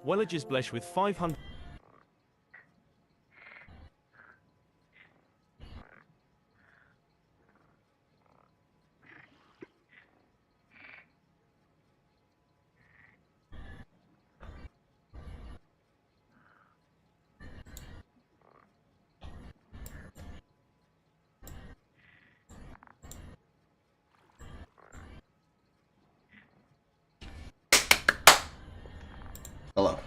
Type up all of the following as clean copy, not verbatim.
Wellages Blesh with 500. Hello.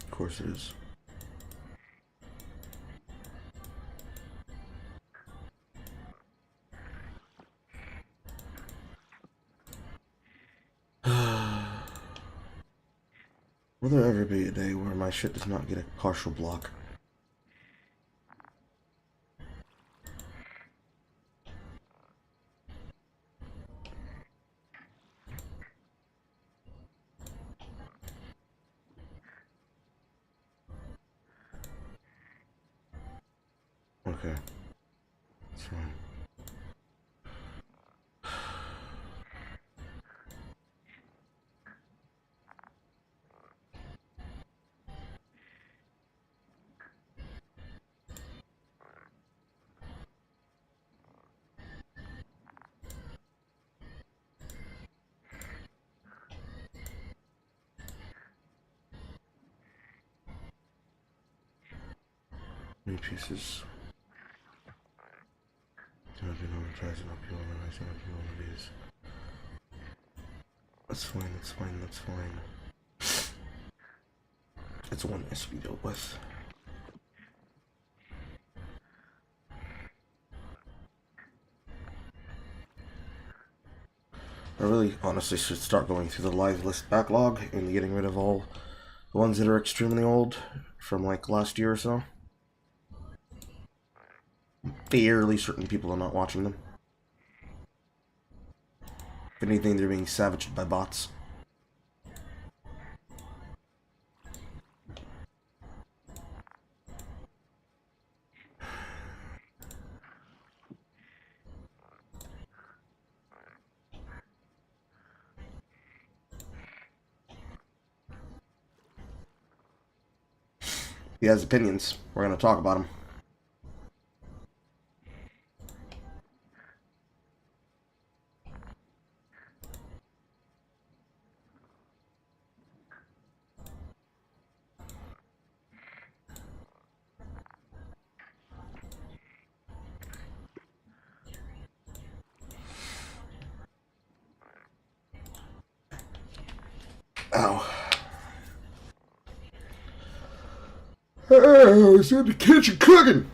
Of course it is. Will there ever be a day where my shit does not get a partial block? Okay. That's fine. New pieces. Do not be normalizing up you normalizing up you on these. That's fine, that's fine, that's fine. It's one mess we dealt with. I really honestly should start going through the live list backlog and getting rid of all the ones that are extremely old from like last year or so. Fairly certain people are not watching them. If anything, they're being savaged by bots. He has opinions. We're going to talk about them. Ow. I was in the kitchen cooking.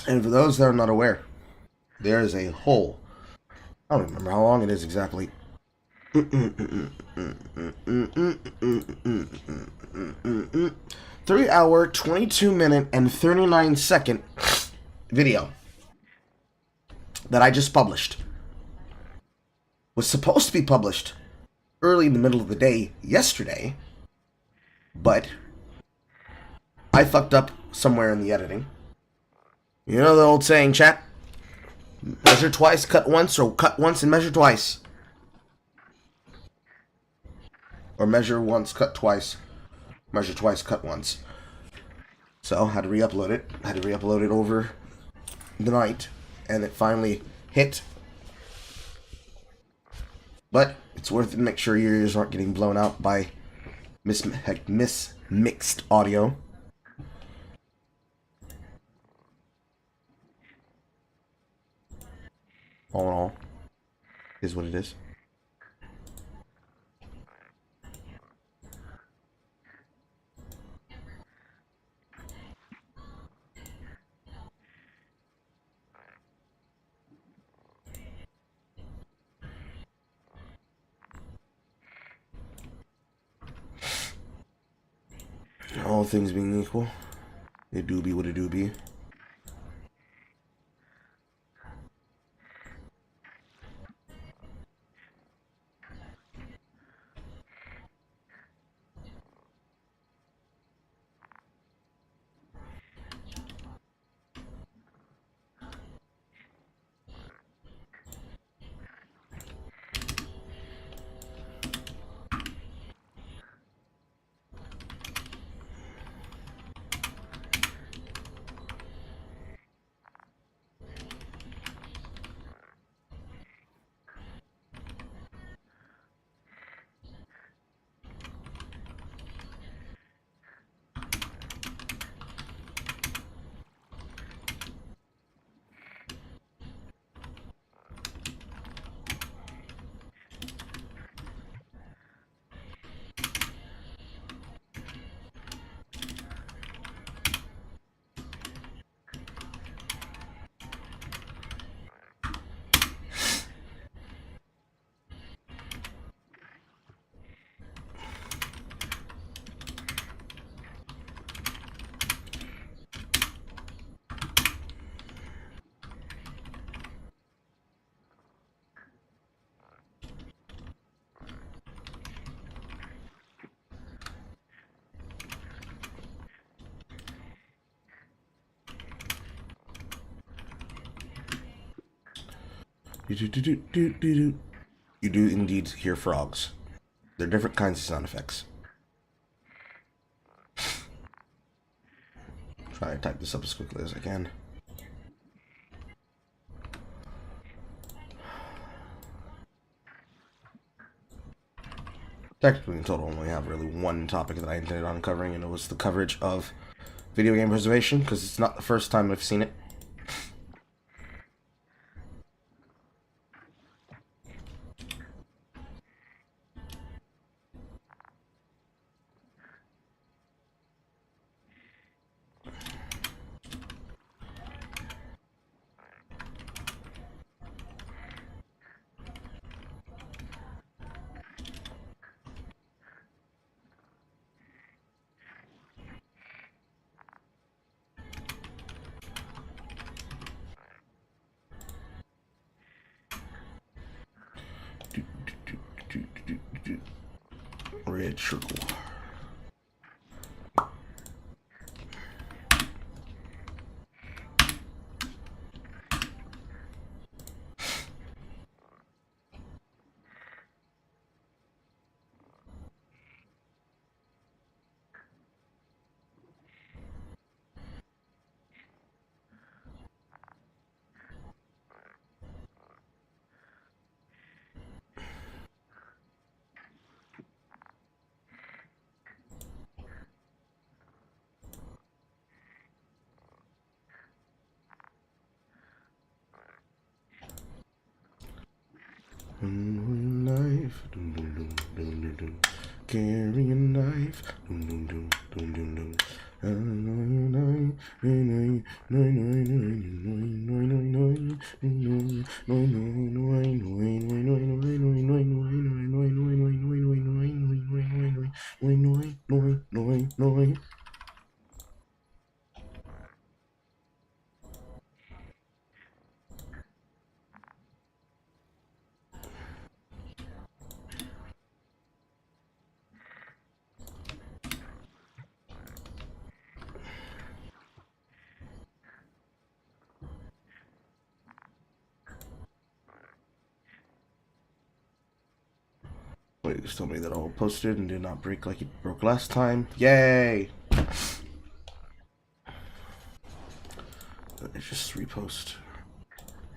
And for those that are not aware, there is a whole, I don't remember how long it is exactly. 3 hour, 22 minute, and 39-second video that I just published. Was supposed to be published early in the middle of the day yesterday, but I fucked up somewhere in the editing. You know the old saying, chat? Measure twice, cut once, or cut once and measure twice. Or measure once, cut twice. Measure twice, cut once. So, had to re-upload it. Had to re-upload it over the night. And it finally hit. But it's worth it to make sure your ears aren't getting blown out by mismixed audio. All in all, is what it is. All things being equal, it do be what it do be. You do indeed hear frogs. They're different kinds of sound effects. Try to type this up as quickly as I can. Technically, in total, I only have really one topic that I intended on covering, and it was the coverage of video game preservation, because it's not the first time I've seen it. Red circle. Knife, carry a knife, Wait, just told me that all posted and did not break like it broke last time. Yay! Let me just repost.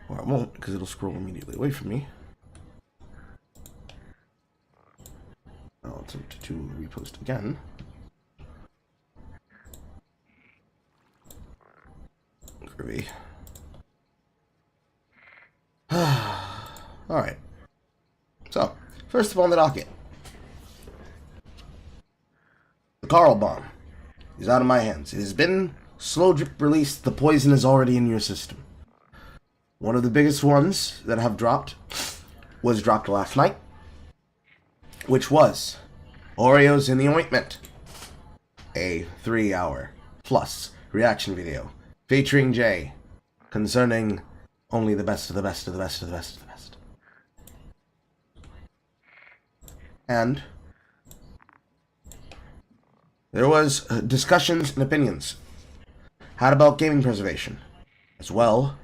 Well, I won't, because it'll scroll immediately away from me. I'll attempt to repost again. Groovy. Alright. So, first of all on the docket. The Carl bomb is out of my hands. It has been slow drip released. The poison is already in your system. One of the biggest ones that have dropped was dropped last night, which was Oreos in the Ointment. A 3-hour plus reaction video featuring Jay concerning only the best of the best of the best of the best of the best. And there was discussions and opinions had about gaming preservation, as well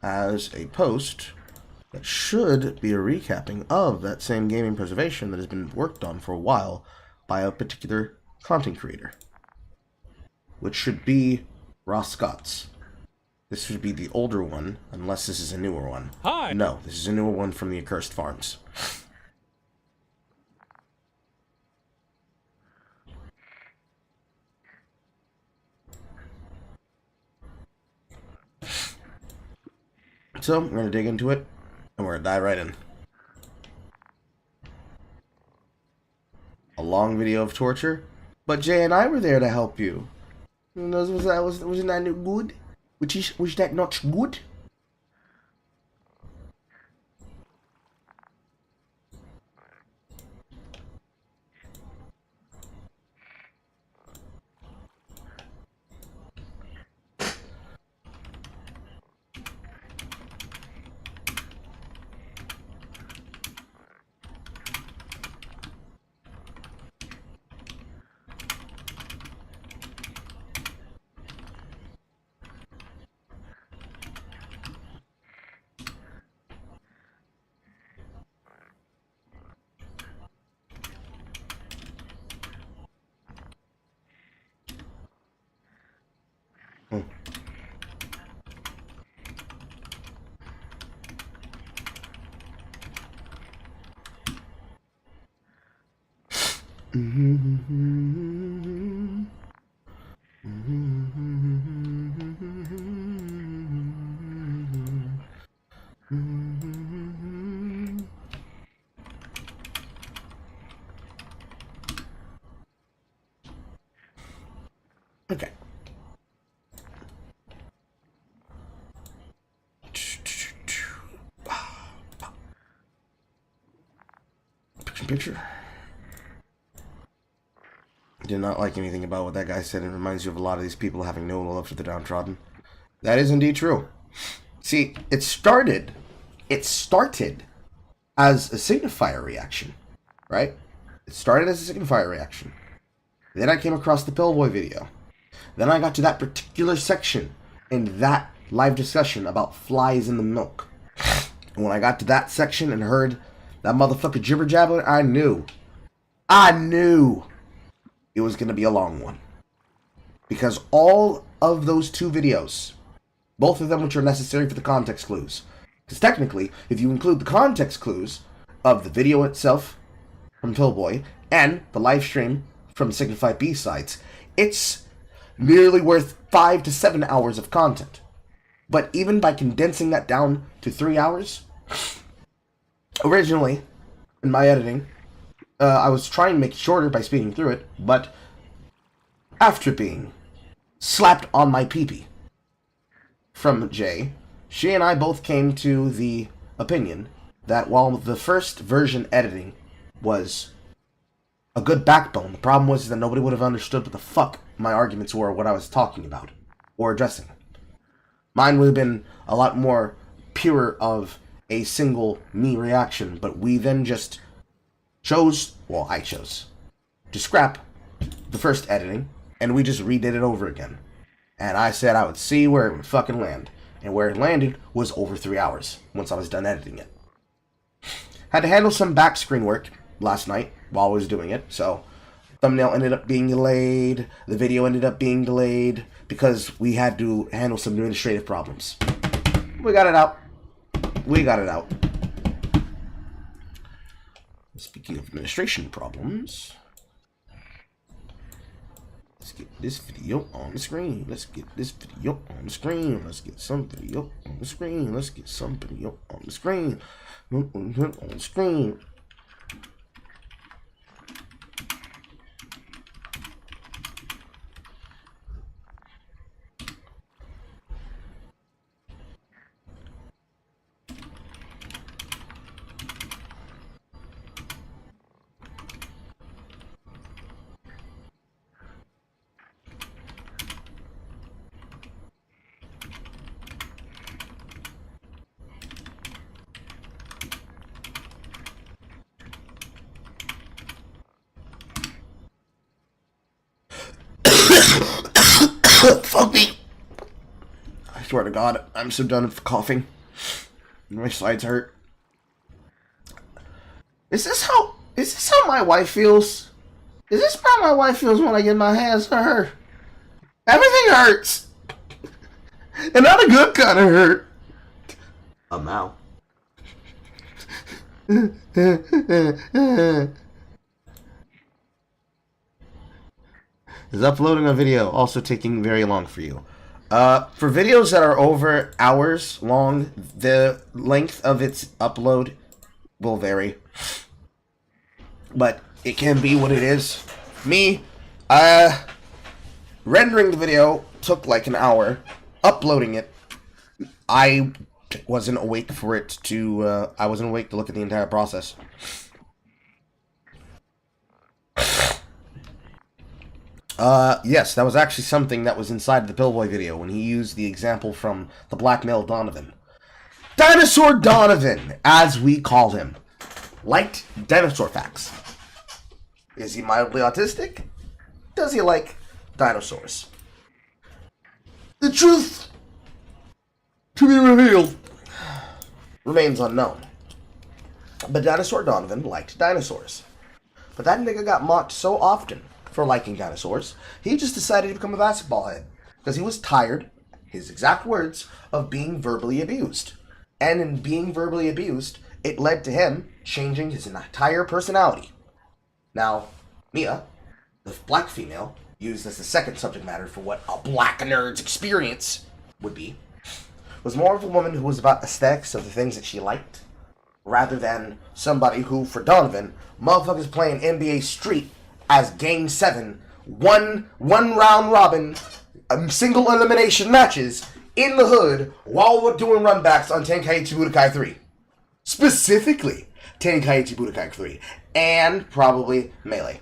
as a post that should be a recapping of that same gaming preservation that has been worked on for a while by a particular content creator, which should be Ross Scott's. This should be the older one, unless this is a newer one. Hi. No, this is a newer one from the Accursed Farms. So, we're going to dig into it, and we're going to dive right in. A long video of torture, but Jay and I were there to help you. Wasn't that good? Was that not good? Okay. Picture. Did not like anything about what that guy said. It reminds you of a lot of these people having no love for the downtrodden. That is indeed true. See, it started as a signifier reaction, right? It started as a signifier reaction. Then I came across the Pillboy video. Then I got to that particular section in that live discussion about flies in the milk. And when I got to that section and heard that motherfucker jibber jabber, I knew it was going to be a long one. Because all of those two videos, both of them which are necessary for the context clues. Because technically, if you include the context clues of the video itself from Pillboy and the live stream from Signified B-Sides, it's nearly worth 5 to 7 hours of content. But even by condensing that down to 3 hours, originally, in my editing, I was trying to make it shorter by speeding through it, but after being slapped on my peepee from Jay, she and I both came to the opinion that while the first version editing was a good backbone, the problem was that nobody would have understood what the fuck my arguments were, or what I was talking about, or addressing. Mine would have been a lot more pure of a single me reaction, but we then just I chose to scrap the first editing, and we just redid it over again. And I said I would see where it would fucking land. And where it landed was over 3 hours, once I was done editing it. Had to handle some back screen work last night while I was doing it, so thumbnail ended up being delayed, the video ended up being delayed, because we had to handle some administrative problems. We got it out. Speaking of administration problems, let's get this video on the screen. Let's get this video on the screen. Let's get some video on the screen. Let's get some video on the screen. On the screen. Fuck me. I swear to God, I'm so done with coughing. My sides hurt. Is this how my wife feels? Is this how my wife feels when I get my hands on her? Everything hurts. And not a good kind of hurt. A mouth. Is uploading a video also taking very long for you? For videos that are over hours long, the length of its upload will vary. But it can be what it is. Me, rendering the video took like an hour. Uploading it, I wasn't awake for it to, I wasn't awake to look at the entire process. Yes, that was actually something that was inside the Pillboy video when he used the example from the blackmail Donovan. Dinosaur Donovan, as we call him, liked dinosaur facts. Is he mildly autistic? Does he like dinosaurs? The truth to be revealed remains unknown. But Dinosaur Donovan liked dinosaurs. But that nigga got mocked so often for liking dinosaurs, he just decided to become a basketball head. Because he was tired, his exact words, of being verbally abused. And in being verbally abused, it led to him changing his entire personality. Now, Mia, the black female, used as the second subject matter for what a black nerd's experience would be, was more of a woman who was about aesthetics of the things that she liked, rather than somebody who, for Donovan, motherfuckers playing NBA Street as Game 7, one round robin, single elimination matches in the hood while we're doing runbacks on Tenkaichi Budokai 3. Specifically, Tenkaichi Budokai 3. And probably Melee.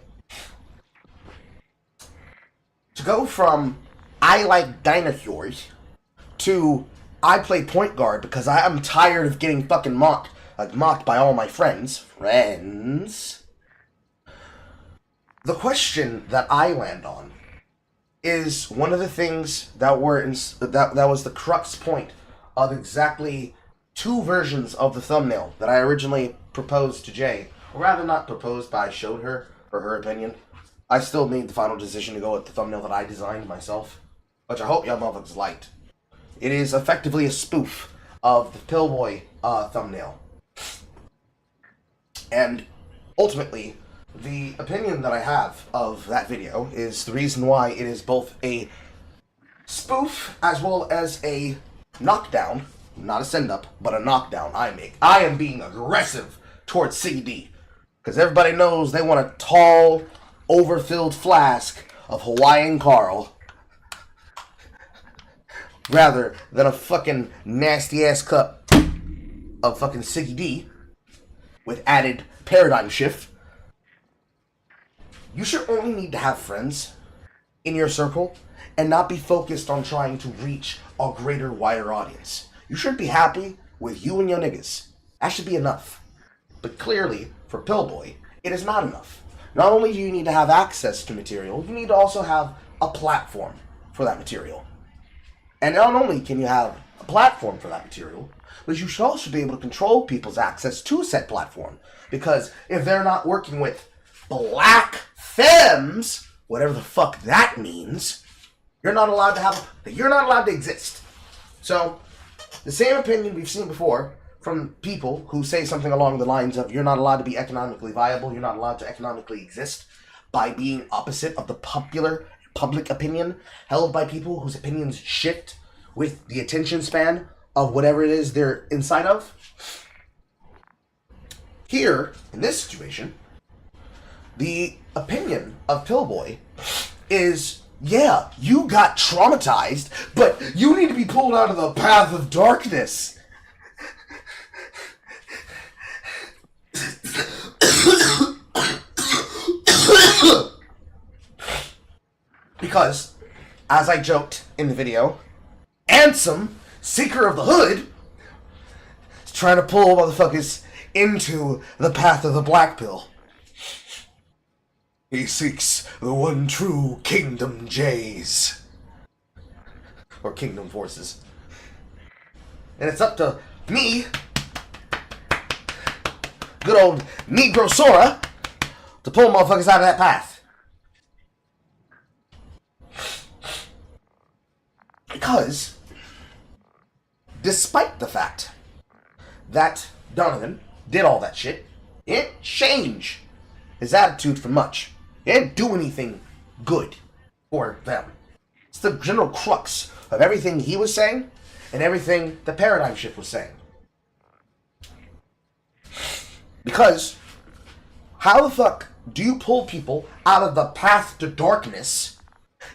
To go from I like dinosaurs to I play point guard because I am tired of getting fucking mocked by all my friends. The question that I land on is one of the things that that was the crux point of exactly two versions of the thumbnail that I originally proposed to Jay. Or rather, not proposed, but I showed her for her opinion. I still made the final decision to go with the thumbnail that I designed myself, which I hope y'all motherfuckers liked. It is effectively a spoof of the Pillboy thumbnail. And ultimately, the opinion that I have of that video is the reason why it is both a spoof as well as a knockdown, not a send-up, but a knockdown I make. I am being aggressive towards CD, because everybody knows they want a tall, overfilled flask of Hawaiian Carl rather than a fucking nasty-ass cup of fucking Siggy D with added paradigm shift. You should only need to have friends in your circle and not be focused on trying to reach a greater, wider audience. You should be happy with you and your niggas. That should be enough. But clearly, for Pillboy, it is not enough. Not only do you need to have access to material, you need to also have a platform for that material. And not only can you have a platform for that material, but you should also be able to control people's access to said platform. Because if they're not working with black femmes, whatever the fuck that means, you're not allowed to exist. So, the same opinion we've seen before from people who say something along the lines of you're not allowed to be economically viable, you're not allowed to economically exist by being opposite of the popular public opinion held by people whose opinions shift with the attention span of whatever it is they're inside of. Here, in this situation, the opinion of Pillboy is, yeah, you got traumatized, but you need to be pulled out of the path of darkness. Because, as I joked in the video, Ansem, Seeker of the Hood, is trying to pull motherfuckers into the path of the black pill. He seeks the one true Kingdom J's. Or Kingdom Forces. And it's up to me, good old Negro Sora, to pull motherfuckers out of that path. Because, despite the fact that Donovan did all that shit, it didn't change his attitude for much. It didn't do anything good for them. It's the general crux of everything he was saying and everything the Paradigm Shift was saying. Because, how the fuck do you pull people out of the path to darkness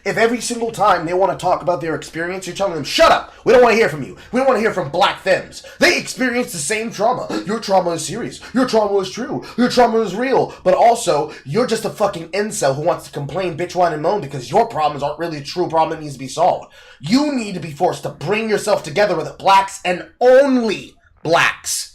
if every single time they want to talk about their experience, you're telling them, shut up, we don't want to hear from you. We don't want to hear from black femmes. They experience the same trauma. Your trauma is serious. Your trauma is true. Your trauma is real. But also, you're just a fucking incel who wants to complain, bitch, whine, and moan because your problems aren't really a true problem that needs to be solved. You need to be forced to bring yourself together with blacks and only blacks.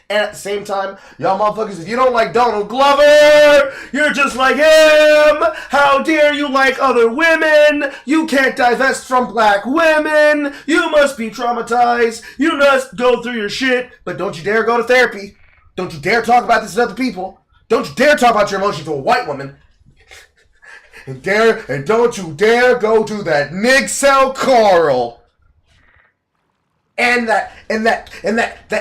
And at the same time, y'all motherfuckers, if you don't like Donald Glover, you're just like him. How dare you like other women? You can't divest from black women. You must be traumatized. You must go through your shit. But don't you dare go to therapy. Don't you dare talk about this to other people. Don't you dare talk about your emotions to a white woman. And don't you dare go to that VsChat. And that,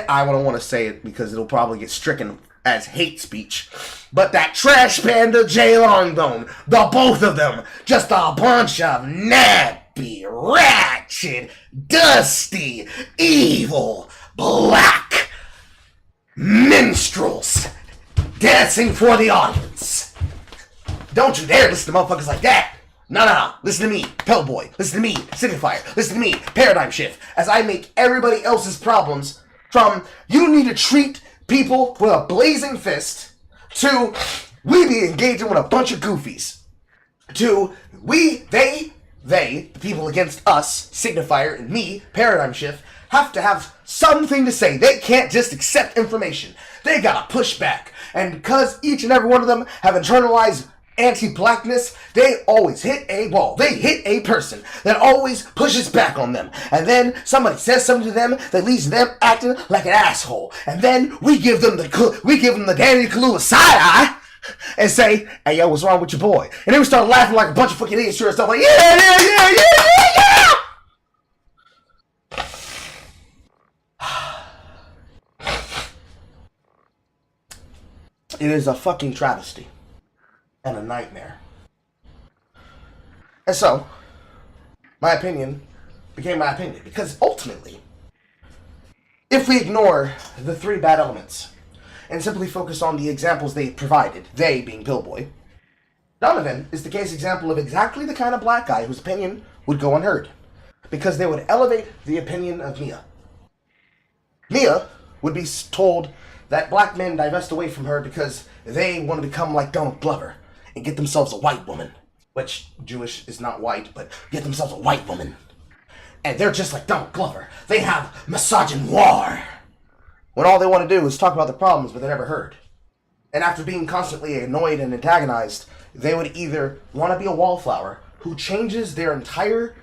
I don't want to say it because it'll probably get stricken as hate speech. But that Trash Panda J Longbone, the both of them, just a bunch of nappy, ratchet, dusty, evil, black minstrels dancing for the audience. Don't you dare listen to motherfuckers like that. No. Listen to me, Pellboy. Listen to me, Signifier. Listen to me, Paradigm Shift. As I make everybody else's problems from you need to treat people with a blazing fist to we be engaging with a bunch of goofies to they, the people against us, Signifier, and me, Paradigm Shift, have to have something to say. They can't just accept information. They gotta push back. And because each and every one of them have internalized anti-blackness, they always hit a wall. They hit a person that always pushes back on them. And then somebody says something to them that leaves them acting like an asshole. And then we give them the Danny Kaluuya side eye and say, hey, yo, what's wrong with your boy? And then we start laughing like a bunch of fucking idiots and stuff like, yeah. It is a fucking travesty. And a nightmare. And so, my opinion became my opinion. Because ultimately, if we ignore the three bad elements and simply focus on the examples they provided, they being Pillboy, Donovan is the case example of exactly the kind of black guy whose opinion would go unheard. Because they would elevate the opinion of Mia. Mia would be told that black men divest away from her because they want to become like Donald Glover and get themselves a white woman. Which, Jewish is not white, but get themselves a white woman. And they're just like Donald Glover. They have misogynoir. When all they want to do is talk about the problems, but they're never heard. And after being constantly annoyed and antagonized, they would either want to be a wallflower who changes their entire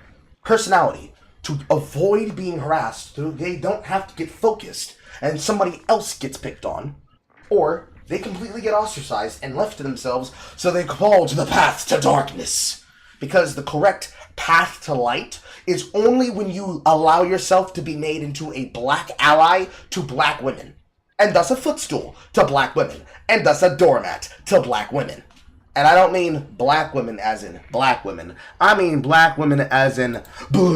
personality to avoid being harassed, so they don't have to get focused, and somebody else gets picked on, or they completely get ostracized and left to themselves, so they fall to the path to darkness. Because the correct path to light is only when you allow yourself to be made into a black ally to black women. And thus a footstool to black women. And thus a doormat to black women. And I don't mean black women as in black women. I mean black women as in black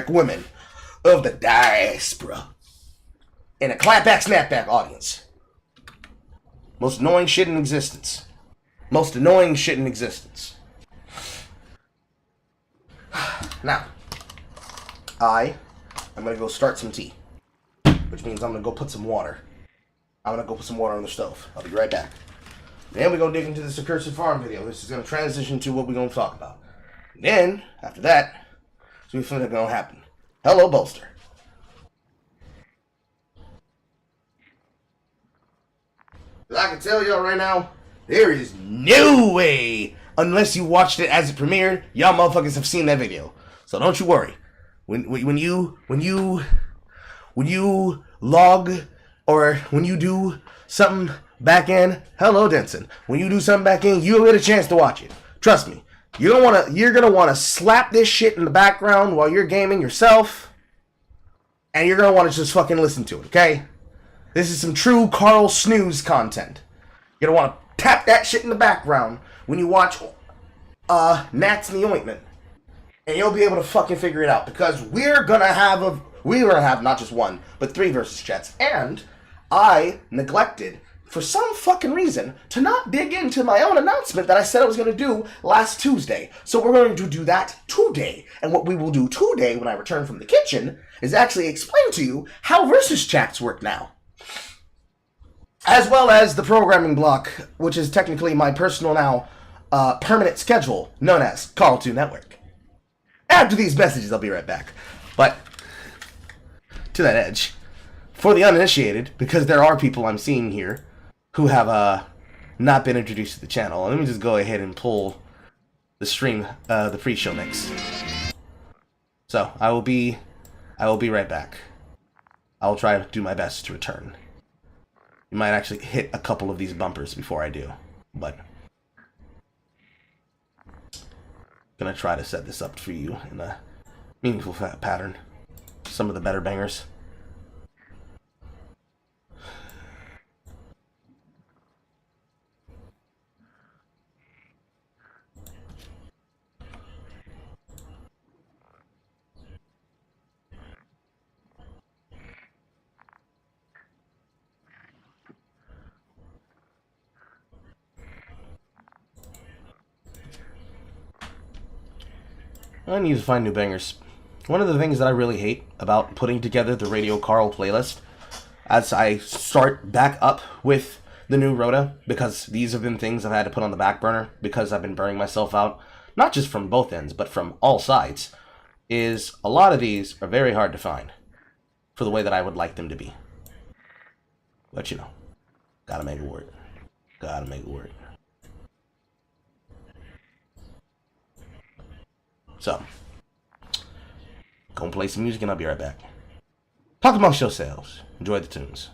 women of the diaspora. In a clapback, snapback audience. Most annoying shit in existence. Most annoying shit in existence. Now, I'm going to go start some tea. Which means I'm going to go put some water. I'm going to go put some water on the stove. I'll be right back. Then we're going to dig into this Accursed Farm video. This is going to transition to what we're going to talk about. Then, after that, what's going to happen. Hello, Bolster. I can tell y'all right now, there is no way, unless you watched it as it premiered, y'all motherfuckers have seen that video. So don't you worry. When you log or when you do something back in, hello Denson. When you do something back in, you'll get a chance to watch it. Trust me. You're gonna wanna slap this shit in the background while you're gaming yourself, and you're gonna wanna just fucking listen to it, okay? This is some true Carl snooze content. You're gonna wanna tap that shit in the background when you watch Gnats in the Ointment. And you'll be able to fucking figure it out, because we're gonna have not just one, but 3 versus chats. And I neglected, for some fucking reason, to not dig into my own announcement that I said I was gonna do last Tuesday. So we're going to do that today. And what we will do today, when I return from the kitchen, is actually explain to you how versus chats work now. As well as the programming block, which is technically my personal now permanent schedule, known as Carl2 Network. After these messages, I'll be right back. But, to that edge, for the uninitiated, because there are people I'm seeing here who have not been introduced to the channel, let me just go ahead and pull the stream, the pre-show mix. So, I will be right back. I will try to do my best to return. You might actually hit a couple of these bumpers before I do, but gonna try to set this up for you in a meaningful pattern. Some of the better bangers. I need to find new bangers. One of the things that I really hate about putting together the Radio Carl playlist, as I start back up with the new Rhoda, because these have been things I've had to put on the back burner because I've been burning myself out, not just from both ends, but from all sides, is a lot of these are very hard to find for the way that I would like them to be. But you know, gotta make it work. Gotta make it work. So, go and play some music and I'll be right back. Talk amongst yourselves. Enjoy the tunes.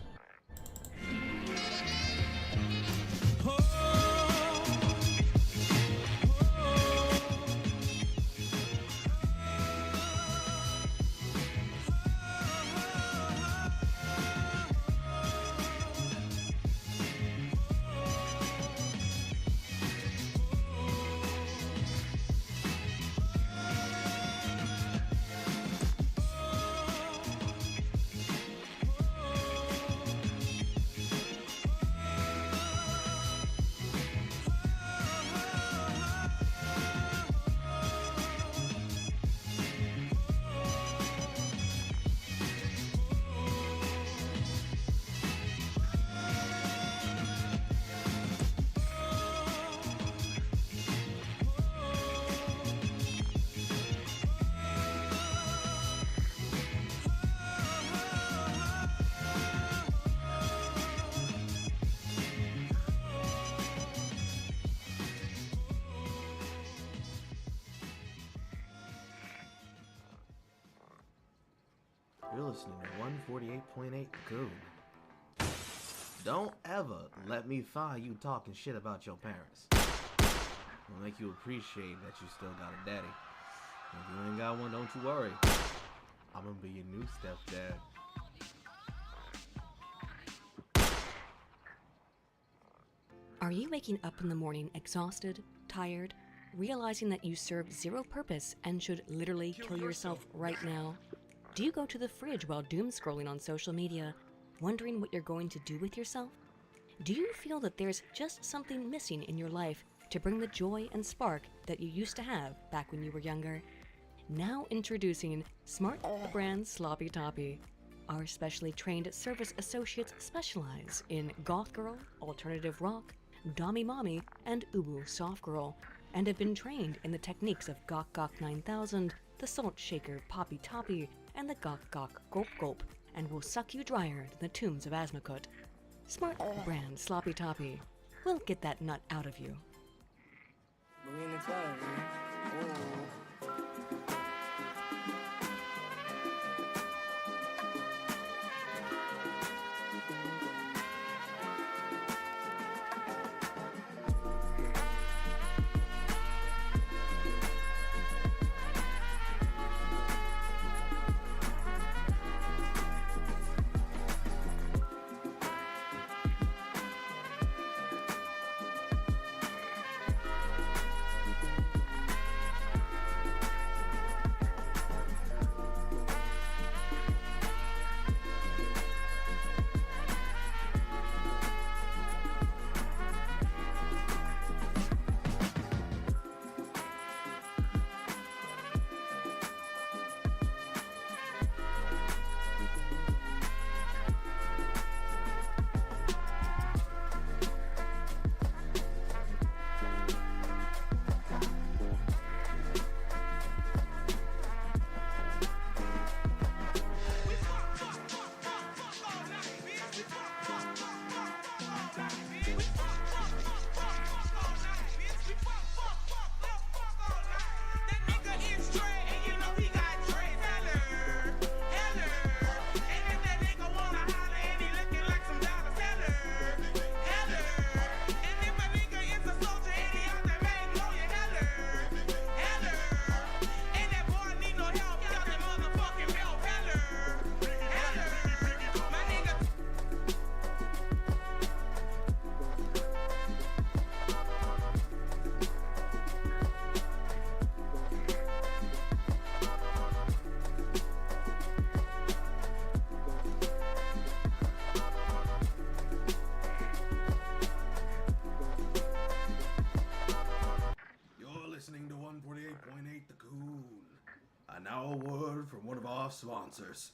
You're listening to 148.8 Goon. Don't ever let me find you talking shit about your parents. It'll make you appreciate that you still got a daddy. If you ain't got one, don't you worry. I'm gonna be your new stepdad. Are you waking up in the morning exhausted, tired, realizing that you serve zero purpose and should literally kill yourself right now? Do you go to the fridge while doom scrolling on social media, wondering what you're going to do with yourself? Do you feel that there's just something missing in your life to bring the joy and spark that you used to have back when you were younger? Now introducing Smart Brand Sloppy Toppy. Our specially trained service associates specialize in goth girl, alternative rock, dommy mommy, and uwu soft girl, and have been trained in the techniques of Gok Gok 9000, the Salt Shaker Poppy Toppy, and the Gok Gok Gulp Gulp, and will suck you drier than the tombs of Asmakut. Smart Brand Sloppy Toppy. We'll get that nut out of you. We in the club, man. Ooh. Listening to 148.8 The Coon. And now a word from one of our sponsors.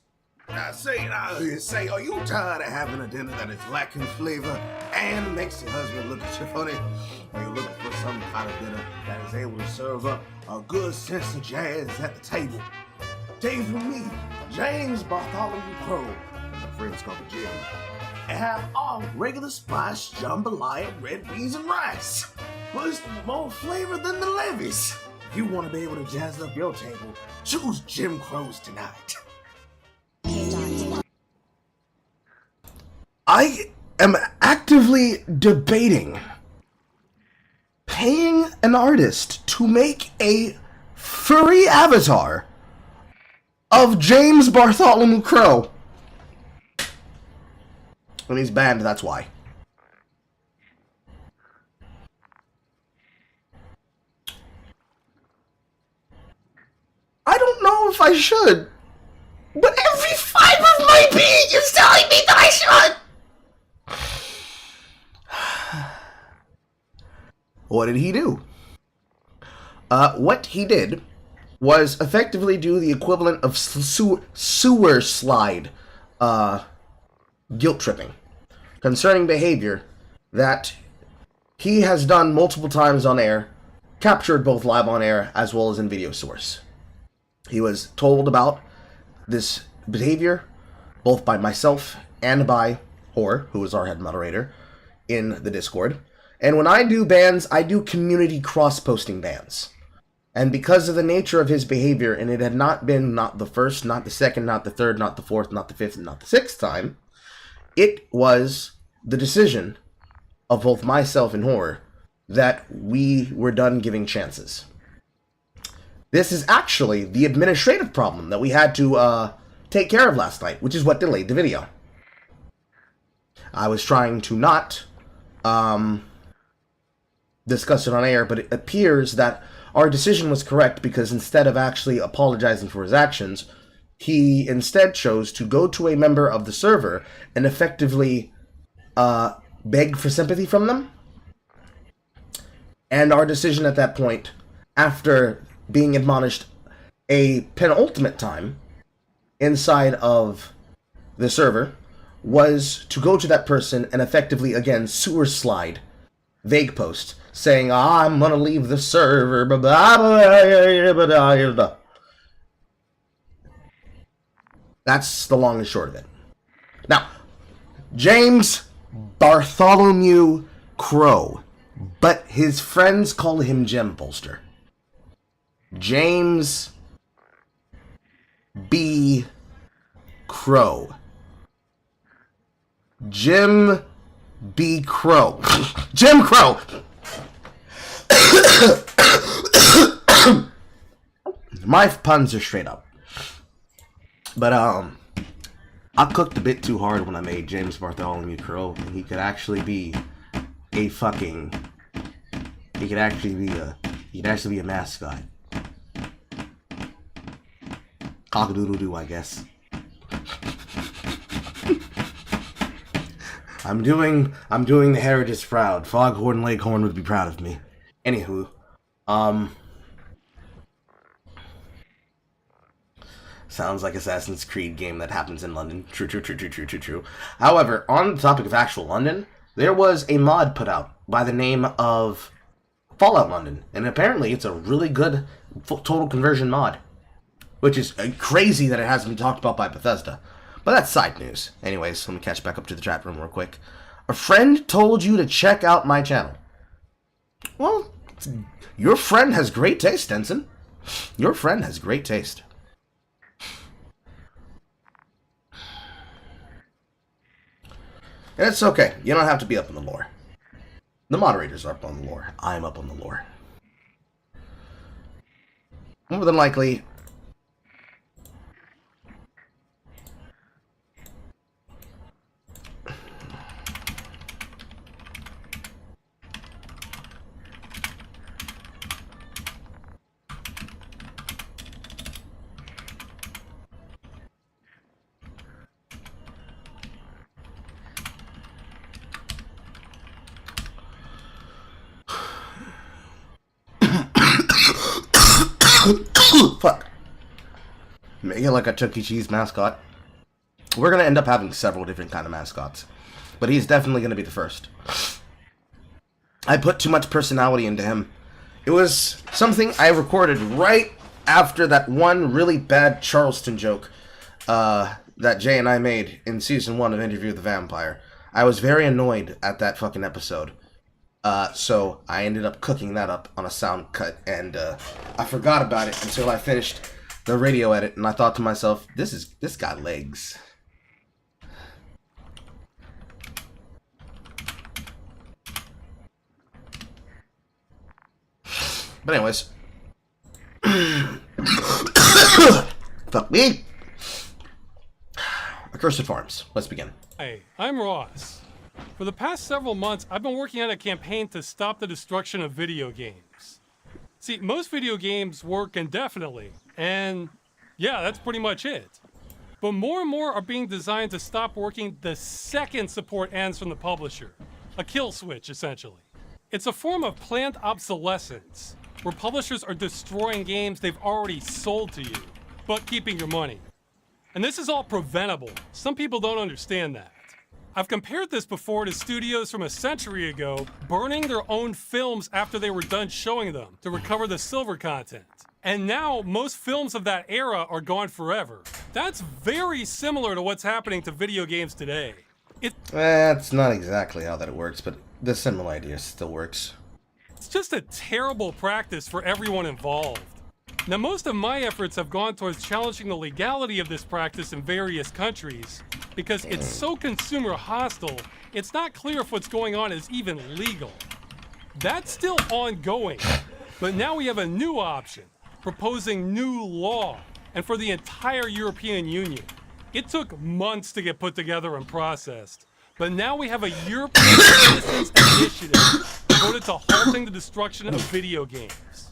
I say, are you tired of having a dinner that is lacking flavor and makes your husband look at you funny? Are you looking for some kind of dinner that is able to serve up a good sense of jazz at the table? Take from me, James Bartholomew Crow, and my friends called Jim, and have all regular spice jambalaya, red beans, and rice. Plus, more flavor than the levies. If you want to be able to jazz up your table, choose Jim Crow's tonight. I am actively debating paying an artist to make a furry avatar of James Bartholomew Crow. When he's banned, that's why. I don't know if I should, but every fiber of my being is telling me that I should. What did he do? What he did was effectively do the equivalent of sewer slide guilt tripping concerning behavior that he has done multiple times on air, captured both live on air as well as in video source. He was told about this behavior both by myself and by Thor, who is our head moderator, in the Discord. And when I do bans, I do community cross-posting bans. And because of the nature of his behavior, and it had not been not the first, not the second, not the third, not the fourth, not the fifth, and not the sixth time, it was the decision of both myself and Thor that we were done giving chances. This is actually the administrative problem that we had to take care of last night, which is what delayed the video. I was trying to not discuss it on air, but it appears that our decision was correct because instead of actually apologizing for his actions, he instead chose to go to a member of the server and effectively beg for sympathy from them. And our decision at that point, after being admonished a penultimate time inside of the server, was to go to that person and effectively, again, sewer slide vague post saying, I'm gonna leave the server, blah, blah, blah, blah, blah. That's the long and short of it. Now, James Bartholomew Crow, but his friends call him Jim Bolster. James B. Crow. Jim B. Crow. Jim Crow! My puns are straight up. But, I cooked a bit too hard when I made James Bartholomew Crow, and he could actually be a fucking... He could actually be a mascot. Cock-a-doodle-doo, I guess. I'm doing the heritage proud. Foghorn Leghorn would be proud of me. Anywho, sounds like Assassin's Creed game that happens in London. True. However, on the topic of actual London, there was a mod put out by the name of Fallout London, and apparently it's a really good total conversion mod, which is crazy that it hasn't been talked about by Bethesda. But that's side news. Anyways, let me catch back up to the chat room real quick. A friend told you to check out my channel. Well, your friend has great taste, Denson. Your friend has great taste. And it's okay. You don't have to be up on the lore. The moderators are up on the lore. I'm up on the lore. More than likely... Fuck. Make it like a Chuck E. Cheese mascot. We're gonna end up having several different kind of mascots, but he's definitely gonna be the first. I put too much personality into him. It was something I recorded right after that one really bad Charleston joke that Jay and I made in Season 1 of Interview with the Vampire. I was very annoyed at that fucking episode. So I ended up cooking that up on a sound cut, and I forgot about it until I finished the radio edit, and I thought to myself, this got legs. But anyways, fuck me. Accursed Farms. Let's begin. Hey, I'm Ross. For the past several months, I've been working on a campaign to stop the destruction of video games. See, most video games work indefinitely, and yeah, that's pretty much it. But more and more are being designed to stop working the second support ends from the publisher. A kill switch, essentially. It's a form of planned obsolescence, where publishers are destroying games they've already sold to you, but keeping your money. And this is all preventable. Some people don't understand that. I've compared this before to studios from a century ago burning their own films after they were done showing them to recover the silver content. And now most films of that era are gone forever. That's very similar to what's happening to video games today. That's not exactly how that works, but the similar idea still works. It's just a terrible practice for everyone involved. Now, most of my efforts have gone towards challenging the legality of this practice in various countries, because it's so consumer hostile, it's not clear if what's going on is even legal. That's still ongoing, but now we have a new option, proposing new law, and for the entire European Union. It took months to get put together and processed, but now we have a European Citizens Initiative devoted to halting the destruction of video games.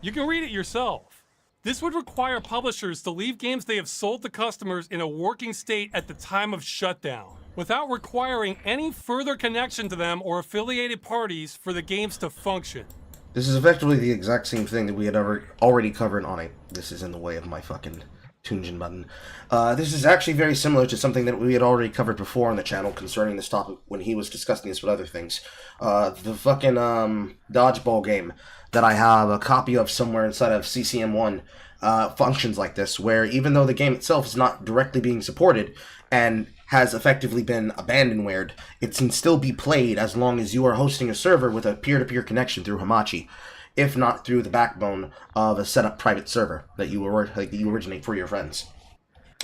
You can read it yourself. This would require publishers to leave games they have sold to customers in a working state at the time of shutdown, without requiring any further connection to them or affiliated parties for the games to function. This is effectively the exact same thing that we had already covered on it. This is in the way of my fucking Tunjin button. This is actually very similar to something that we had already covered before on the channel concerning this topic when he was discussing this with other things. The fucking dodgeball game that I have a copy of somewhere inside of CCM1 functions like this, where even though the game itself is not directly being supported and has effectively been abandonwared, it can still be played as long as you are hosting a server with a peer-to-peer connection through Hamachi, if not through the backbone of a set-up private server that you originate for your friends.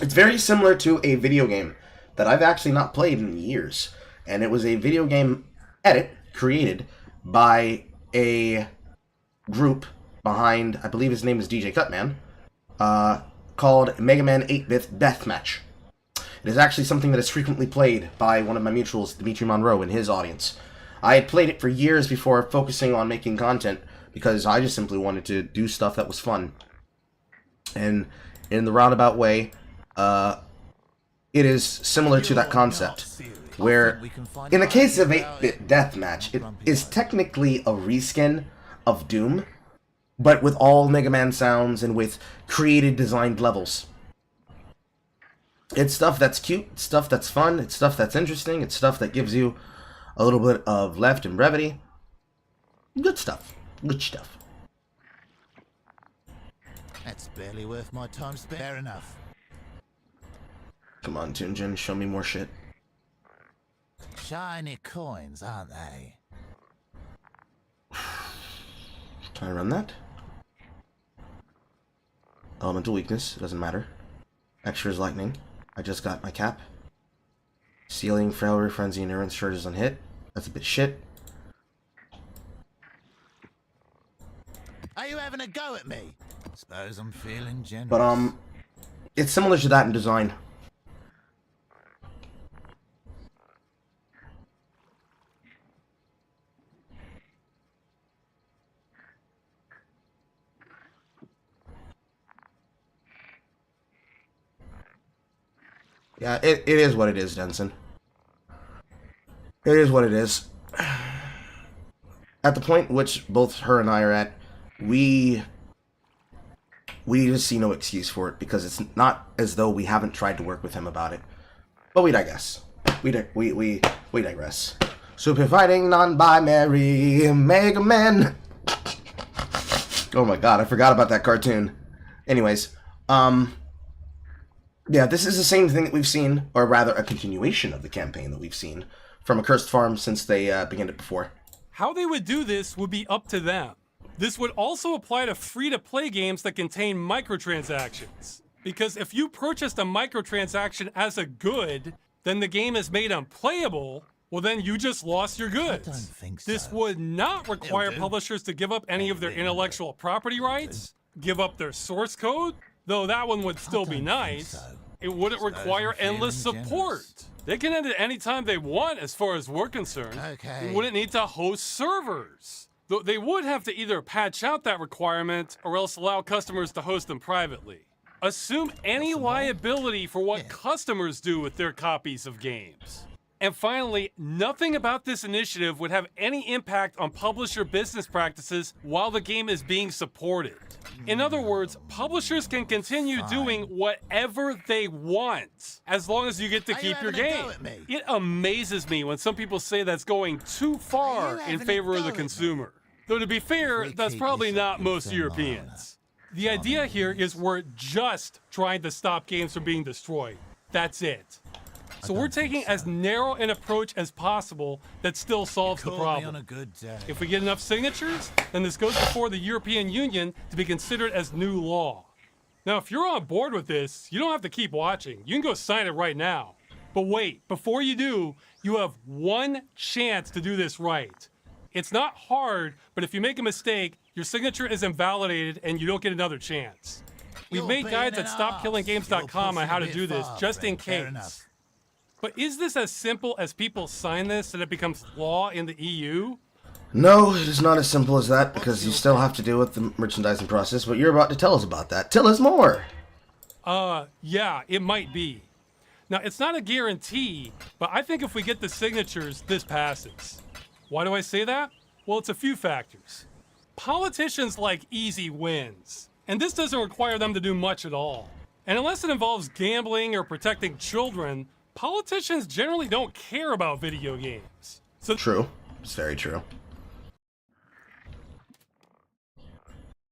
It's very similar to a video game that I've actually not played in years, and it was a video game edit created by a group behind, I believe his name is DJ Cutman, called Mega Man 8-Bit Deathmatch. It is actually something that is frequently played by one of my mutuals, Dimitri Monroe, in his audience. I had played it for years before focusing on making content, because I just simply wanted to do stuff that was fun. And in the roundabout way, it is similar to that concept, where in the case of 8-Bit Deathmatch, it is technically a reskin of Doom, but with all Mega Man sounds and with created, designed levels. It's stuff that's cute, it's stuff that's fun, it's stuff that's interesting, it's stuff that gives you a little bit of left and brevity. Good stuff. Good stuff. That's barely worth my time spent. Fair enough. Come on, Tunjin, show me more shit. Shiny coins, aren't they? Can I run that? Elemental weakness, doesn't matter. Extra is lightning. I just got my cap. Sealing, Failure, Frenzy, Endurance charges on hit. That's a bit shit. Are you having a go at me? Suppose I'm feeling generous. But, it's similar to that in design. Yeah, it is what it is, Denson. It is what it is. At the point which both her and I are at, we just see no excuse for it, because it's not as though we haven't tried to work with him about it. But we digress. We digress. Super fighting non-binary Mega Man. Oh my god, I forgot about that cartoon. Anyways, yeah, this is the same thing that we've seen, or rather a continuation of the campaign that we've seen from Accursed Farm since they began it before. How they would do this would be up to them. This would also apply to free-to-play games that contain microtransactions. Because if you purchased a microtransaction as a good, then the game is made unplayable, well then you just lost your goods. I don't think so. This would not require publishers to give up any of their intellectual property rights, give up their source code, though that one would still be nice. It wouldn't require endless support. They can end it any time they want as far as we're concerned. Okay. They wouldn't need to host servers. Though they would have to either patch out that requirement or else allow customers to host them privately. Assume any liability for what customers do with their copies of games. And finally, nothing about this initiative would have any impact on publisher business practices while the game is being supported. In other words, publishers can continue doing whatever they want, as long as you get to keep your game. It amazes me when some people say that's going too far in favor of the consumer. Though to be fair, that's probably not most Europeans. The idea here is we're just trying to stop games from being destroyed. That's it. So we're taking as narrow an approach as possible that still solves the problem. If we get enough signatures, then this goes before the European Union to be considered as new law. Now, if you're on board with this, you don't have to keep watching. You can go sign it right now. But wait, before you do, you have one chance to do this right. It's not hard, but if you make a mistake, your signature is invalidated and you don't get another chance. We've made guides at StopKillingGames.com on how to do this, just in case. But is this as simple as people sign this and it becomes law in the EU? No, it is not as simple as that, because you still have to deal with the merchandising process, but you're about to tell us about that. Tell us more! Yeah, it might be. Now, it's not a guarantee, but I think if we get the signatures, this passes. Why do I say that? Well, it's a few factors. Politicians like easy wins, and this doesn't require them to do much at all. And unless it involves gambling or protecting children, politicians generally don't care about video games. So True. It's very true.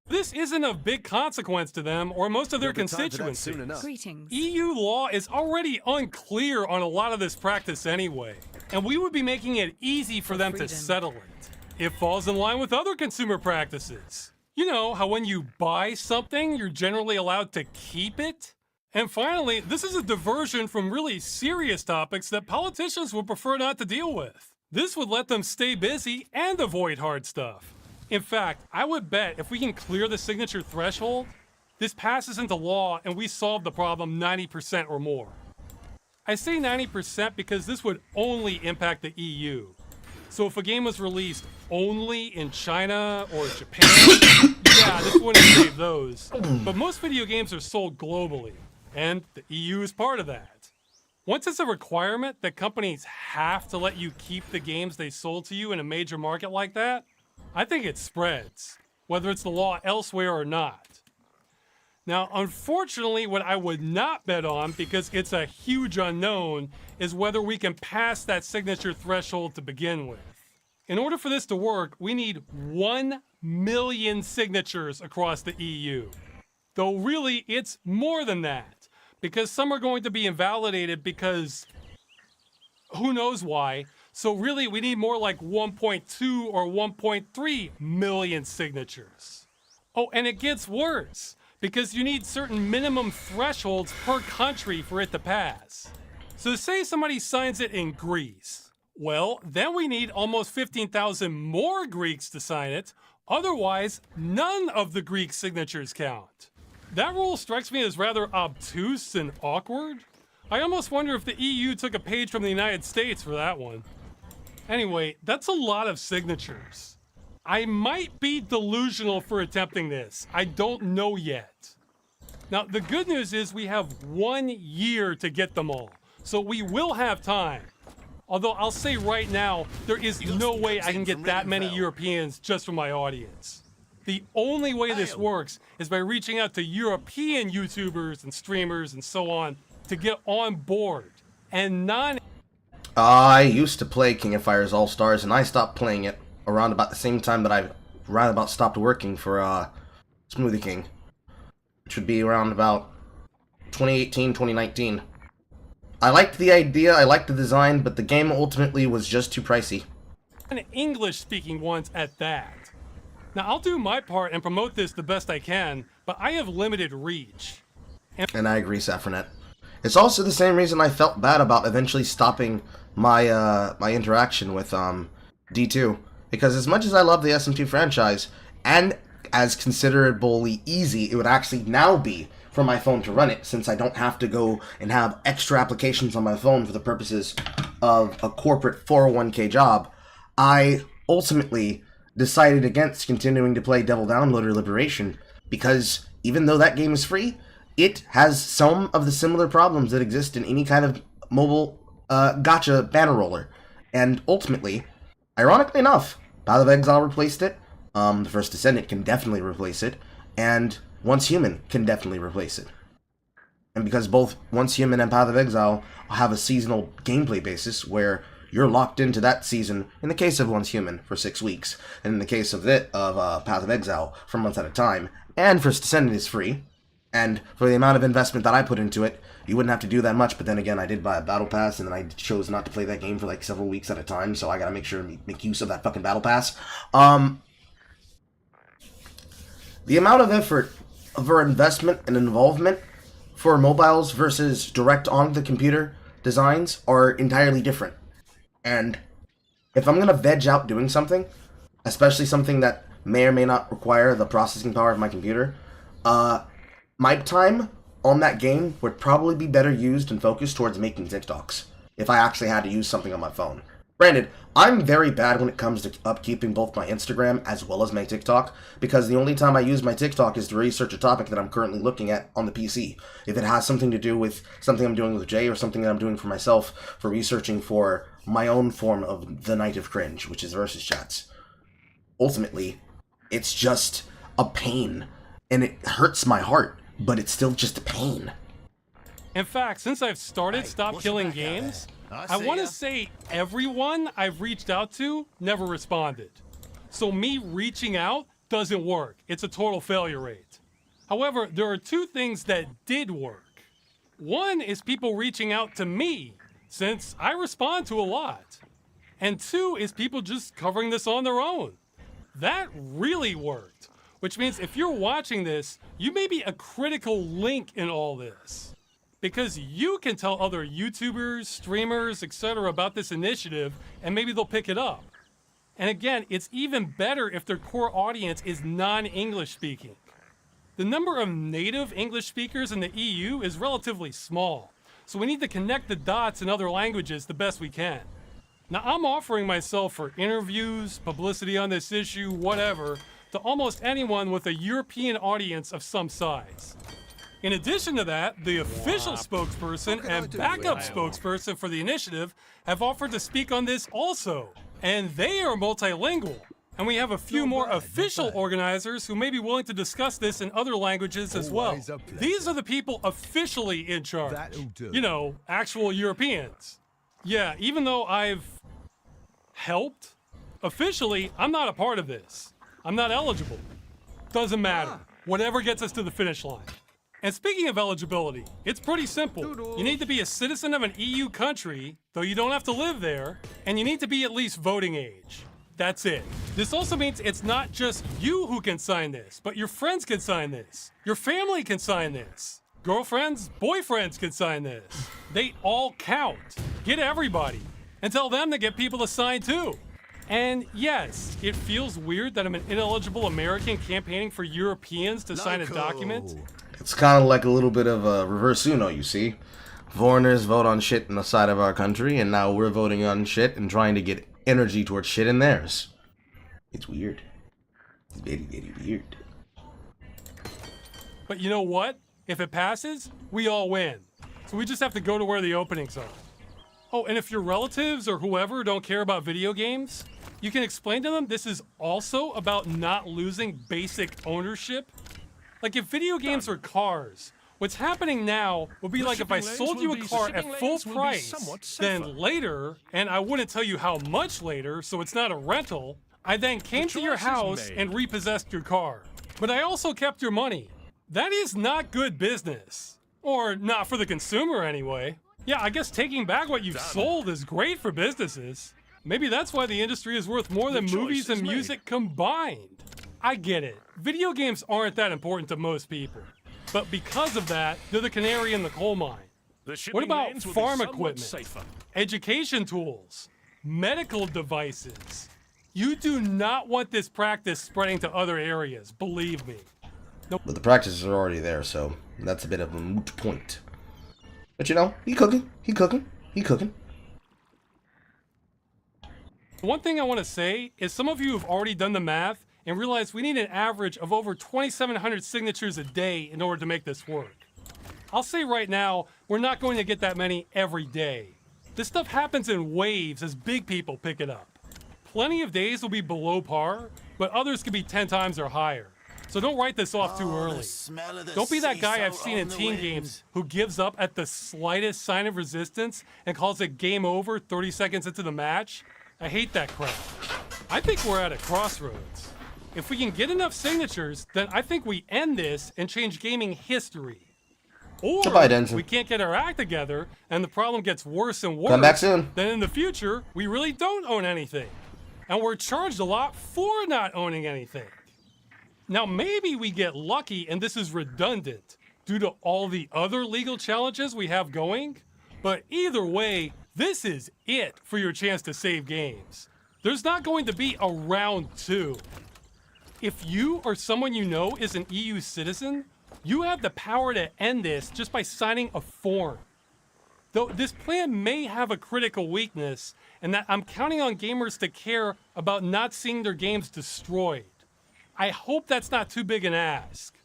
this isn't of big consequence to them or most of their constituencies. Greetings. EU law is already unclear on a lot of this practice anyway, and we would be making it easy for them to settle it. It falls in line with other consumer practices. You know, how when you buy something, you're generally allowed to keep it? And finally, this is a diversion from really serious topics that politicians would prefer not to deal with. This would let them stay busy and avoid hard stuff. In fact, I would bet if we can clear the signature threshold, this passes into law and we solve the problem 90% or more. I say 90% because this would only impact the EU. So if a game was released only in China or Japan, yeah, this wouldn't save those. But most video games are sold globally, and the EU is part of that. Once it's a requirement that companies have to let you keep the games they sold to you in a major market like that, I think it spreads, whether it's the law elsewhere or not. Now, unfortunately, what I would not bet on, because it's a huge unknown, is whether we can pass that signature threshold to begin with. In order for this to work, we need 1 million signatures across the EU. Though really, it's more than that, because some are going to be invalidated because who knows why. So really, we need more like 1.2 or 1.3 million signatures. Oh, and it gets worse, because you need certain minimum thresholds per country for it to pass. So say somebody signs it in Greece. Well, then we need almost 15,000 more Greeks to sign it. Otherwise, none of the Greek signatures count. That rule strikes me as rather obtuse and awkward. I almost wonder if the EU took a page from the United States for that one. Anyway, that's a lot of signatures. I might be delusional for attempting this. I don't know yet. Now, the good news is we have 1 year to get them all, so we will have time. Although I'll say right now, there is no way I can get that many Europeans just from my audience. The only way this works is by reaching out to European YouTubers and streamers and so on to get on board, and I used to play King of Fighters All-Stars, and I stopped playing it around about the same time that I around about stopped working for Smoothie King, which would be around about 2018, 2019. I liked the idea, I liked the design, but the game ultimately was just too pricey. English-speaking ones at that. Now, I'll do my part and promote this the best I can, but I have limited reach. And I agree, Saffronet. It's also the same reason I felt bad about eventually stopping my my interaction with D2, because as much as I love the SM2 franchise, and as considerably easy it would actually now be for my phone to run it, since I don't have to go and have extra applications on my phone for the purposes of a corporate 401k job, I ultimately decided against continuing to play Devil Downloader Liberation, because even though that game is free, it has some of the similar problems that exist in any kind of mobile gacha banner roller. And ultimately, ironically enough, Path of Exile replaced it, the First Descendant can definitely replace it, and Once Human can definitely replace it. And because both Once Human and Path of Exile have a seasonal gameplay basis where you're locked into that season, in the case of Once Human, for 6 weeks, and in the case of Path of Exile, for months at a time, and First Descendant is free, and for the amount of investment that I put into it, you wouldn't have to do that much, but then again, I did buy a Battle Pass, and then I chose not to play that game for like several weeks at a time, so I gotta make sure to make use of that fucking Battle Pass. The amount of effort for investment and involvement for mobiles versus direct onto the computer designs are entirely different. And if I'm gonna veg out doing something, especially something that may or may not require the processing power of my computer, my time on that game would probably be better used and focused towards making TikToks if I actually had to use something on my phone. Granted, I'm very bad when it comes to upkeeping both my Instagram as well as my TikTok, because the only time I use my TikTok is to research a topic that I'm currently looking at on the PC. If it has something to do with something I'm doing with Jay or something that I'm doing for myself for researching for my own form of the Night of Cringe, which is VsChats. Ultimately, it's just a pain, and it hurts my heart, but it's still just a pain. In fact, since I've started Stop Killing Games, I want to say everyone I've reached out to never responded. So me reaching out doesn't work. It's a total failure rate. However, there are two things that did work. One is people reaching out to me, since I respond to a lot. And two is people just covering this on their own. That really worked, which means if you're watching this, you may be a critical link in all this. Because you can tell other YouTubers, streamers, etc. about this initiative, and maybe they'll pick it up. And again, it's even better if their core audience is non-English speaking. The number of native English speakers in the EU is relatively small, so we need to connect the dots in other languages the best we can. Now, I'm offering myself for interviews, publicity on this issue, whatever, to almost anyone with a European audience of some size. In addition to that, the official spokesperson and backup spokesperson for the initiative have offered to speak on this also, and they are multilingual. And we have a few more official organizers who may be willing to discuss this in other languages as well. These are the people officially in charge. You know, actual Europeans. Yeah, even though I've helped, officially, I'm not a part of this. I'm not eligible. Doesn't matter. Whatever gets us to the finish line. And speaking of eligibility, it's pretty simple. You need to be a citizen of an EU country, though you don't have to live there, and you need to be at least voting age. That's it. This also means it's not just you who can sign this, but your friends can sign this. Your family can sign this. Girlfriends, boyfriends can sign this. They all count. Get everybody. And tell them to get people to sign too. And yes, it feels weird that I'm an ineligible American campaigning for Europeans to sign a document. It's kind of like a little bit of a reverse Uno, you see. Foreigners vote on shit in the side of our country, and now we're voting on shit and trying to get energy towards shit in theirs. It's weird. It's very, very weird. But you know what? If it passes, we all win. So we just have to go to where the openings are. Oh, and if your relatives or whoever don't care about video games, you can explain to them this is also about not losing basic ownership. Like if video games are cars, what's happening now would be like if I sold you a car at full price, then later, and I wouldn't tell you how much later, so it's not a rental, I then came to your house and repossessed your car. But I also kept your money. That is not good business. Or not for the consumer anyway. Yeah, I guess taking back what you've sold is great for businesses. Maybe that's why the industry is worth more than movies and music combined. I get it. Video games aren't that important to most people. But because of that, they're the canary in the coal mine. What about farm equipment, education tools, medical devices? You do not want this practice spreading to other areas, believe me. But the practices are already there, so that's a bit of a moot point. But you know, he cooking. One thing I want to say is some of you have already done the math and realize we need an average of over 2,700 signatures a day in order to make this work. I'll say right now, we're not going to get that many every day. This stuff happens in waves as big people pick it up. Plenty of days will be below par, but others could be 10 times or higher. So don't write this off too early. Don't be that guy I've seen in teen games who gives up at the slightest sign of resistance and calls it game over 30 seconds into the match. I hate that crap. I think we're at a crossroads. If we can get enough signatures, then I think we end this and change gaming history. Or we can't get our act together and the problem gets worse and worse. Come back soon. Then in the future, we really don't own anything. And we're charged a lot for not owning anything. Now, maybe we get lucky and this is redundant due to all the other legal challenges we have going, but either way, this is it for your chance to save games. There's not going to be a round 2. If you or someone you know is an EU citizen, you have the power to end this just by signing a form. though this plan may have a critical weakness, and that I'm counting on gamers to care about not seeing their games destroyed. I hope that's not too big an ask.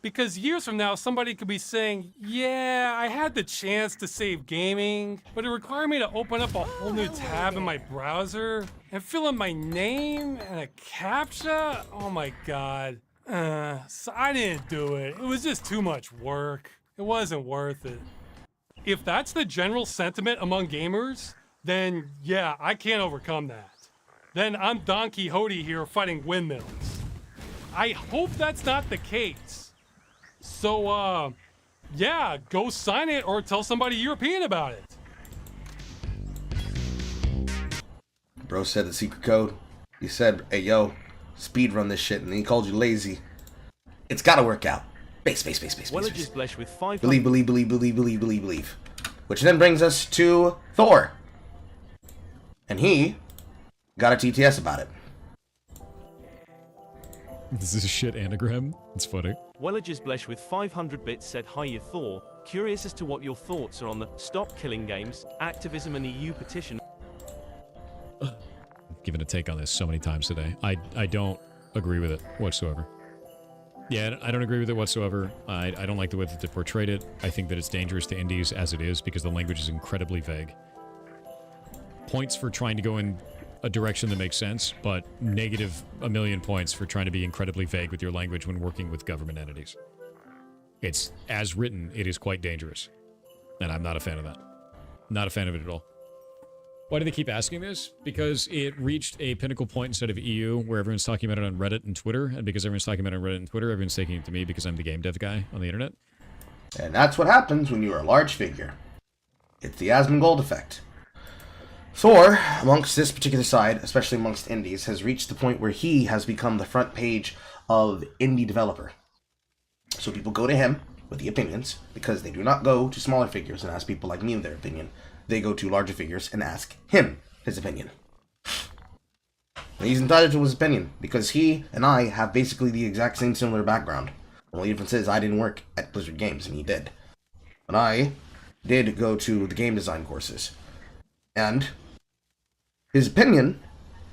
Because years from now, somebody could be saying, yeah, I had the chance to save gaming, but it required me to open up a whole new tab in my browser and fill in my name and a CAPTCHA. Oh my God. So I didn't do it. It was just too much work. It wasn't worth it. If that's the general sentiment among gamers, then yeah, I can't overcome that. Then I'm Don Quixote here fighting windmills. I hope that's not the case. So, yeah, go sign it or tell somebody European about it. Bro said the secret code. He said, hey, yo, speed run this shit, and he called you lazy. It's gotta work out. Base. Blessed with 500. Believe. Which then brings us to Thor. And he got a TTS about it. This is a shit anagram. It's funny. Wellages Blesh with 500 bits said, Hiya Thor, curious as to what your thoughts are on the Stop Killing Games, Activism and EU petition. Given a take on this so many times today. I don't agree with it whatsoever. Yeah, I don't agree with it whatsoever. I don't like the way that they portrayed it. I think that it's dangerous to indies as it is because the language is incredibly vague. Points for trying to go in a direction that makes sense, but negative a million points for trying to be incredibly vague with your language when working with government entities. It's, as written, it is quite dangerous. And I'm not a fan of that. Not a fan of it at all. Why do they keep asking this? Because it reached a pinnacle point instead of EU, where everyone's talking about it on Reddit and Twitter, and because everyone's talking about it on Reddit and Twitter, everyone's taking it to me because I'm the game dev guy on the internet. And that's what happens when you're a large figure. It's the Asmongold effect. Thor, amongst this particular side, especially amongst indies, has reached the point where he has become the front page of indie developer. So people go to him with the opinions, because they do not go to smaller figures and ask people like me their opinion. They go to larger figures and ask him his opinion. And he's entitled to his opinion, because he and I have basically the exact same similar background. The only difference is I didn't work at Blizzard Games, and he did. But I did go to the game design courses. And his opinion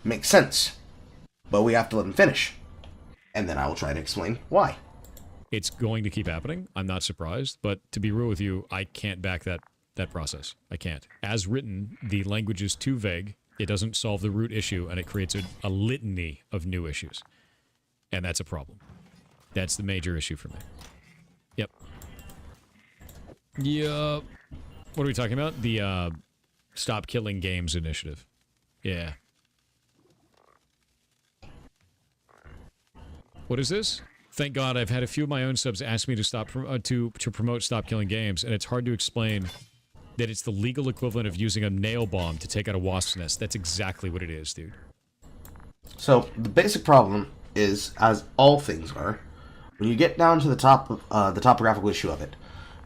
makes sense, but we have to let him finish. And then I will try to explain why. It's going to keep happening. I'm not surprised, but to be real with you, I can't back that process. I can't. As written, the language is too vague. It doesn't solve the root issue, and it creates a litany of new issues. And that's a problem. That's the major issue for me. Yep. Yeah. What are we talking about? The Stop Killing Games initiative. Yeah. What is this? Thank God I've had a few of my own subs ask me to stop to promote Stop Killing Games, and it's hard to explain that it's the legal equivalent of using a nail bomb to take out a wasp's nest. That's exactly what it is, dude. So the basic problem is, as all things are, when you get down to the topographical issue of it,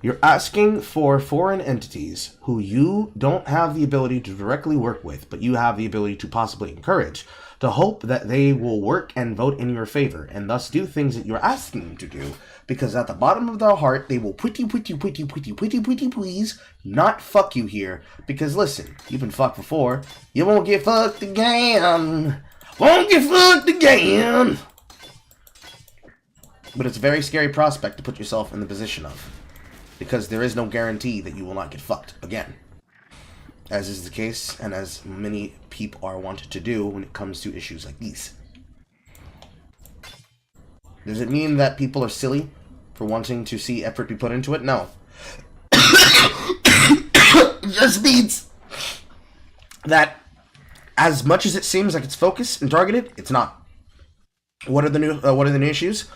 you're asking for foreign entities who you don't have the ability to directly work with, but you have the ability to possibly encourage, to hope that they will work and vote in your favor, and thus do things that you're asking them to do, because at the bottom of their heart, they will pretty please not fuck you here, because listen, you've been fucked before, you won't get fucked again, won't get fucked again. But it's a very scary prospect to put yourself in the position of, because there is no guarantee that you will not get fucked again. As is the case, and as many people are wanted to do when it comes to issues like these. Does it mean that people are silly for wanting to see effort be put into it? No. It just means that as much as it seems like it's focused and targeted, it's not. What are the new issues?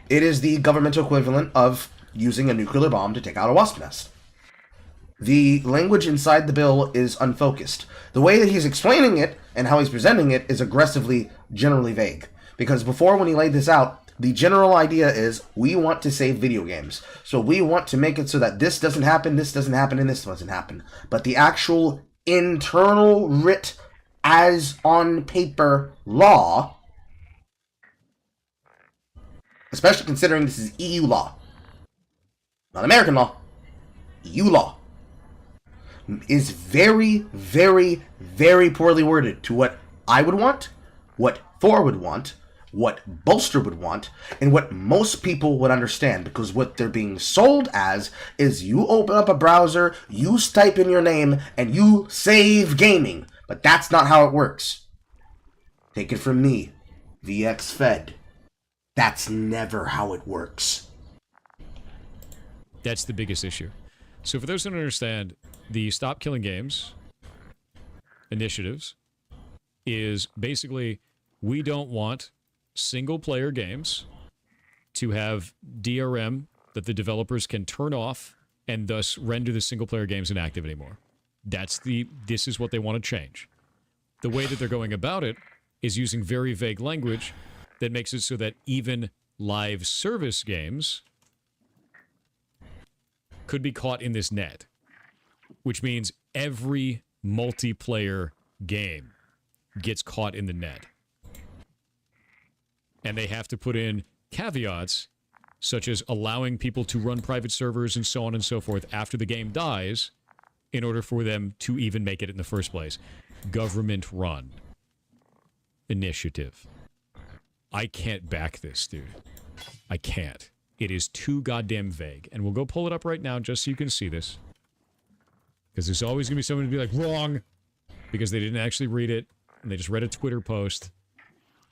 It is the governmental equivalent of using a nuclear bomb to take out a wasp nest. The language inside the bill is unfocused. The way that he's explaining it and how he's presenting it is aggressively, generally vague. Because before, when he laid this out, the general idea is, we want to save video games. So we want to make it so that this doesn't happen, and this doesn't happen. But the actual internal writ as on paper law, especially considering this is EU law, not American law, EU law. is very, very, very poorly worded to what I would want, what Thor would want, what Bolster would want, and what most people would understand, because what they're being sold as is you open up a browser, you type in your name, and you save gaming. But that's not how it works. Take it from me, VxFed. That's never how it works. That's the biggest issue. So for those who don't understand, the Stop Killing Games initiatives is basically, we don't want single-player games to have DRM that the developers can turn off and thus render the single-player games inactive anymore. This is what they want to change. The way that they're going about it is using very vague language that makes it so that even live service games could be caught in this net, which means every multiplayer game gets caught in the net. And they have to put in caveats such as allowing people to run private servers and so on and so forth after the game dies in order for them to even make it in the first place. Government-run initiative. I can't back this, dude. I can't. It is too goddamn vague. And we'll go pull it up right now just so you can see this. Because there's always going to be someone to be like, wrong! Because they didn't actually read it, and they just read a Twitter post.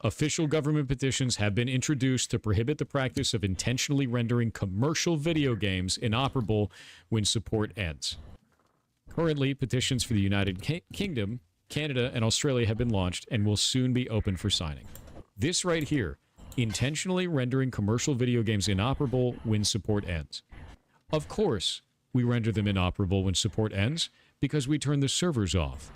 Official government petitions have been introduced to prohibit the practice of intentionally rendering commercial video games inoperable when support ends. Currently, petitions for the United Kingdom, Canada, and Australia have been launched and will soon be open for signing. This right here, intentionally rendering commercial video games inoperable when support ends. Of course, we render them inoperable when support ends because we turn the servers off.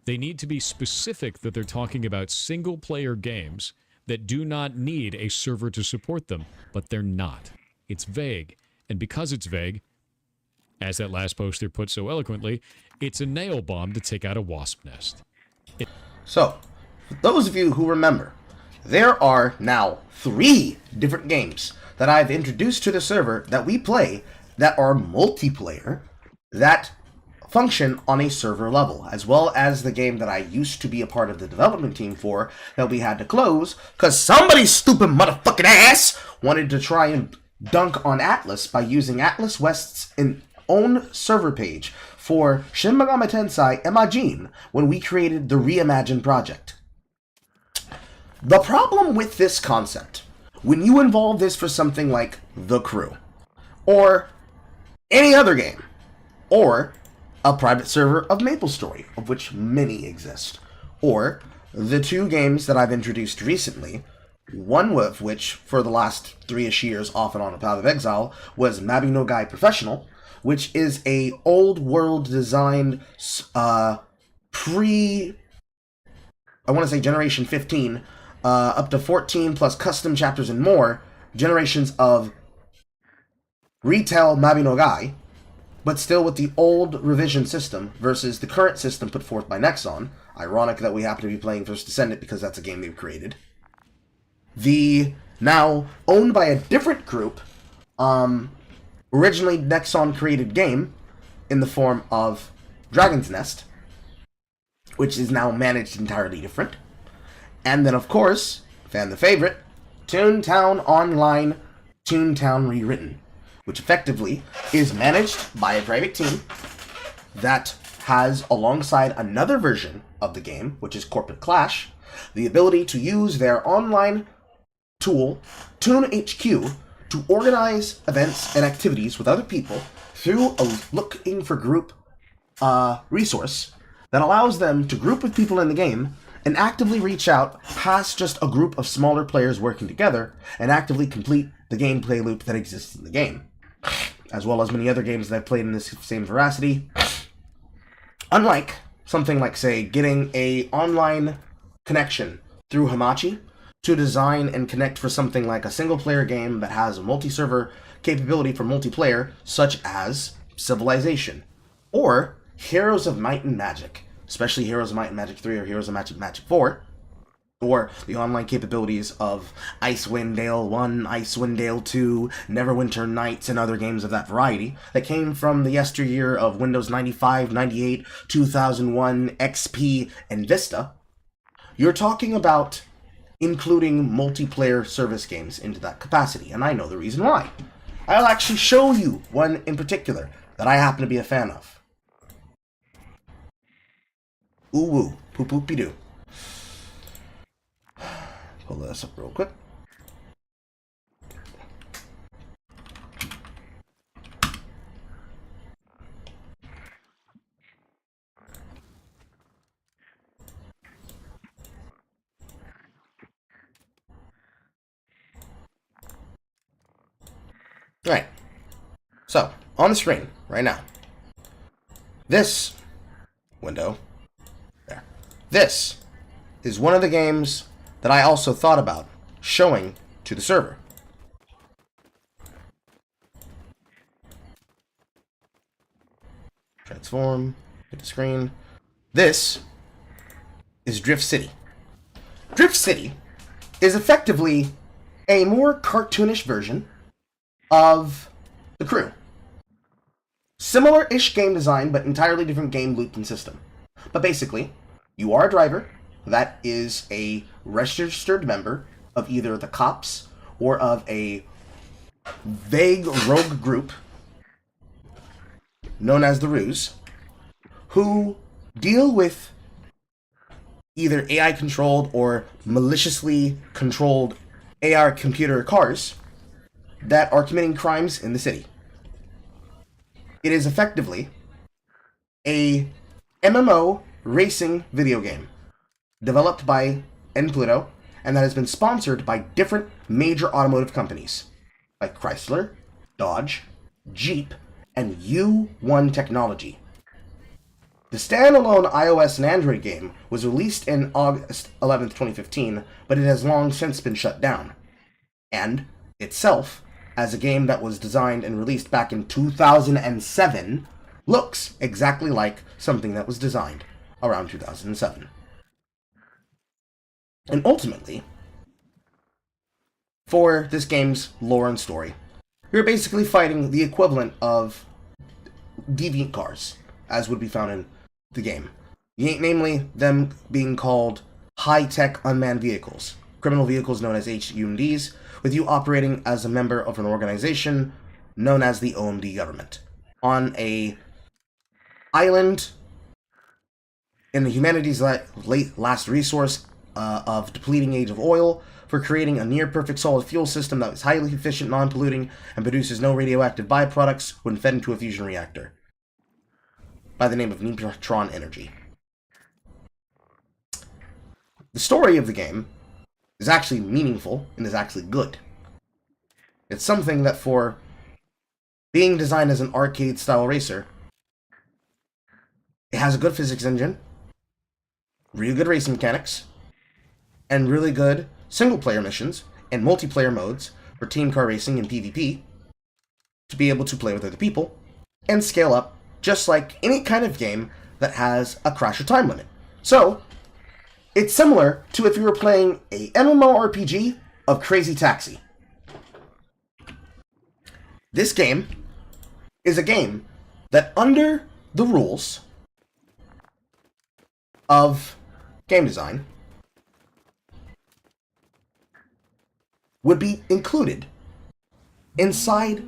They need to be specific that they're talking about single-player games that do not need a server to support them, but they're not. It's vague, and because it's vague, as that last poster put so eloquently, it's a nail bomb to take out a wasp nest. So, for those of you who remember, there are now 3 different games that I've introduced to the server that we play that are multiplayer, that function on a server level, as well as the game that I used to be a part of the development team for that we had to close because somebody's stupid motherfucking ass wanted to try and dunk on Atlas by using Atlas West's own server page for Shin Megami Tensei Imagine when we created the Reimagine project. The problem with this concept, when you involve this for something like The Crew, or any other game, or a private server of MapleStory, of which many exist, or the 2 games that I've introduced recently, one of which, for the last 3-ish years off and on a Path of Exile, was Mabi no Gai Professional, which is a old world designed I want to say Generation 15, up to 14 plus custom chapters and more, generations of retail Mabi no Gai, but still with the old revision system versus the current system put forth by Nexon. Ironic that we happen to be playing First Descendant because that's a game they've created. The now owned by a different group, originally Nexon created game in the form of Dragon's Nest, which is now managed entirely different. And then, of course, fan the favorite, Toontown Online, Toontown Rewritten, which effectively is managed by a private team that has, alongside another version of the game, which is Corporate Clash, the ability to use their online tool, Toon HQ, to organize events and activities with other people through a looking for group resource that allows them to group with people in the game and actively reach out past just a group of smaller players working together and actively complete the gameplay loop that exists in the game, as well as many other games that I've played in this same veracity. Unlike something like, say, getting a online connection through Hamachi to design and connect for something like a single-player game that has a multi-server capability for multiplayer, such as Civilization, or Heroes of Might and Magic, especially Heroes of Might and Magic 3 or Heroes of Magic 4, or the online capabilities of Icewind Dale 1, Icewind Dale 2, Neverwinter Nights, and other games of that variety that came from the yesteryear of Windows 95, 98, 2001, XP, and Vista. You're talking about including multiplayer service games into that capacity, and I know the reason why. I'll actually show you one in particular that I happen to be a fan of. Ooh woo, poop poopy doo. Pull this up real quick. Alright. So, on the screen, right now. This window. There. This is one of the games that I also thought about showing to the server. Transform, hit the screen. This is Drift City. Drift City is effectively a more cartoonish version of The Crew. Similar-ish game design, but entirely different game loop and system. But basically, you are a driver that is a registered member of either the cops or of a vague rogue group known as the Ruse, who deal with either AI-controlled or maliciously controlled AR computer cars that are committing crimes in the city. It is effectively a MMO racing video game developed by Pluto, and that has been sponsored by different major automotive companies like Chrysler, Dodge, Jeep, and U1 Technology. The standalone iOS and Android game was released in August 11th, 2015, but it has long since been shut down. And itself, as a game that was designed and released back in 2007, looks exactly like something that was designed around 2007. And ultimately, for this game's lore and story, you're basically fighting the equivalent of deviant cars, as would be found in the game. Namely, them being called high-tech unmanned vehicles, criminal vehicles known as HUMDs, with you operating as a member of an organization known as the OMD government, on a island in the humanity's late last resource of depleting age of oil, for creating a near-perfect solid fuel system that is highly efficient, non-polluting, and produces no radioactive byproducts when fed into a fusion reactor, by the name of Neutron Energy. The story of the game is actually meaningful and is actually good. It's something that, for being designed as an arcade-style racer, it has a good physics engine, really good racing mechanics, and really good single-player missions and multiplayer modes for team car racing and PvP to be able to play with other people and scale up just like any kind of game that has a crash or time limit. So, it's similar to if you were playing a MMORPG of Crazy Taxi. This game is a game that, under the rules of game design, would be included inside,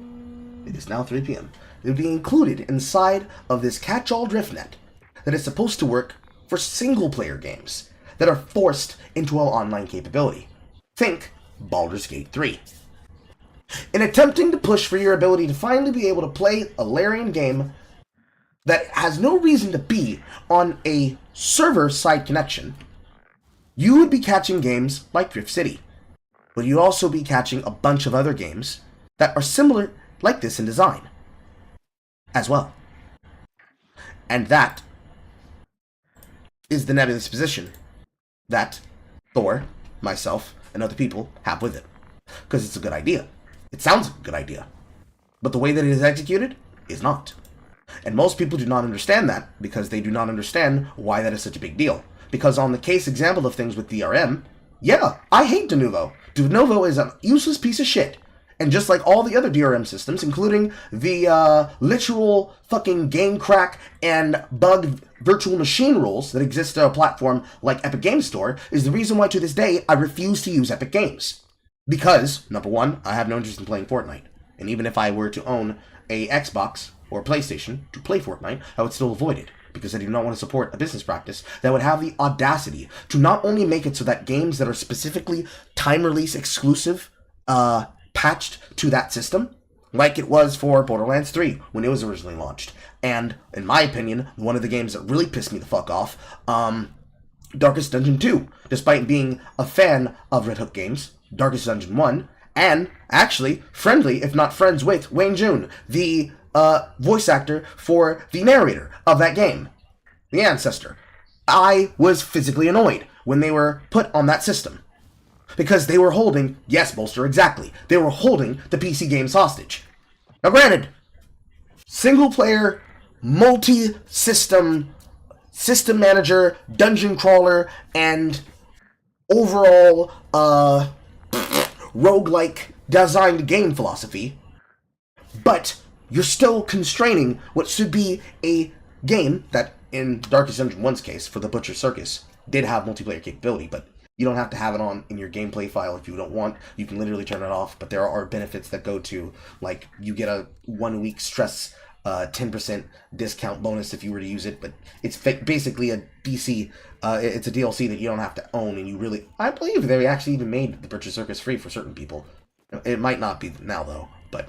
it is now 3 p.m., it would be included inside of this catch-all driftnet that is supposed to work for single-player games that are forced into an online capability. Think Baldur's Gate 3. In attempting to push for your ability to finally be able to play a Larian game that has no reason to be on a server-side connection, you would be catching games like Drift City, but you'd also be catching a bunch of other games that are similar like this in design as well. And that is the nebulous position that Thor, myself, and other people have with it. Because it's a good idea. It sounds like a good idea. But the way that it is executed is not. And most people do not understand that because they do not understand why that is such a big deal. Because on the case example of things with DRM, Yeah, I hate Denuvo. Denuvo is a useless piece of shit. And just like all the other DRM systems, including the literal fucking game crack and bug virtual machine rules that exist on a platform like Epic Games Store, is the reason why to this day I refuse to use Epic Games. Because, number one, I have no interest in playing Fortnite. And even if I were to own a Xbox or a PlayStation to play Fortnite, I would still avoid it. Because I do not want to support a business practice that would have the audacity to not only make it so that games that are specifically time release exclusive, patched to that system, like it was for Borderlands 3 when it was originally launched. And, in my opinion, one of the games that really pissed me the fuck off, Darkest Dungeon 2. Despite being a fan of Red Hook games, Darkest Dungeon 1, and, actually, friendly, if not friends with, Wayne June, the voice actor for the narrator of that game, the Ancestor. I was physically annoyed when they were put on that system. Because they were holding, yes, Bolster, exactly, they were holding the PC games hostage. Now granted, single player, multi-system, system manager, dungeon crawler, and overall, roguelike designed game philosophy, but you're still constraining what should be a game that, in Darkest Dungeon 1's case, for the Butcher Circus, did have multiplayer capability, but you don't have to have it on in your gameplay file if you don't want. You can literally turn it off, but there are benefits that go to, like, you get a 1 week stress 10% discount bonus if you were to use it, but it's basically a DC, it's a DLC that you don't have to own, and you really, I believe they actually even made the Butcher Circus free for certain people. It might not be now, though, but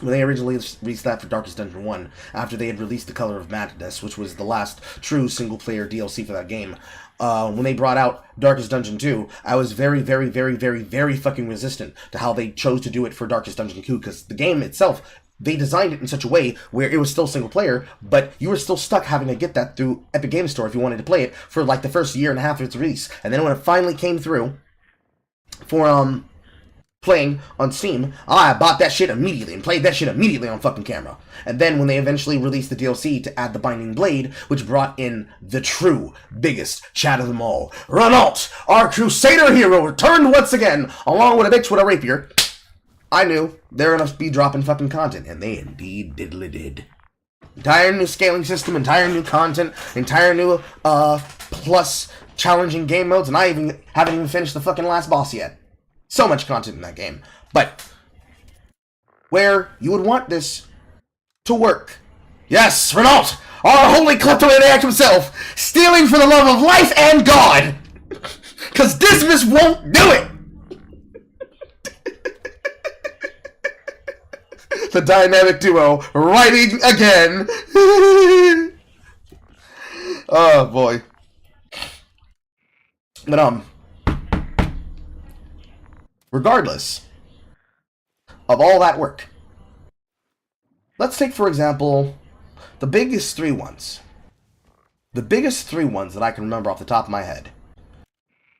when they originally released that for Darkest Dungeon 1, after they had released The Color of Madness, which was the last true single-player DLC for that game, when they brought out Darkest Dungeon 2, I was very, very, very, very, very fucking resistant to how they chose to do it for Darkest Dungeon 2, because the game itself, they designed it in such a way where it was still single-player, but you were still stuck having to get that through Epic Games Store if you wanted to play it for, like, the first year and a half of its release. And then when it finally came through for, playing on Steam, I bought that shit immediately and played that shit immediately on fucking camera. And then when they eventually released the DLC to add the Binding Blade, which brought in the true biggest chat of them all, Renault, our Crusader hero, returned once again, along with a bitch with a rapier, I knew they were going to be dropping fucking content, and they indeed diddly did. Entire new scaling system, entire new content, entire new, plus challenging game modes, and I haven't even finished the fucking last boss yet. So much content in that game. But where you would want this to work. Yes, Renault, our holy kleptomaniac himself, stealing for the love of life and God. Because Dismas won't do it. The dynamic duo writing again. Oh boy. But regardless of all that work, let's take, for example, the biggest three ones. The biggest three ones that I can remember off the top of my head.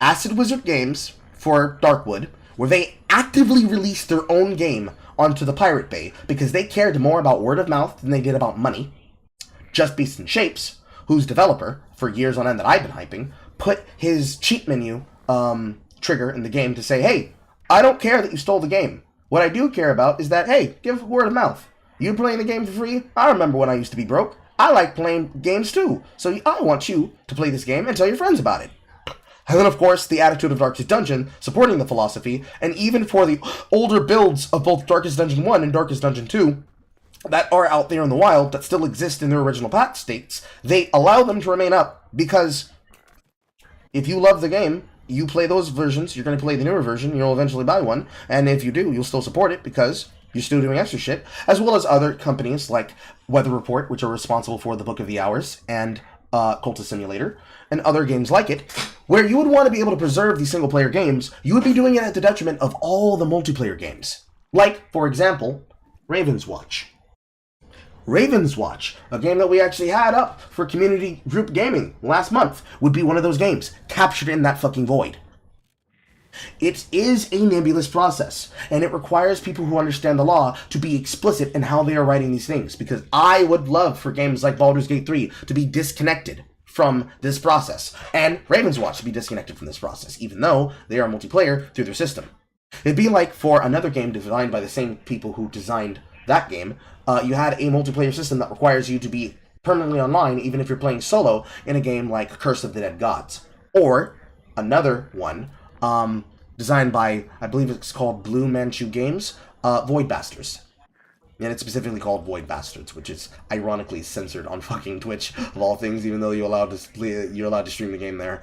Acid Wizard Games for Darkwood, where they actively released their own game onto the Pirate Bay because they cared more about word of mouth than they did about money. Just Beasts and Shapes, whose developer, for years on end that I've been hyping, put his cheat menu trigger in the game to say, hey, I don't care that you stole the game. What I do care about is that, hey, give word of mouth. You playing the game for free? I remember when I used to be broke. I like playing games too. So I want you to play this game and tell your friends about it. And then, of course, the attitude of Darkest Dungeon, supporting the philosophy, and even for the older builds of both Darkest Dungeon 1 and Darkest Dungeon 2 that are out there in the wild that still exist in their original patch states, they allow them to remain up because if you love the game, you play those versions, you're going to play the newer version, you'll eventually buy one, and if you do, you'll still support it because you're still doing extra shit, as well as other companies like Weather Report, which are responsible for the Book of the Hours, and Cultist Simulator, and other games like it, where you would want to be able to preserve these single-player games, you would be doing it at the detriment of all the multiplayer games. Like, for example, Raven's Watch. Raven's Watch, a game that we actually had up for community group gaming last month, would be one of those games, captured in that fucking void. It is a nebulous process, and it requires people who understand the law to be explicit in how they are writing these things, because I would love for games like Baldur's Gate 3 to be disconnected from this process. And Ravenswatch should be disconnected from this process, even though they are multiplayer through their system. It'd be like for another game designed by the same people who designed that game, you had a multiplayer system that requires you to be permanently online even if you're playing solo in a game like Curse of the Dead Gods. Or another one, designed by, I believe it's called Blue Manchu Games, Void Bastards. And it's specifically called Void Bastards, which is ironically censored on fucking Twitch, of all things, even though you're allowed to stream the game there.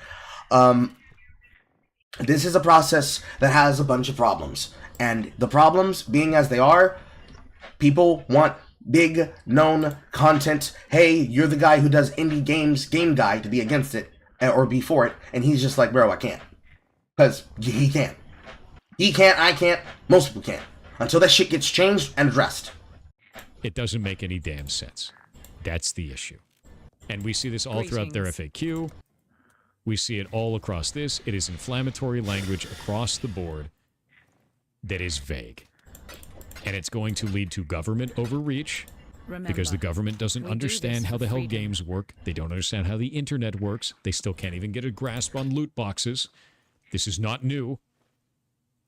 This is a process that has a bunch of problems. And the problems, being as they are, people want big, known content. Hey, you're the guy who does indie games, game guy, to be against it, or be for it. And he's just like, bro, I can't. Because he can't. He can't, I can't, most people can't. Until that shit gets changed and addressed. It doesn't make any damn sense. That's the issue. And we see this all throughout their FAQ. We see it all across this. It is inflammatory language across the board that is vague. And it's going to lead to government overreach because the government doesn't understand how the hell games work. They don't understand how the internet works. They still can't even get a grasp on loot boxes. This is not new.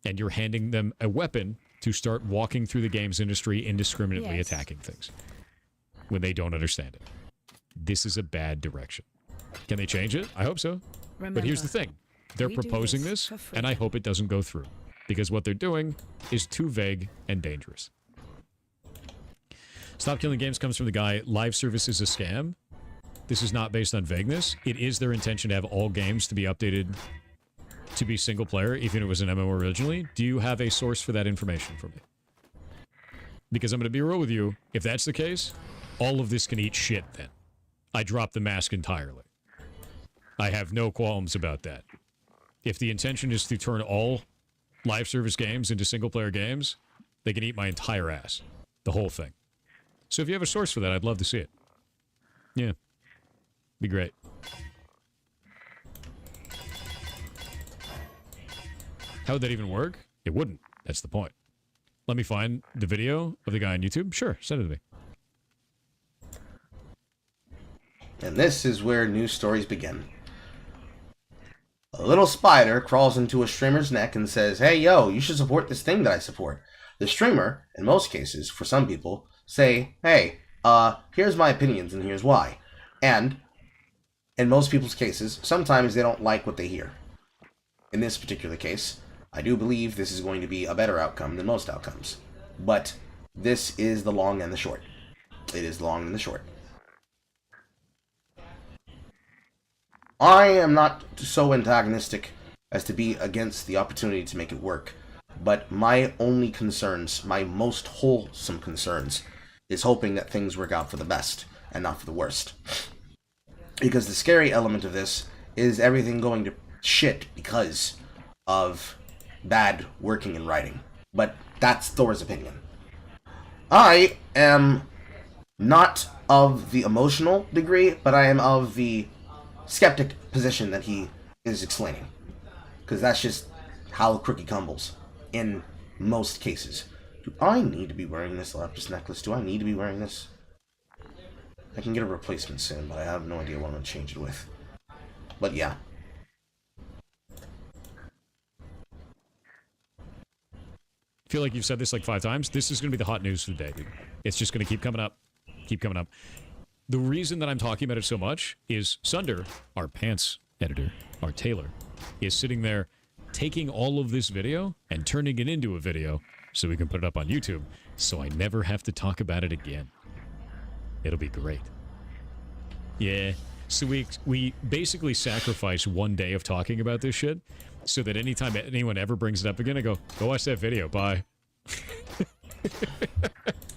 And you're handing them a weapon to start walking through the games industry indiscriminately attacking things when they don't understand it. This is a bad direction. Can they change it? I hope so. But here's the thing. They're proposing this, and I hope it doesn't go through. Because what they're doing is too vague and dangerous. Stop Killing Games comes from the guy, live service is a scam. This is not based on vagueness. It is their intention to have all games to be updated to be single player, even if it was an MMO originally. Do you have a source for that information for me? Because I'm going to be real with you. If that's the case, all of this can eat shit then. I drop the mask entirely. I have no qualms about that. If the intention is to turn all live service games into single player games, they can eat my entire ass. The whole thing. So if you have a source for that, I'd love to see it. Yeah. Be great. How would that even work? It wouldn't. That's the point. Let me find the video of the guy on YouTube. Sure, send it to me. And this is where news stories begin. A little spider crawls into a streamer's neck and says, hey, yo, you should support this thing that I support. The streamer, in most cases, for some people, say, hey, here's my opinions and here's why. And, in most people's cases, sometimes they don't like what they hear. In this particular case, I do believe this is going to be a better outcome than most outcomes. But this is the long and the short. It is the long and the short. I am not so antagonistic as to be against the opportunity to make it work, but my only concerns, my most wholesome concerns, is hoping that things work out for the best and not for the worst. Because the scary element of this is everything going to shit because of bad working and writing. But that's Thor's opinion. I am not of the emotional degree, but I am of the skeptic position that he is explaining. Because that's just how Crookie crumbles in most cases. Do I need to be wearing this Lapis necklace? Do I need to be wearing this? I can get a replacement soon, but I have no idea what I'm going to change it with. But yeah. I feel like you've said this like 5 times. This is going to be the hot news for the day, dude. It's just going to keep coming up. Keep coming up. The reason that I'm talking about it so much is Sunder, our pants editor, our tailor, is sitting there taking all of this video and turning it into a video so we can put it up on YouTube, so I never have to talk about it again. It'll be great. Yeah. So we basically sacrifice one day of talking about this shit so that anytime anyone ever brings it up again, I go watch that video. Bye.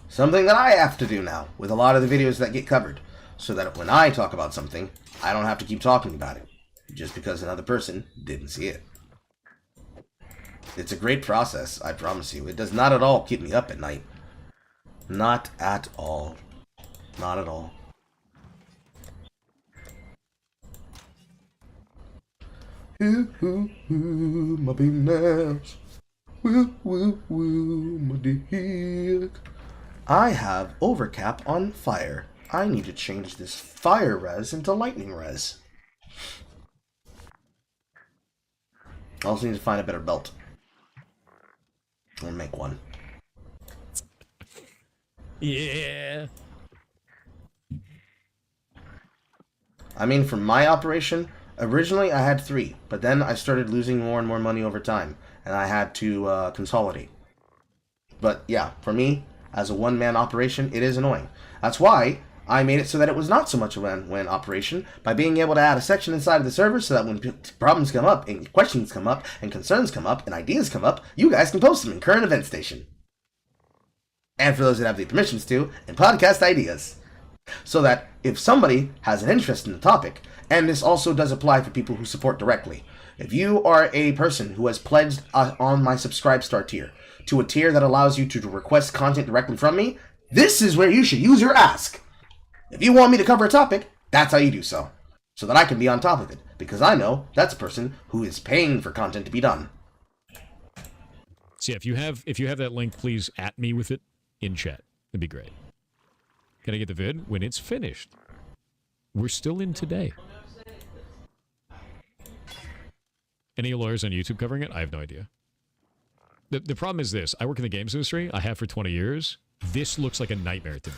Something that I have to do now with a lot of the videos that get covered, so that when I talk about something, I don't have to keep talking about it, just because another person didn't see it. It's a great process, I promise you. It does not at all keep me up at night. Not at all. Not at all. Ooh, ooh, ooh, my penis. Woo, woo, woo, my dick. I have overcap on fire. I need to change this fire res into lightning res. I also need to find a better belt. Or make one. Yeah. I mean, for my operation, originally I had 3, but then I started losing more and more money over time, and I had to consolidate. But yeah, for me, as a one-man operation, it is annoying. That's why I made it so that it was not so much a one-man operation, by being able to add a section inside of the server so that when problems come up, and questions come up, and concerns come up, and ideas come up, you guys can post them in Current Event Station. And for those that have the permissions to, in podcast ideas. So that if somebody has an interest in the topic, and this also does apply for people who support directly, if you are a person who has pledged on my Subscribe Star tier to a tier that allows you to request content directly from me, this is where you should use your ask. If you want me to cover a topic, that's how you do so. So that I can be on top of it, because I know that's a person who is paying for content to be done. So yeah, if you have that link, please at me with it in chat. It'd be great. Can I get the vid? When it's finished. We're still in today. Any lawyers on YouTube covering it? I have no idea. The problem is this. I work in the games industry. I have for 20 years. This looks like a nightmare to me.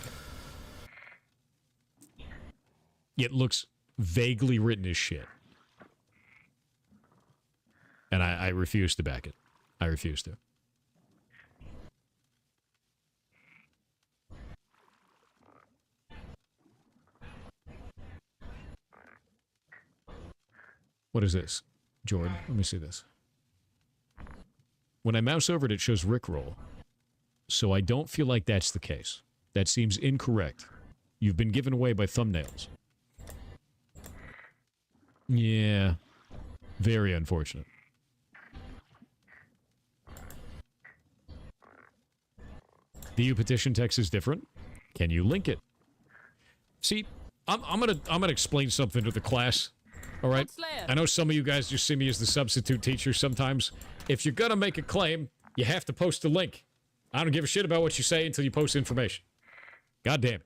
It looks vaguely written as shit. And I refuse to back it. I refuse to. What is this? Jordan, let me see this. When I mouse over it, it shows Rickroll. So I don't feel like that's the case. That seems incorrect. You've been given away by thumbnails. Yeah. Very unfortunate. The U petition text is different. Can you link it? See, I'm gonna explain something to the class. All right? I know some of you guys just see me as the substitute teacher sometimes. If you're gonna make a claim, you have to post a link. I don't give a shit about what you say until you post information. God damn it.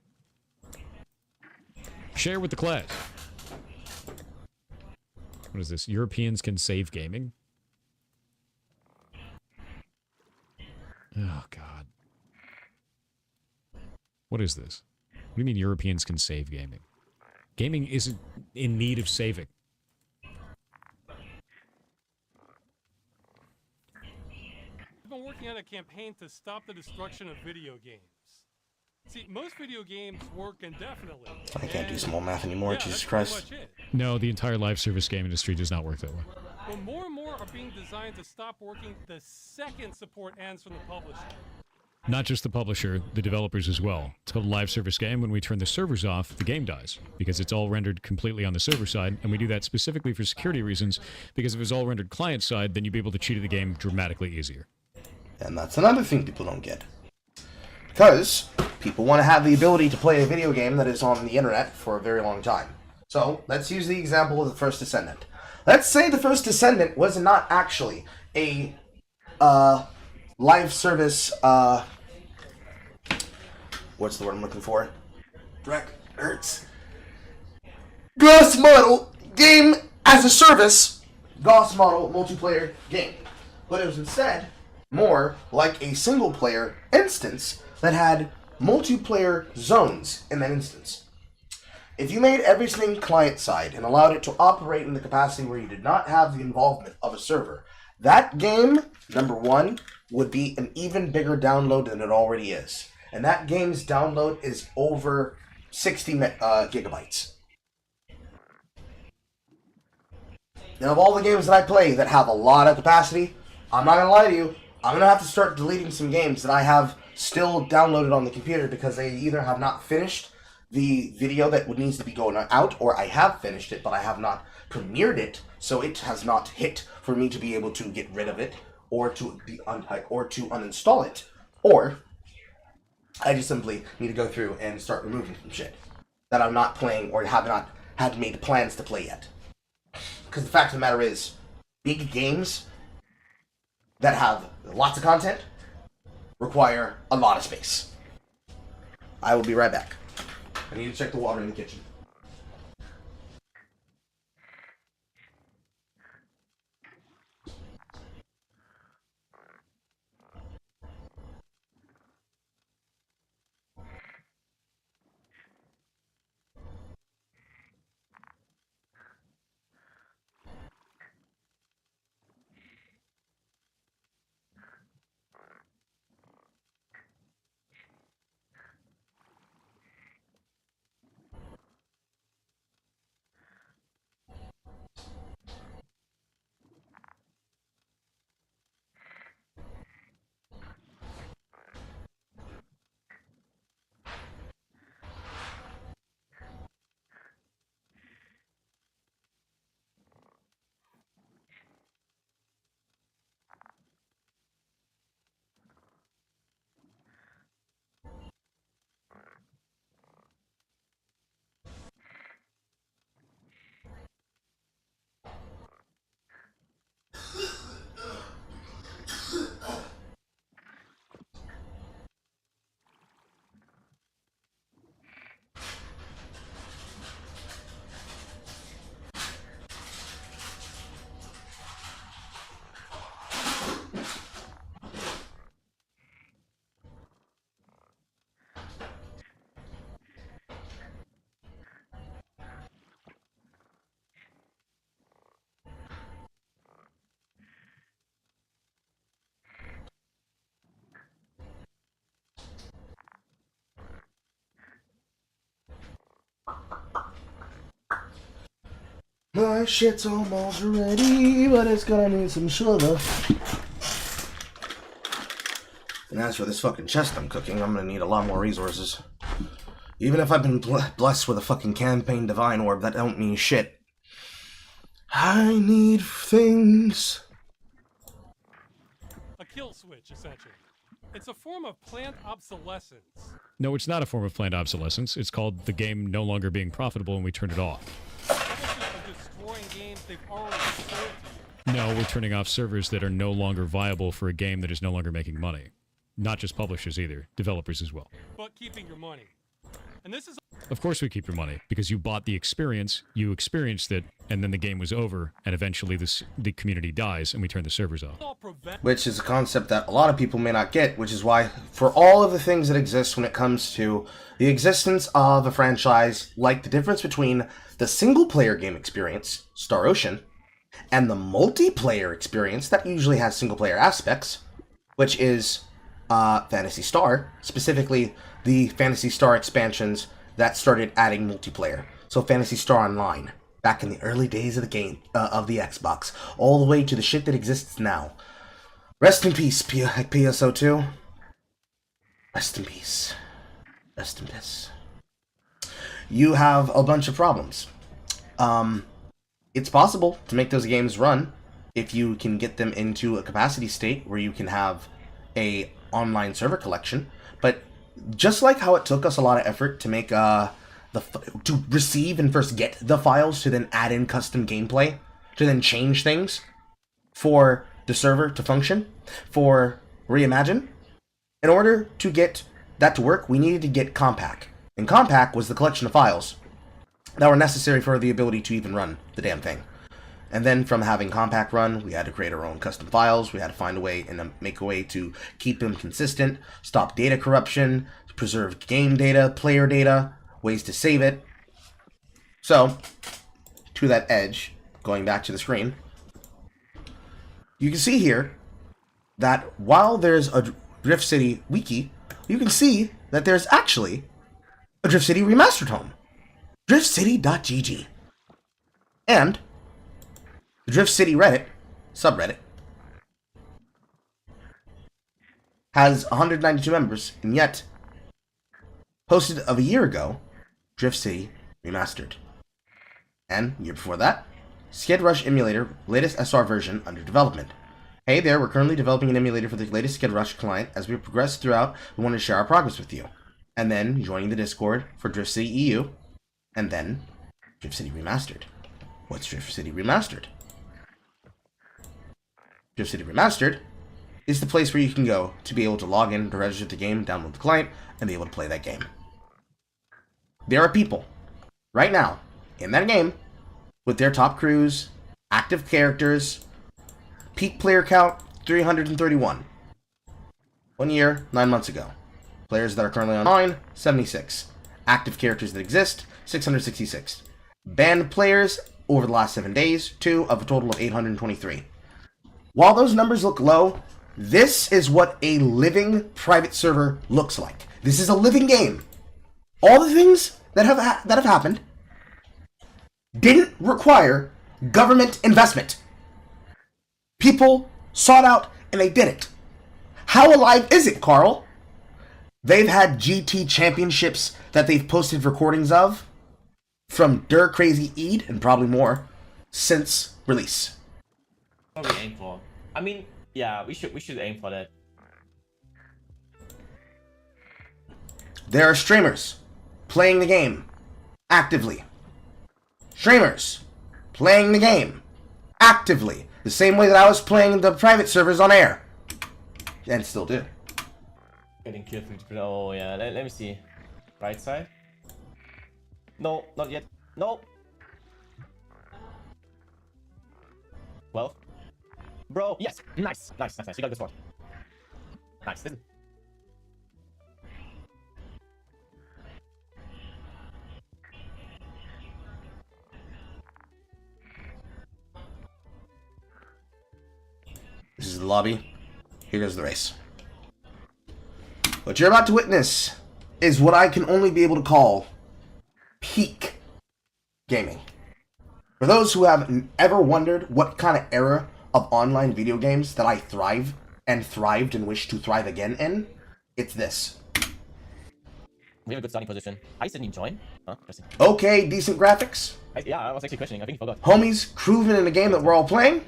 Share with the class. What is this? Europeans can save gaming? Oh, God. What is this? What do you mean Europeans can save gaming? Gaming isn't in need of saving. I've been working on a campaign to stop the destruction of video games. See, most video games work indefinitely. I can't do small math anymore, yeah, Jesus that's Christ. pretty much it. No, the entire live service game industry does not work that way. But more and more are being designed to stop working the second support ends from the publisher. Not just the publisher, the developers as well. Total live service game, when we turn the servers off, the game dies. Because it's all rendered completely on the server side, and we do that specifically for security reasons, because if it's all rendered client side, then you'd be able to cheat at the game dramatically easier. And that's another thing people don't get. Because people want to have the ability to play a video game that is on the internet for a very long time. So, let's use the example of the First Descendant. Let's say the First Descendant was not actually a live service, what's the word I'm looking for? Records. GOS model game as a service, GOS model multiplayer game. But it was instead more like a single player instance that had multiplayer zones in that instance. If you made everything client-side and allowed it to operate in the capacity where you did not have the involvement of a server, that game, number one, would be an even bigger download than it already is. And that game's download is over 60 gigabytes. And of all the games that I play that have a lot of capacity, I'm not going to lie to you, I'm going to have to start deleting some games that I have still downloaded on the computer because they either have not finished the video that needs to be going out, or I have finished it, but I have not premiered it, so it has not hit for me to be able to get rid of it, or to uninstall it, or I just simply need to go through and start removing some shit that I'm not playing or have not had made plans to play yet. Because the fact of the matter is, big games that have lots of content require a lot of space. I will be right back. I need to check the water in the kitchen. My shit's almost ready, but it's gonna need some sugar. And as for this fucking chest I'm cooking, I'm gonna need a lot more resources. Even if I've been blessed with a fucking campaign divine orb, that don't mean shit. I need things. A kill switch, essentially. It's a form of planned obsolescence. No, it's not a form of planned obsolescence. It's called the game no longer being profitable and we turned it off. Destroying games they've already sold to you. No, we're turning off servers that are no longer viable for a game that is no longer making money. Not just publishers either, developers as well. But keeping your money. And this is... Of course we keep your money, because you bought the experience, you experienced it, and then the game was over, and eventually the community dies, and we turn the servers off. Which is a concept that a lot of people may not get, which is why, for all of the things that exist when it comes to the existence of a franchise, like the difference between the single-player game experience, Star Ocean, and the multiplayer experience that usually has single-player aspects, which is Phantasy Star, specifically the Phantasy Star expansions that started adding multiplayer. So Phantasy Star Online, back in the early days of the game, of the Xbox, all the way to the shit that exists now. Rest in peace, PSO2. Rest in peace. Rest in peace. You have a bunch of problems. It's possible to make those games run if you can get them into a capacity state where you can have a online server collection, but just like how it took us a lot of effort to make to receive and first get the files, to then add in custom gameplay, to then change things for the server to function, for Reimagine, in order to get that to work, we needed to get Compact. And Compact was the collection of files that were necessary for the ability to even run the damn thing. And then from having Compact run, we had to create our own custom files. We had to find a way and make a way to keep them consistent, stop data corruption, preserve game data, player data, ways to save it. So, to that edge, going back to the screen, you can see here that while there's a Drift City wiki, you can see that there's actually a Drift City remastered home. DriftCity.gg. And the Drift City Reddit, subreddit, has 192 members, and yet, posted of a year ago, Drift City Remastered. And, year before that, Skid Rush Emulator, latest SR version under development. Hey there, we're currently developing an emulator for the latest Skid Rush client. As we progress throughout, we want to share our progress with you. And then, joining the Discord for Drift City EU, and then, Drift City Remastered. What's Drift City Remastered? Drift City Remastered is the place where you can go to be able to log in, to register the game, download the client, and be able to play that game. There are people right now in that game with their top crews, active characters, peak player count 331. 1 year, 9 months ago. Players that are currently online, 76. Active characters that exist, 666. Banned players over the last 7 days, 2 of a total of 823. While those numbers look low, this is what a living private server looks like. This is a living game. All the things that have happened didn't require government investment. People sought out and they did it. How alive is it, Carl? They've had GT championships that they've posted recordings of from Dur Crazy Eid and probably more since release. What we aim for? I mean, yeah, we should aim for that. There are streamers playing the game actively. Streamers playing the game actively. The same way that I was playing the private servers on air. And still do. Getting killed. Oh yeah, let me see. Right side? No, not yet. No. Well. Bro, yes. Nice. You got a good spot. Nice. Listen. This is the lobby. Here goes the race. What you're about to witness is what I can only be able to call peak gaming. For those who have ever wondered what kind of era of online video games that I thrived and wish to thrive again in, it's this. We have a good starting position. I didn't join. Huh? Interesting. Okay, decent graphics. Yeah, I was actually questioning. I think you forgot. Homies grooving in a game that we're all playing.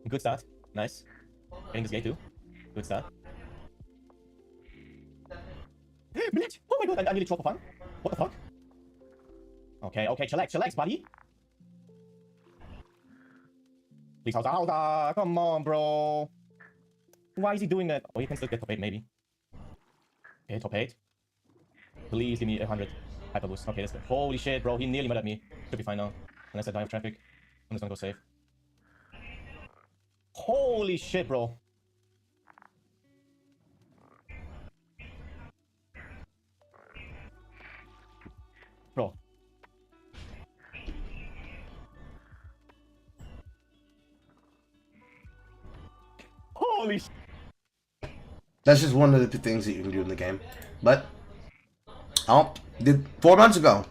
Good start. Nice. Getting this gate too. Good start. Bitch! Oh my god, I nearly dropped a fun. What the fuck? Okay, chillax, buddy. Please, Hausa, come on, bro. Why is he doing that? Oh, he can still get top 8, maybe. Okay, top 8. Please give me 100 hyper boost. Okay, let's go. Holy shit, bro. He nearly mad at me. Should be fine now. Unless I die of traffic. I'm just gonna go safe. Holy shit, bro. Bro. Holy shit. That's just one of the things that you can do in the game. But, oh, did 4 months ago.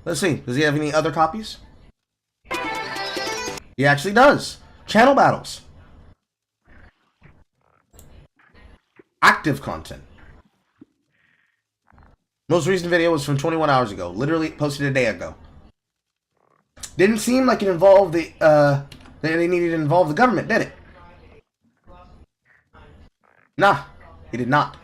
Let's see. Does he have any other copies? He actually does. Channel battles. Active content. Most recent video was from 21 hours ago. Literally posted a day ago. Didn't seem like it involved the, they needed to involve the government, did it? Nah, it did not.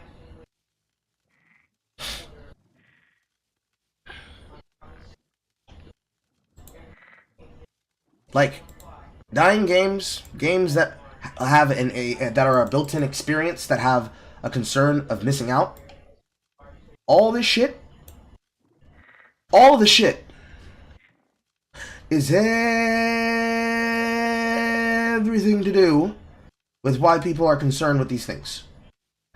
Like, dying games that have that are a built-in experience, that have a concern of missing out. All this shit is everything to do with why people are concerned with these things.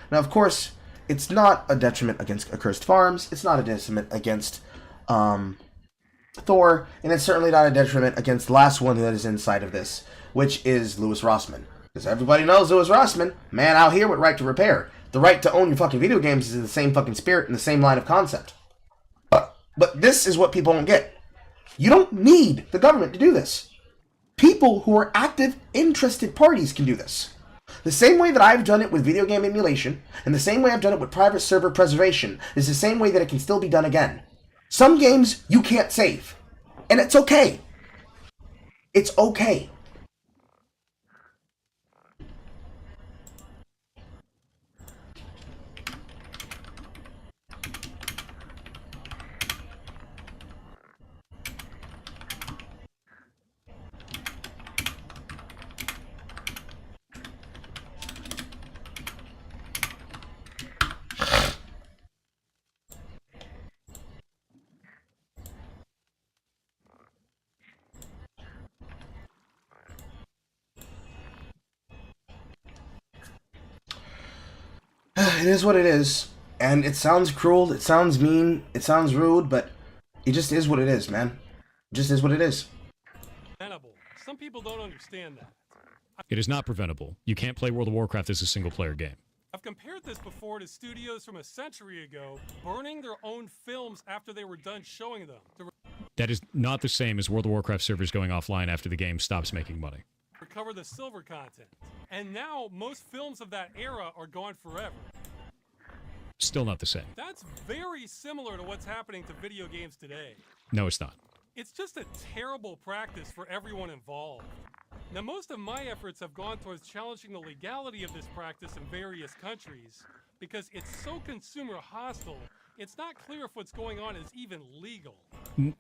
Now, of course, it's not a detriment against Accursed Farms. It's not a detriment against Thor, and it's certainly not a detriment against the last one that is inside of this, which is Louis Rossmann. Because everybody knows Louis Rossmann, man out here with right to repair. The right to own your fucking video games is in the same fucking spirit and the same line of concept. But this is what people don't get. You don't need the government to do this. People who are active, interested parties can do this. The same way that I've done it with video game emulation, and the same way I've done it with private server preservation, is the same way that it can still be done again. Some games you can't save. And it's okay. It's okay. it is what it is. And it sounds cruel, it sounds mean, it sounds rude, but it just is what it is, man. It just is what it is. Some people don't understand that. It is not preventable. You can't play World of Warcraft as a single-player game. I've compared this before to studios from a century ago burning their own films after they were done showing them. That is not the same as World of Warcraft servers going offline after the game stops making money. Recover the silver content. And now most films of that era are gone forever. Still not the same. That's very similar to what's happening to video games today. No, it's not. It's just a terrible practice for everyone involved. Now, most of my efforts have gone towards challenging the legality of this practice in various countries because it's so consumer hostile, it's not clear if what's going on is even legal.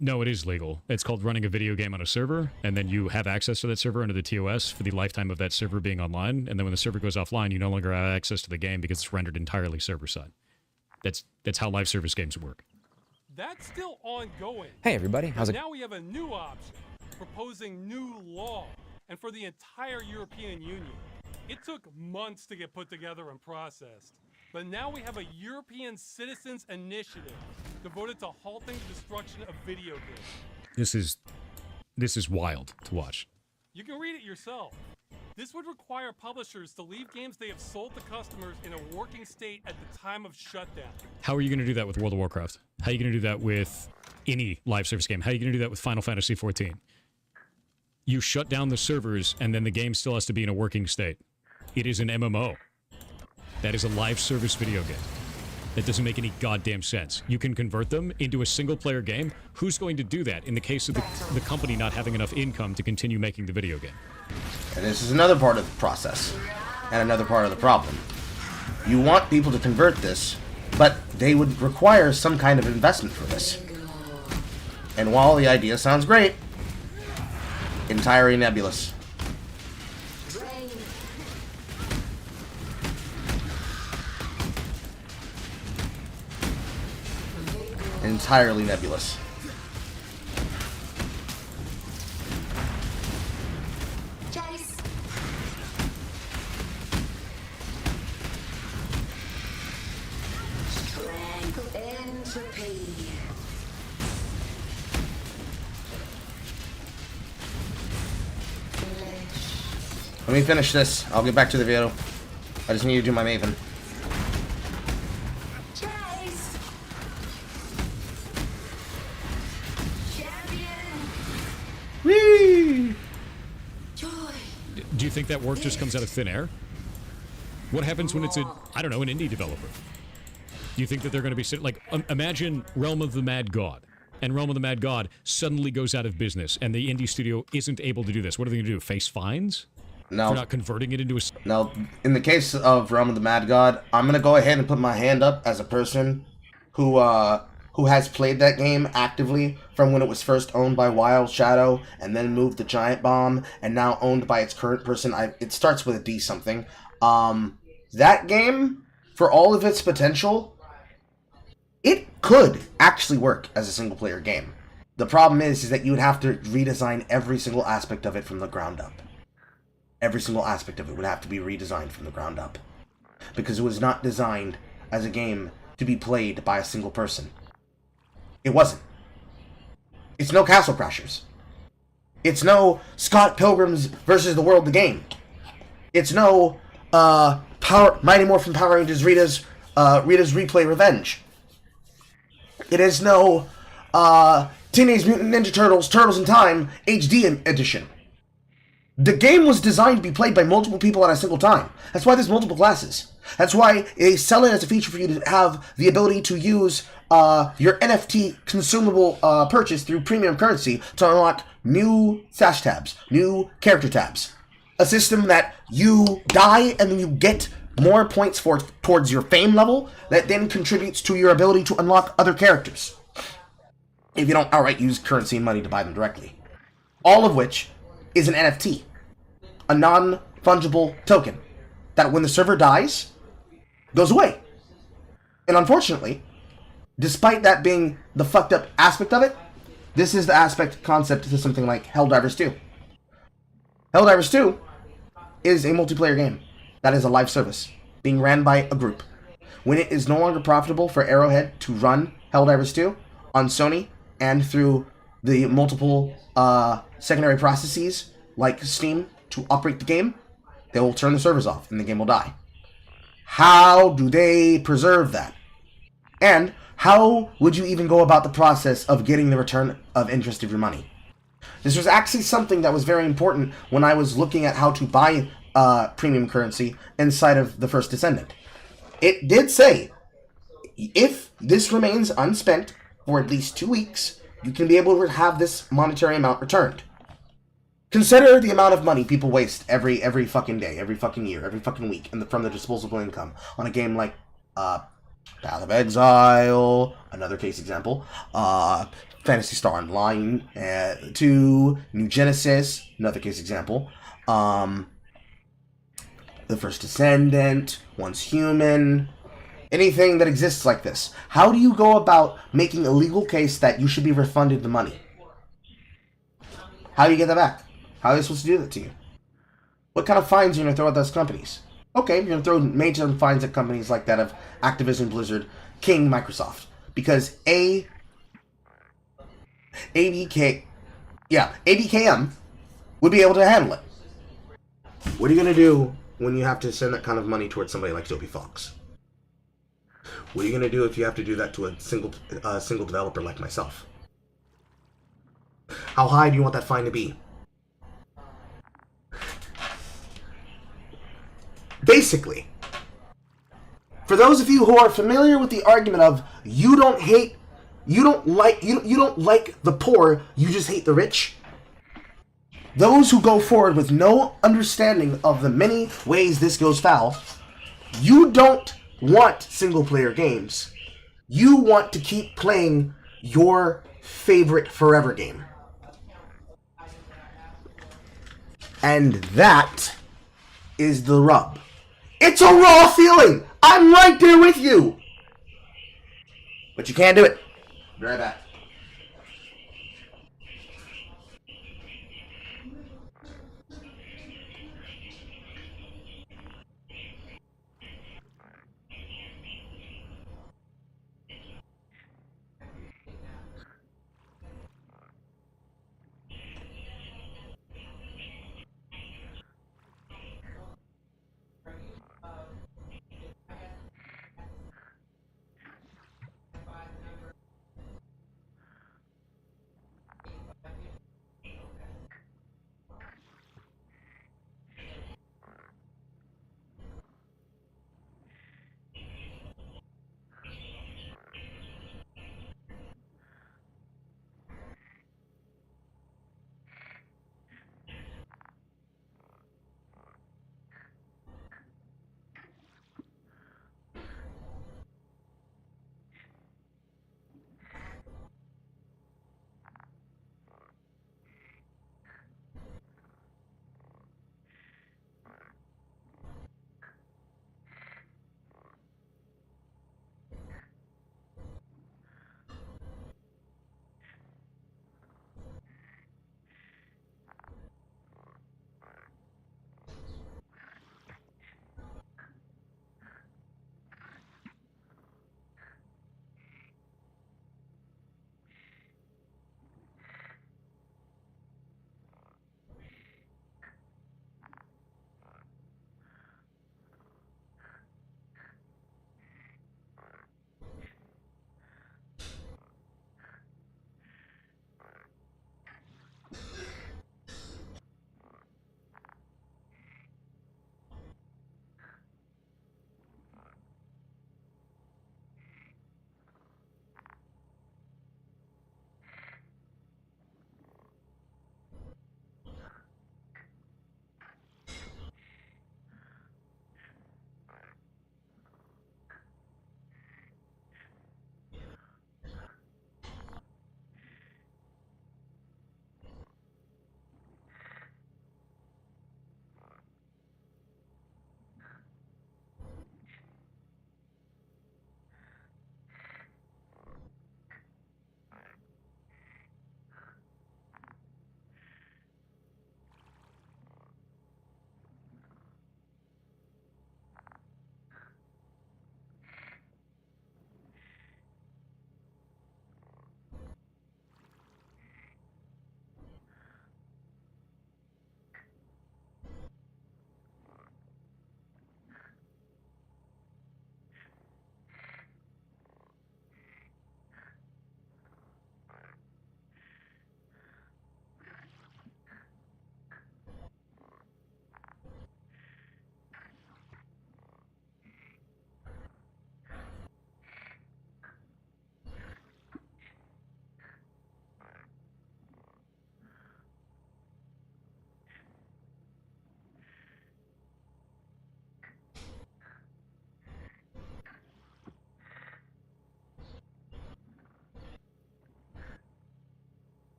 No, it is legal. It's called running a video game on a server, and then you have access to that server under the TOS for the lifetime of that server being online, and then when the server goes offline, you no longer have access to the game because it's rendered entirely server-side. That's how live service games work. That's still ongoing. Hey everybody, how's it? Now we have a new option, proposing new law, and for the entire European Union. It took months to get put together and processed, but now we have a European Citizens Initiative devoted to halting the destruction of video games. This is wild to watch. You can read it yourself. This would require publishers to leave games they have sold to customers in a working state at the time of shutdown. How are you going to do that with World of Warcraft? How are you going to do that with any live service game? How are you going to do that with Final Fantasy XIV? You shut down the servers, and then the game still has to be in a working state. It is an MMO. That is a live service video game. That doesn't make any goddamn sense. You can convert them into a single-player game. Who's going to do that in the case of the company not having enough income to continue making the video game? And this is another part of the process, and another part of the problem. You want people to convert this, but they would require some kind of investment for this. And while the idea sounds great, entirely nebulous. Entirely nebulous. Let me finish this. I'll get back to the video. I just need to do my Maven. Whee! Do you think that work just comes out of thin air? What happens when it's I don't know, an indie developer? Do you think that they're going to be sitting, like, imagine Realm of the Mad God, and Realm of the Mad God suddenly goes out of business, and the indie studio isn't able to do this. What are they going to do, face fines? No. For not converting it into a... Now, in the case of Realm of the Mad God, I'm going to go ahead and put my hand up as a person who has played that game actively from when it was first owned by Wild Shadow and then moved to Giant Bomb and now owned by its current person. It starts with a D something. That game, for all of its potential, it could actually work as a single-player game. The problem is that you would have to redesign every single aspect of it from the ground up. Every single aspect of it would have to be redesigned from the ground up. Because it was not designed as a game to be played by a single person. It wasn't. It's no Castle Crashers. It's no Scott Pilgrim's versus the World the Game. It's no Mighty Morphin Power Rangers Rita's Replay Revenge. It is no Teenage Mutant Ninja Turtles Turtles in Time HD edition. The game was designed to be played by multiple people at a single time. That's why there's multiple classes. That's why they sell it as a feature for you to have the ability to use your NFT consumable purchase through premium currency to unlock new stash tabs, new character tabs. A system that you die and then you get more points for towards your fame level that then contributes to your ability to unlock other characters. If you don't outright use currency and money to buy them directly. All of which is an NFT. A non-fungible token that when the server dies, goes away. And unfortunately, despite that being the fucked up aspect of it, this is the aspect concept to something like Helldivers 2. Helldivers 2 is a multiplayer game that is a live service being ran by a group when it is no longer profitable for Arrowhead to run Helldivers 2 on Sony and through the multiple secondary processes like Steam to operate the game, they will turn the servers off and the game will die. How do they preserve that? And how would you even go about the process of getting the return of interest of your money? This was actually something that was very important when I was looking at how to buy premium currency inside of the First Descendant. It did say, if this remains unspent for at least 2 weeks, you can be able to have this monetary amount returned. Consider the amount of money people waste every fucking day, every fucking year, every fucking week from their disposable income on a game like Path of Exile, another case example, Phantasy Star Online 2, New Genesis, another case example, The First Descendant, Once Human, anything that exists like this. How do you go about making a legal case that you should be refunded the money? How do you get that back? How are they supposed to do that to you? What kind of fines are you going to throw at those companies? Okay, you're going to throw major fines at companies like that of Activision, Blizzard, King, Microsoft. Because ABKM would be able to handle it. What are you going to do when you have to send that kind of money towards somebody like Toby Fox? What are you going to do if you have to do that to a single developer like myself? How high do you want that fine to be? Basically, for those of you who are familiar with the argument of you don't like the poor, you just hate the rich, those who go forward with no understanding of the many ways this goes foul, you don't want single-player games. You want to keep playing your favorite forever game. And that is the rub. It's a raw feeling! I'm right there with you! But you can't do it. Be right back.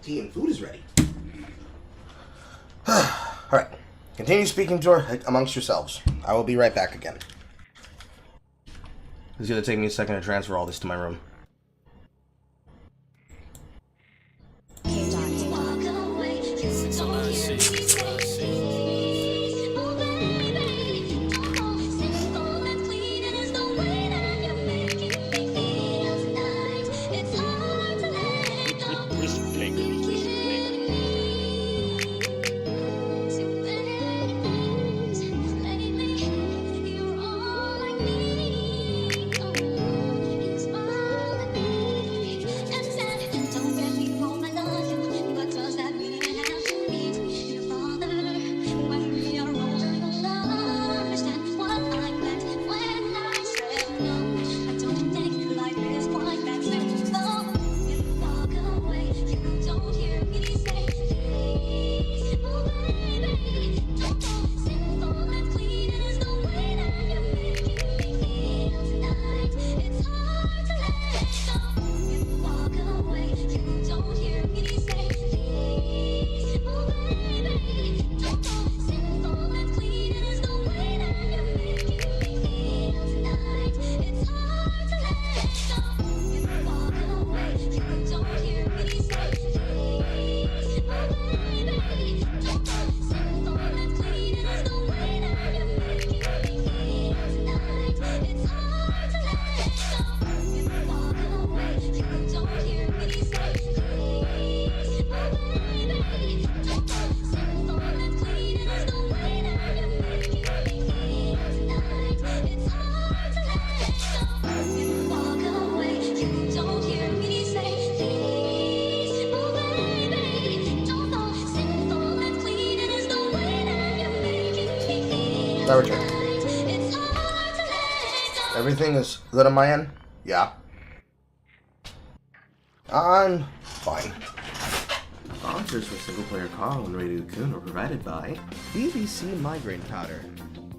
tea and food is ready. Alright. Continue speaking amongst yourselves. I will be right back again. It's going to take me a second to transfer all this to my room. I return. Everything is good on my end? Yeah. I'm fine. Sponsors for SinglePlayerCarl and Radio Coon are provided by BBC Migraine Powder,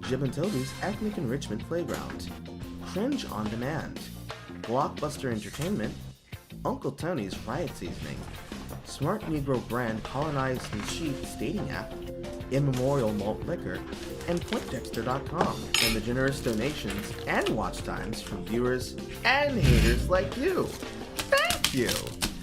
Jib and Toby's Ethnic Enrichment Playground, Cringe On Demand, Blockbuster Entertainment, Uncle Tony's Riot Seasoning, Smart Negro Brand Colonized and Cheap Dating App, Immemorial Malt Liquor, and PointDexter.com, and the generous donations and watch times from viewers and haters like you. Thank you!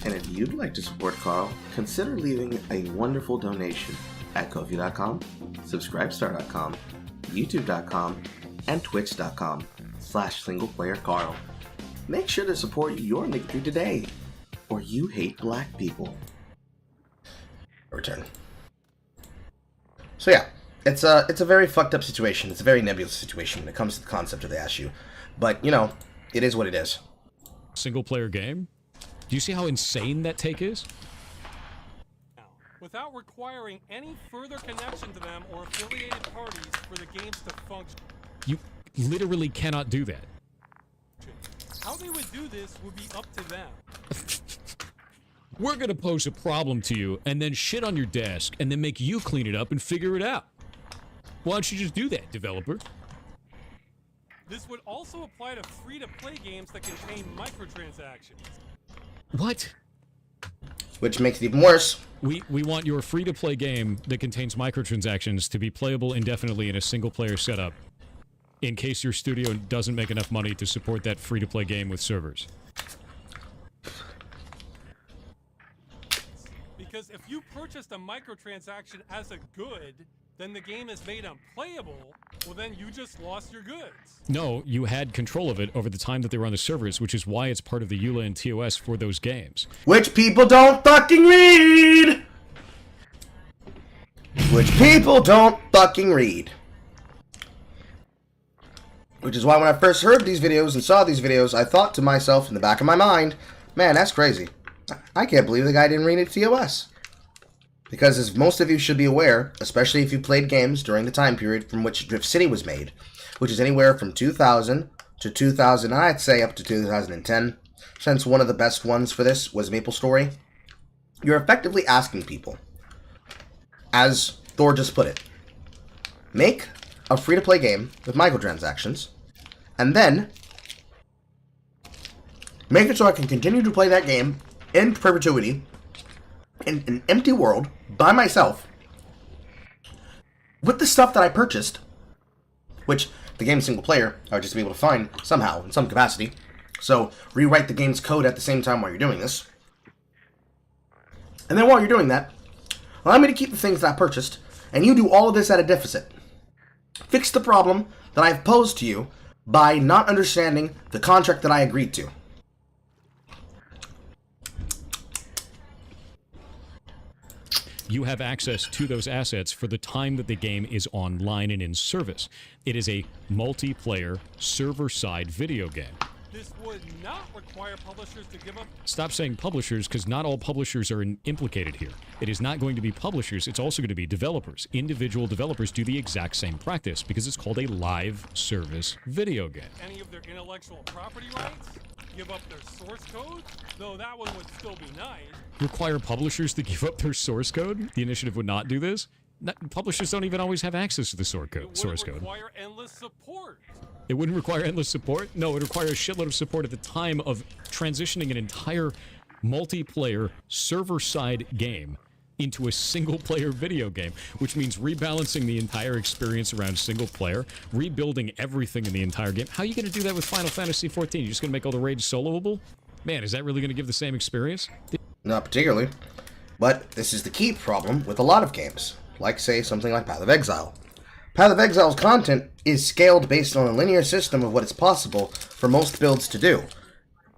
And if you'd like to support Carl, consider leaving a wonderful donation at Ko-fi.com, Subscribestar.com, YouTube.com, and Twitch.com/SinglePlayerCarl. Make sure to support your niggatry today, or you hate black people. Return. So yeah, it's a very fucked up situation. It's a very nebulous situation when it comes to the concept of the issue. But, you know, it is what it is. Single player game? Do you see how insane that take is? Without requiring any further connection to them or affiliated parties for the games to function. You literally cannot do that. How they would do this would be up to them. We're gonna pose a problem to you and then shit on your desk and then make you clean it up and figure it out. Why don't you just do that, developer? This would also apply to free-to-play games that contain microtransactions. What? Which makes it even worse. We want your free-to-play game that contains microtransactions to be playable indefinitely in a single-player setup, in case your studio doesn't make enough money to support that free-to-play game with servers. Because if you purchased a microtransaction as a good, then the game is made unplayable, well then you just lost your goods. No, you had control of it over the time that they were on the servers, which is why it's part of the EULA and TOS for those games. Which people don't fucking read! Which people don't fucking read. Which is why when I first heard these videos and saw these videos, I thought to myself in the back of my mind, man, that's crazy. I can't believe the guy didn't read it TOS. Because as most of you should be aware, especially if you played games during the time period from which Drift City was made, which is anywhere from 2000 to 2000, I'd say up to 2010, since one of the best ones for this was MapleStory, you're effectively asking people, as Thor just put it, make a free-to-play game with microtransactions, and then make it so I can continue to play that game in perpetuity in an empty world by myself with the stuff that I purchased, which the game's single player, I would just be able to find somehow, in some capacity. So, rewrite the game's code at the same time while you're doing this. And then while you're doing that, allow me to keep the things that I purchased, and you do all of this at a deficit. Fix the problem that I've posed to you by not understanding the contract that I agreed to. You have access to those assets for the time that the game is online and in service. It is a multiplayer, server-side video game. This would not require publishers to give up. Stop saying publishers, because not all publishers are implicated here. It is not going to be publishers, it's also going to be developers. Individual developers do the exact same practice, because it's called a live service video game. Any of their intellectual property rights? Give up their source code? Though that one would still be nice. Require publishers to give up their source code? The initiative would not do this? Publishers don't even always have access to the source code. It would require endless support. It wouldn't require endless support? No, it would require a shitload of support at the time of transitioning an entire multiplayer server-side game into a single-player video game, which means rebalancing the entire experience around single-player, rebuilding everything in the entire game. How are you going to do that with Final Fantasy XIV? You're just going to make all the raids soloable? Man, is that really going to give the same experience? Not particularly. But this is the key problem with a lot of games, like, say, something like Path of Exile. Path of Exile's content is scaled based on a linear system of what is possible for most builds to do.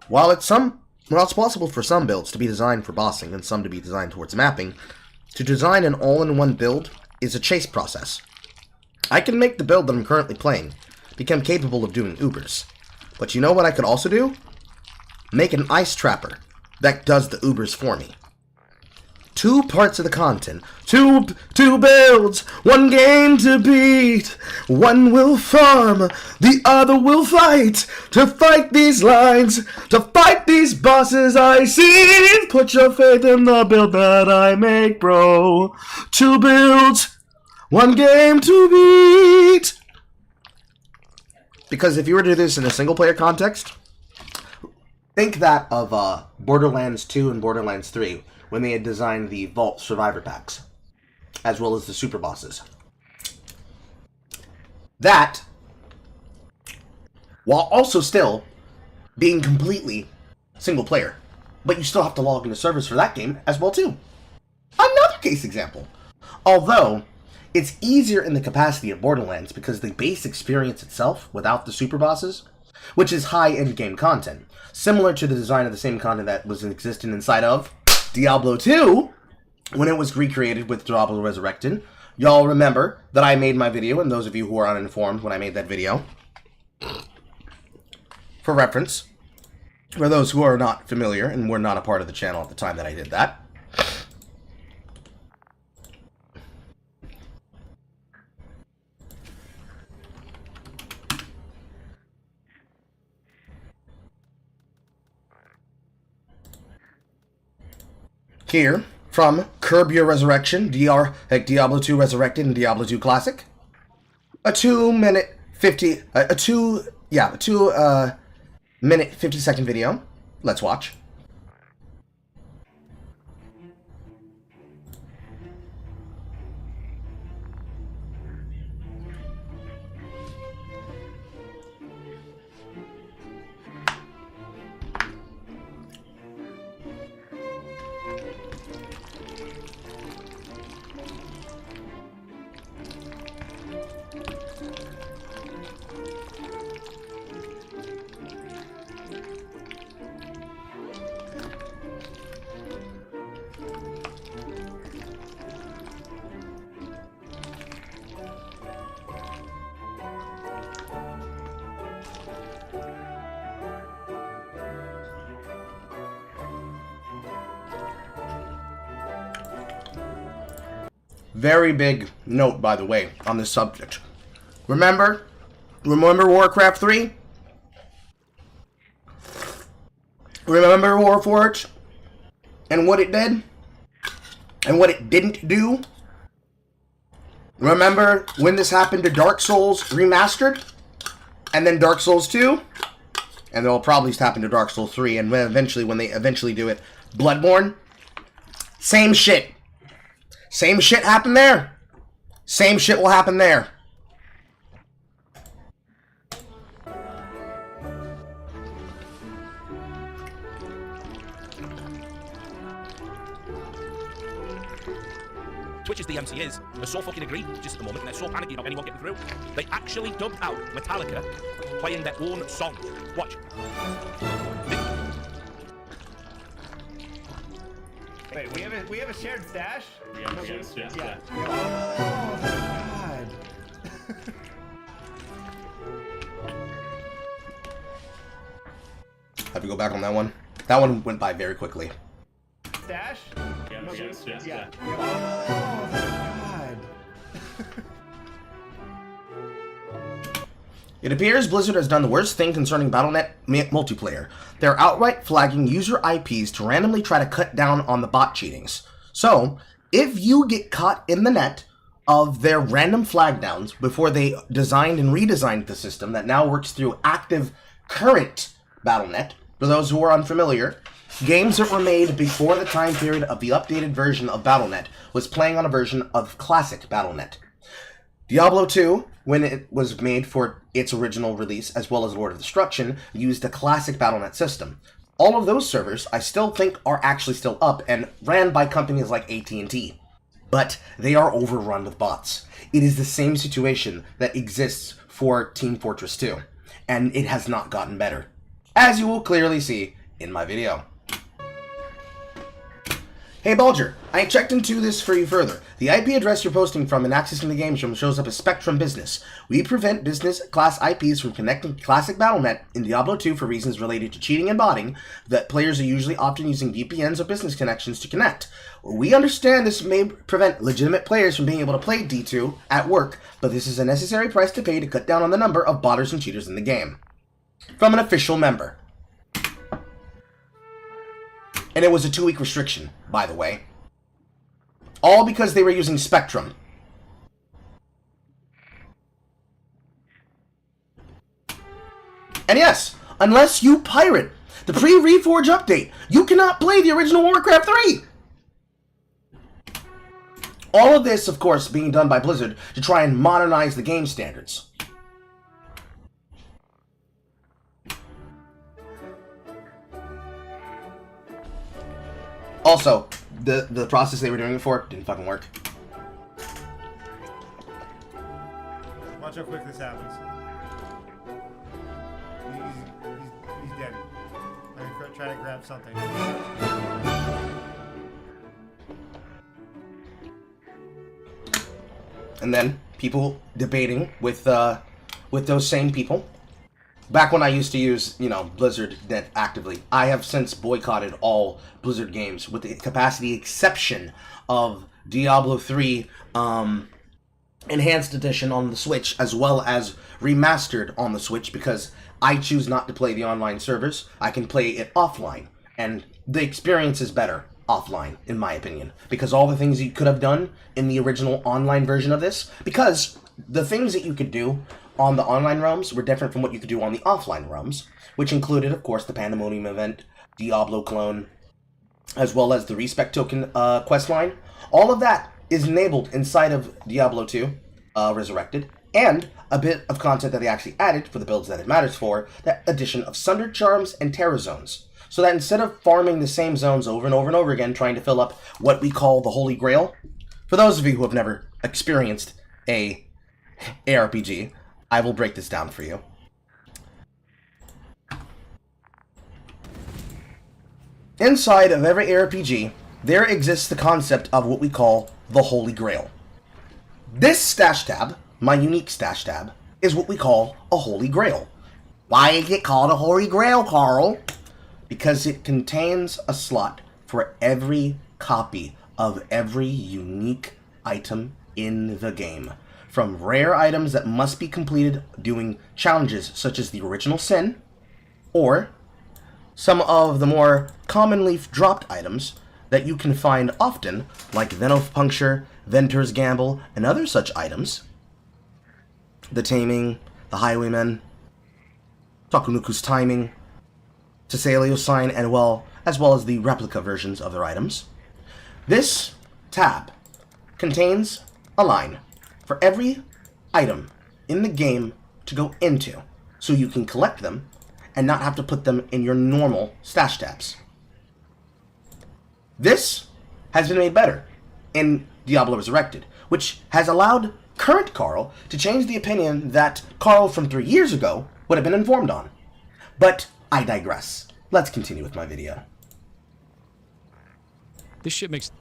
While it's possible for some builds to be designed for bossing and some to be designed towards mapping, to design an all-in-one build is a chase process. I can make the build that I'm currently playing become capable of doing Ubers. But you know what I could also do? Make an ice trapper that does the Ubers for me. 2 parts of the content. Two builds. 1 game to beat. One will farm. The other will fight. To fight these lines. To fight these bosses I see. Put your faith in the build that I make, bro. 2 builds. 1 game to beat. Because if you were to do this in a single player context, think that of Borderlands 2 and Borderlands 3, when they had designed the Vault Survivor Packs, as well as the Super Bosses. That, while also still being completely single player, but you still have to log into servers for that game as well too. Another case example. Although, it's easier in the capacity of Borderlands because the base experience itself, without the Super Bosses, which is high-end game content, similar to the design of the same content that was existent inside of Diablo 2, when it was recreated with Diablo Resurrected. Y'all remember that I made my video, and those of you who are uninformed when I made that video, for reference, for those who are not familiar and were not a part of the channel at the time that I did that. Here, from Curb Your Resurrection, Diablo 2 Resurrected and Diablo 2 Classic. A 2 minute 50 second video. Let's watch. Very big note, by the way, on this subject. Remember Warcraft 3? Remember Warforged? And what it did? And what it didn't do? Remember when this happened to Dark Souls Remastered? And then Dark Souls 2? And it'll probably happen to Dark Souls 3, and when they eventually do it, Bloodborne? Same shit. Same shit happened there. Same shit will happen there. Twitch's DMC is, they're so fucking egregious at the moment, and they're so panicky about anyone getting through. They actually dubbed out Metallica playing their own song. Watch. Wait, we have a shared stash? Yeah. Oh, God. Have to go back on that one. That one went by very quickly. Stash? Yeah. Oh, God. It appears Blizzard has done the worst thing concerning Battle.net multiplayer. They're outright flagging user IPs to randomly try to cut down on the bot cheatings. So, if you get caught in the net of their random flag downs before they designed and redesigned the system that now works through active current Battle.net, for those who are unfamiliar, games that were made before the time period of the updated version of Battle.net was playing on a version of classic Battle.net. Diablo 2, when it was made for its original release, as well as Lord of Destruction, used a classic Battle.net system. All of those servers, I still think, are actually still up and ran by companies like AT&T. But they are overrun with bots. It is the same situation that exists for Team Fortress 2, and it has not gotten better, as you will clearly see in my video. Hey Bulger, I checked into this for you further. The IP address you're posting from and accessing the games from shows up as Spectrum Business. We prevent business class IPs from connecting to classic Battle.net in Diablo 2 for reasons related to cheating and botting, that players are usually often using VPNs or business connections to connect. We understand this may prevent legitimate players from being able to play D2 at work, but this is a necessary price to pay to cut down on the number of botters and cheaters in the game. From an official member. And it was a 2-week restriction, by the way. All because they were using Spectrum. And yes, unless you pirate the pre-Reforge update, you cannot play the original Warcraft 3! All of this, of course, being done by Blizzard to try and modernize the game standards. Also, the process they were doing it for didn't fucking work. Watch how quick this happens. He's dead. I'm gonna try to grab something. And then people debating with those same people. Back when I used to use, Blizzard Net actively, I have since boycotted all Blizzard games with the capacity exception of Diablo 3 Enhanced Edition on the Switch, as well as Remastered on the Switch, because I choose not to play the online servers. I can play it offline, and the experience is better offline, in my opinion, because all the things you could have done in the original online version of this, because the things that you could do on the online realms were different from what you could do on the offline realms, which included, of course, the Pandemonium event, Diablo clone, as well as the Respect Token questline. All of that is enabled inside of Diablo 2 Resurrected, and a bit of content that they actually added for the builds that it matters for, that addition of Sundered Charms and Terror Zones. So that instead of farming the same zones over and over and over again, trying to fill up what we call the Holy Grail, for those of you who have never experienced a ARPG, I will break this down for you. Inside of every ARPG, there exists the concept of what we call the Holy Grail. This stash tab, my unique stash tab, is what we call a Holy Grail. Why is it called a Holy Grail, Carl? Because it contains a slot for every copy of every unique item in the game. From rare items that must be completed doing challenges such as the Original Sin, or some of the more commonly dropped items that you can find often, like Venopuncture, Ventur's Gamble, and other such items. The Taming, the Highwayman, Takunuku's Timing, Tesalio's Sign, and as well as the replica versions of their items. This tab contains a line for every item in the game to go into, so you can collect them and not have to put them in your normal stash tabs. This has been made better in Diablo Resurrected, which has allowed current Carl to change the opinion that Carl from 3 years ago would have been informed on. But I digress. Let's continue with my video. This shit makes...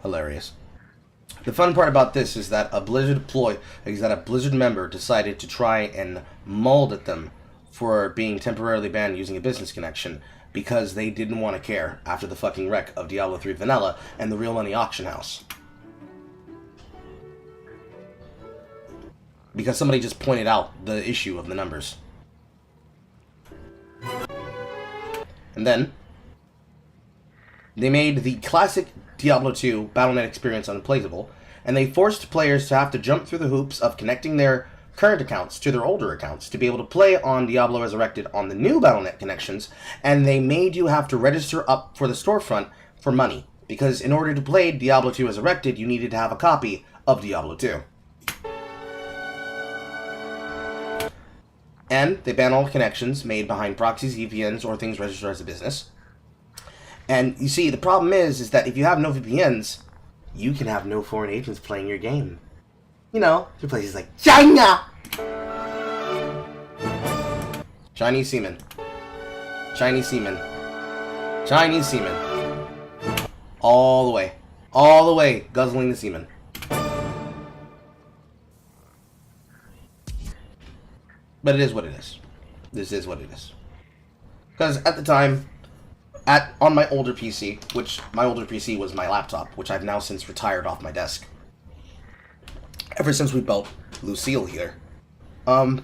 Hilarious. The fun part about this is that a Blizzard member decided to try and mold at them for being temporarily banned using a business connection because they didn't want to care after the fucking wreck of Diablo 3 Vanilla and the Real Money Auction House. Because somebody just pointed out the issue of the numbers. And then they made the classic Diablo 2 Battle.net experience unplayable, and they forced players to have to jump through the hoops of connecting their current accounts to their older accounts to be able to play on Diablo Resurrected on the new Battle.net connections, and they made you have to register up for the storefront for money, because in order to play Diablo 2 Resurrected, you needed to have a copy of Diablo 2. And they ban all connections made behind proxies, VPNs, or things registered as a business. And you see, the problem is that if you have no VPNs, you can have no foreign agents playing your game. You know, to places like China! Chinese seamen. Chinese seamen. Chinese seamen. All the way. All the way, guzzling the seamen. But it is what it is. This is what it is. Because at the time, on my older PC, which my older PC was my laptop, which I've now since retired off my desk. Ever since we built Lucille here, I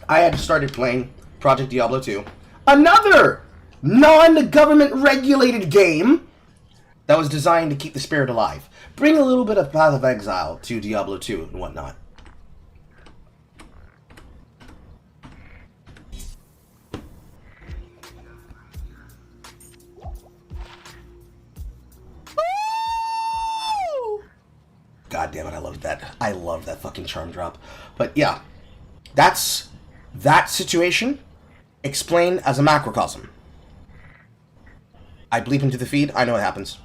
had started playing Project Diablo 2, another non-government regulated game that was designed to keep the spirit alive, bring a little bit of Path of Exile to Diablo 2 and whatnot. God damn it, I loved that. I love that fucking charm drop. But yeah, that's that situation explained as a macrocosm. I bleep into the feed. I know it happens.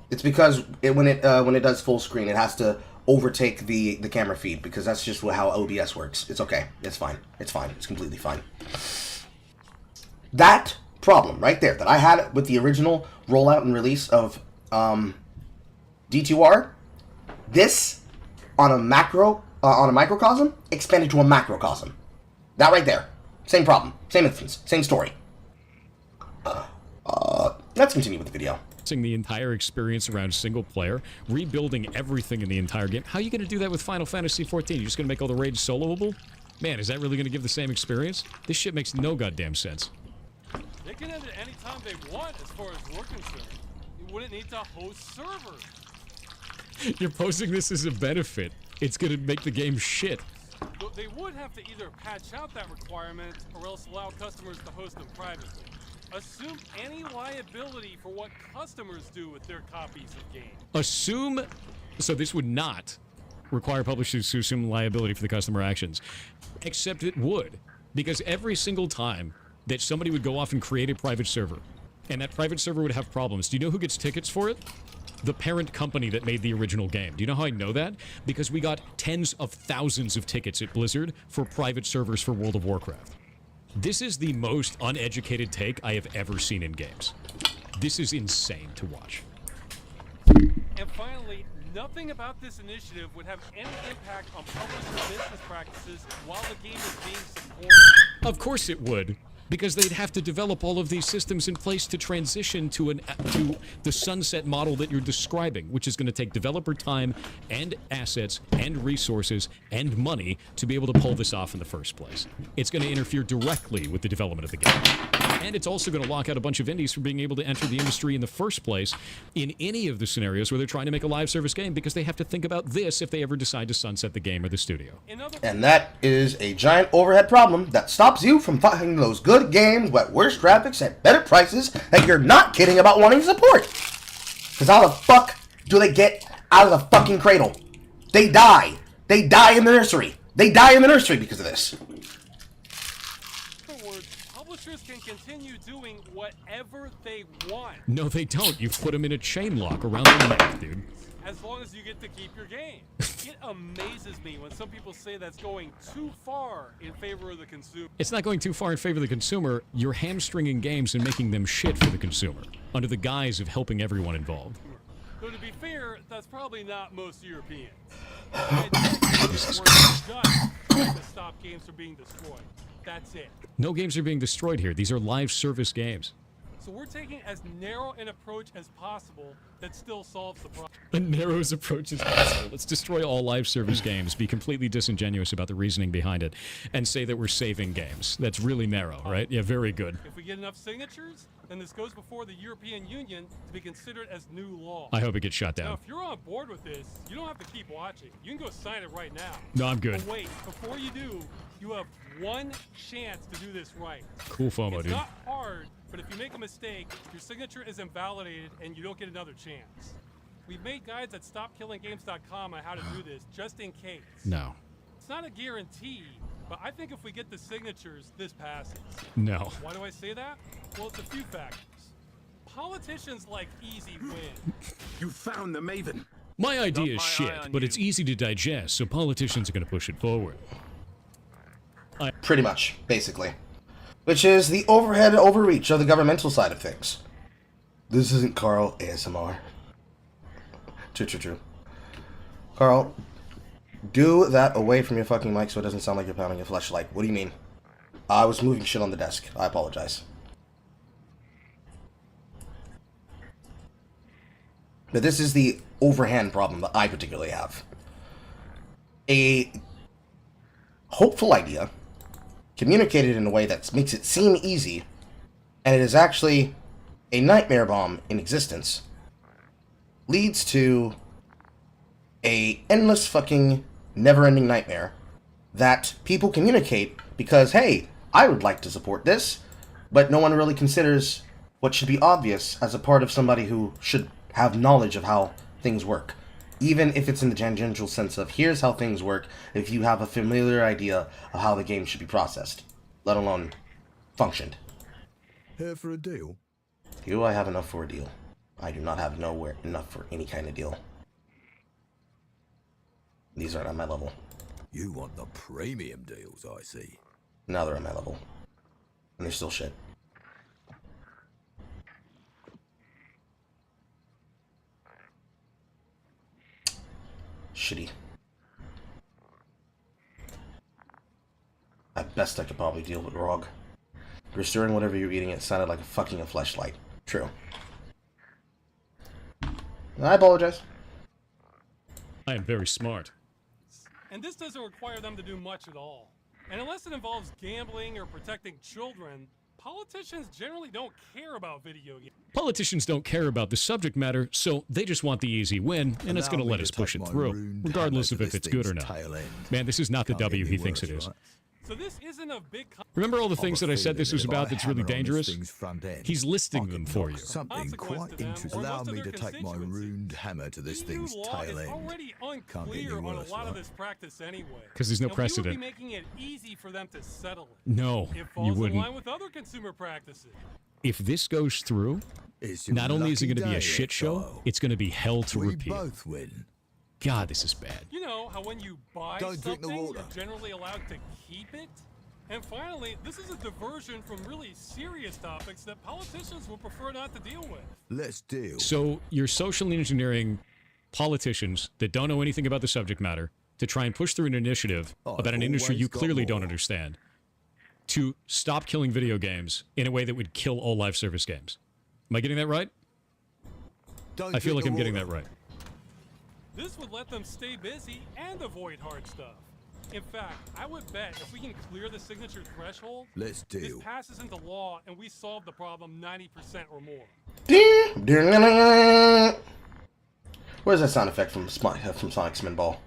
It's because when it does full screen, it has to overtake the camera feed because that's just how OBS works. It's okay. It's fine. It's fine. It's completely fine. That problem right there that I had with the original rollout and release of D2R. This, on a microcosm, expanded to a macrocosm. That right there. Same problem. Same instance. Same story. Let's continue with the video. The entire experience around single player, rebuilding everything in the entire game. How are you going to do that with Final Fantasy XIV? You're just going to make all the raids soloable? Man, is that really going to give the same experience? This shit makes no goddamn sense. They can end it anytime they want, as far as we're concerned. You wouldn't need to host servers. You're posing this as a benefit. It's gonna make the game shit. They would have to either patch out that requirement or else allow customers to host them privately. Assume any liability for what customers do with their copies of games. So this would not require publishers to assume liability for the customer actions. Except it would. Because every single time that somebody would go off and create a private server, and that private server would have problems, do you know who gets tickets for it? The parent company that made the original game. Do you know how I know that? Because we got tens of thousands of tickets at Blizzard for private servers for World of Warcraft. This is the most uneducated take I have ever seen in games. This is insane to watch. And finally, nothing about this initiative would have any impact on publisher business practices while the game is being supported. Of course it would. because they'd have to develop all of these systems in place to transition to the sunset model that you're describing, which is going to take developer time and assets and resources and money to be able to pull this off in the first place. It's going to interfere directly with the development of the game. And it's also going to lock out a bunch of indies from being able to enter the industry in the first place in any of the scenarios where they're trying to make a live service game, because they have to think about this if they ever decide to sunset the game or the studio. And that is a giant overhead problem that stops you from finding those good games with worse graphics at better prices that you're not kidding about wanting to support. Because how the fuck do they get out of the fucking cradle? They die. They die in the nursery. They die in the nursery because of this. Publishers can continue doing whatever they want. No, they don't. You've put them in a chain lock around their neck, dude. As long as you get to keep your game. It amazes me when some people say that's going too far in favor of the consumer. It's not going too far in favor of the consumer. You're hamstringing games and making them shit for the consumer, under the guise of helping everyone involved. Though to be fair, that's probably not most Europeans. Jesus Christ. Trying to stop games from being destroyed. That's it. No games are being destroyed here. These are live service games. So we're taking as narrow an approach as possible that still solves the problem. The narrowest approach as possible. Let's destroy all live service games, be completely disingenuous about the reasoning behind it, and say that we're saving games. That's really narrow, right? Yeah, very good. If we get enough signatures, then this goes before the European Union to be considered as new law. I hope it gets shot Now, down. if you're on board with this, you don't have to keep watching. You can go sign it right now. No, I'm good. But wait, before you do, you have one chance to do this right. Cool FOMO, It's dude. not hard, but if you make a mistake, your signature is invalidated and you don't get another chance. We've made guides at StopKillingGames.com on how to do this, just in case. No. It's not a guarantee, but I think if we get the signatures, this passes. No. Why do I say that? Well, it's a few factors. Politicians like easy win. You found the Maven. My idea is shit, but it's easy to digest, so politicians are going to push it forward. Pretty much, basically. Which is the overhead overreach of the governmental side of things. This isn't Carl ASMR. True. Carl, do that away from your fucking mic so it doesn't sound like you're pounding a fleshlight. What do you mean? I was moving shit on the desk. I apologize. But this is the overhand problem that I particularly have. A hopeful idea, communicated in a way that makes it seem easy, and it is actually a nightmare bomb in existence, leads to a endless fucking never-ending nightmare that people communicate because, hey, I would like to support this, but no one really considers what should be obvious as a part of somebody who should have knowledge of how things work. Even if it's in the tangential sense of, here's how things work, if you have a familiar idea of how the game should be processed, let alone functioned. Here for a deal? Do I have enough for a deal? I do not have enough for any kind of deal. These aren't at my level. You want the premium deals, I see. Now they're at my level. And they're still shit. Shitty. At best, I could probably deal with Rog. Restoring whatever you're eating, it sounded like a fucking fleshlight. True. I apologize. I am very smart. And this doesn't require them to do much at all. And unless it involves gambling or protecting children, politicians generally don't care about video games. Politicians don't care about the subject matter, so they just want the easy win, and it's going to let us push it through, regardless of if it's good or not. Man, this is not the W he thinks it is. So this isn't a big... Remember all the things that I said this was about that's really dangerous? He's listing them for you. Something quite interesting. Allow me to take my ruined hammer to this thing's tail end. Already unclear on a lot of this practice anyway. Because there's no precedent. We would be making it easy for them to settle it. No, it falls you wouldn't. in line with other consumer practices. If this goes through, not only is it going to be a shit show, it's going to be hell to repeat. We both win. God, this is bad. You know how when you buy something, you're generally allowed to keep it? And finally, this is a diversion from really serious topics that politicians would prefer not to deal with. Let's deal. So you're social engineering politicians that don't know anything about the subject matter to try and push through an initiative about an industry you clearly don't understand. to stop killing video games in a way that would kill all live service games. Am I getting that right? I feel like I'm getting that right. This would let them stay busy and avoid hard stuff. In fact, I would bet if we can clear the signature threshold, Let's this deal. passes into law and we solve the problem 90% or more. Where's that sound effect from Sonic Spin Ball?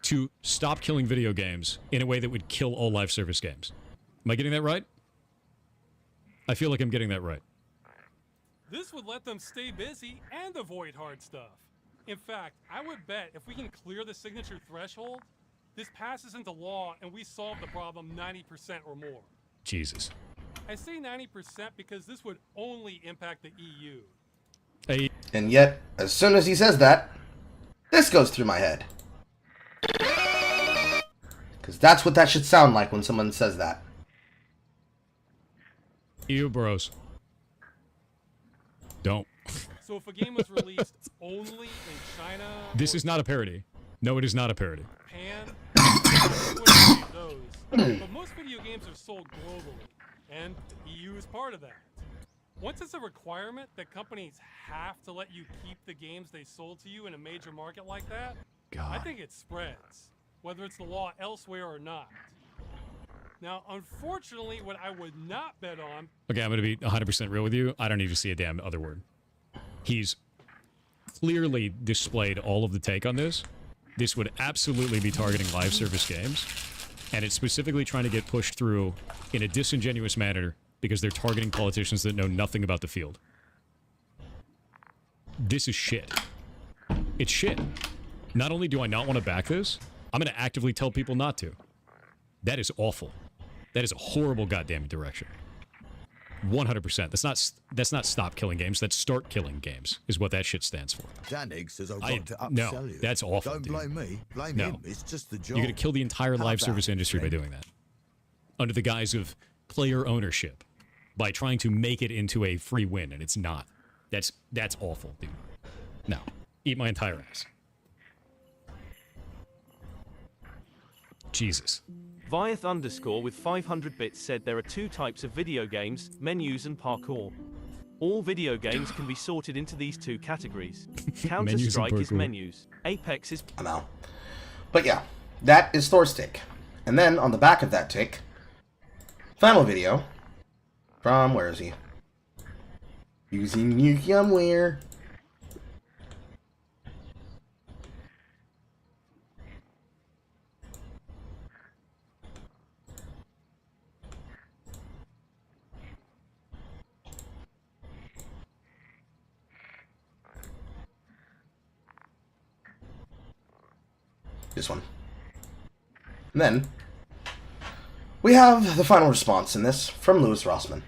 To stop killing video games in a way that would kill all live service games. Am I getting that right? I feel like I'm getting that right. This would let them stay busy and avoid hard stuff. In fact, I would bet if we can clear the signature threshold, this passes into law and we solve the problem 90% or more. Jesus. I say 90% because this would only impact the EU. And yet, as soon as he says that, this goes through my head. Because that's what that should sound like when someone says that. EU bros. Don't. So if a game was released only in China... This is not a parody. No, it is not a parody. Japan, those. But most video games are sold globally, and the EU is part of that. Once it's a requirement that companies have to let you keep the games they sold to you in a major market like that, I think it spreads, whether it's the law elsewhere or not. Now, unfortunately, what I would not bet on... Okay, I'm going to be 100% real with you. I don't need to see a damn other word. He's clearly displayed all of the take on this. This would absolutely be targeting live service games. And it's specifically trying to get pushed through in a disingenuous manner because they're targeting politicians that know nothing about the field. This is shit. It's shit. Not only do I not want to back this, I'm going to actively tell people not to. That is awful. That is a horrible goddamn direction. 100%. That's not stop killing games. That's start killing games, is what that shit stands for. Danig says I've got to upsell No, you. that's awful. Don't blame me. Blame No. him. It's just the job. You're going to kill the entire How live about service industry by doing that. Under the guise of player ownership. By trying to make it into a free win, and it's not. That's awful, dude. No. Eat my entire ass. Jesus. Viath underscore with 500 bits said there are two types of video games, menus and parkour. All video games can be sorted into these two categories. Counter-Strike is menus. Apex is... I know. But yeah, that is Thor's take. And then, on the back of that take, final video from, where is he? Using NuclearWare. This one. And then, we have the final response in this from Louis Rossman.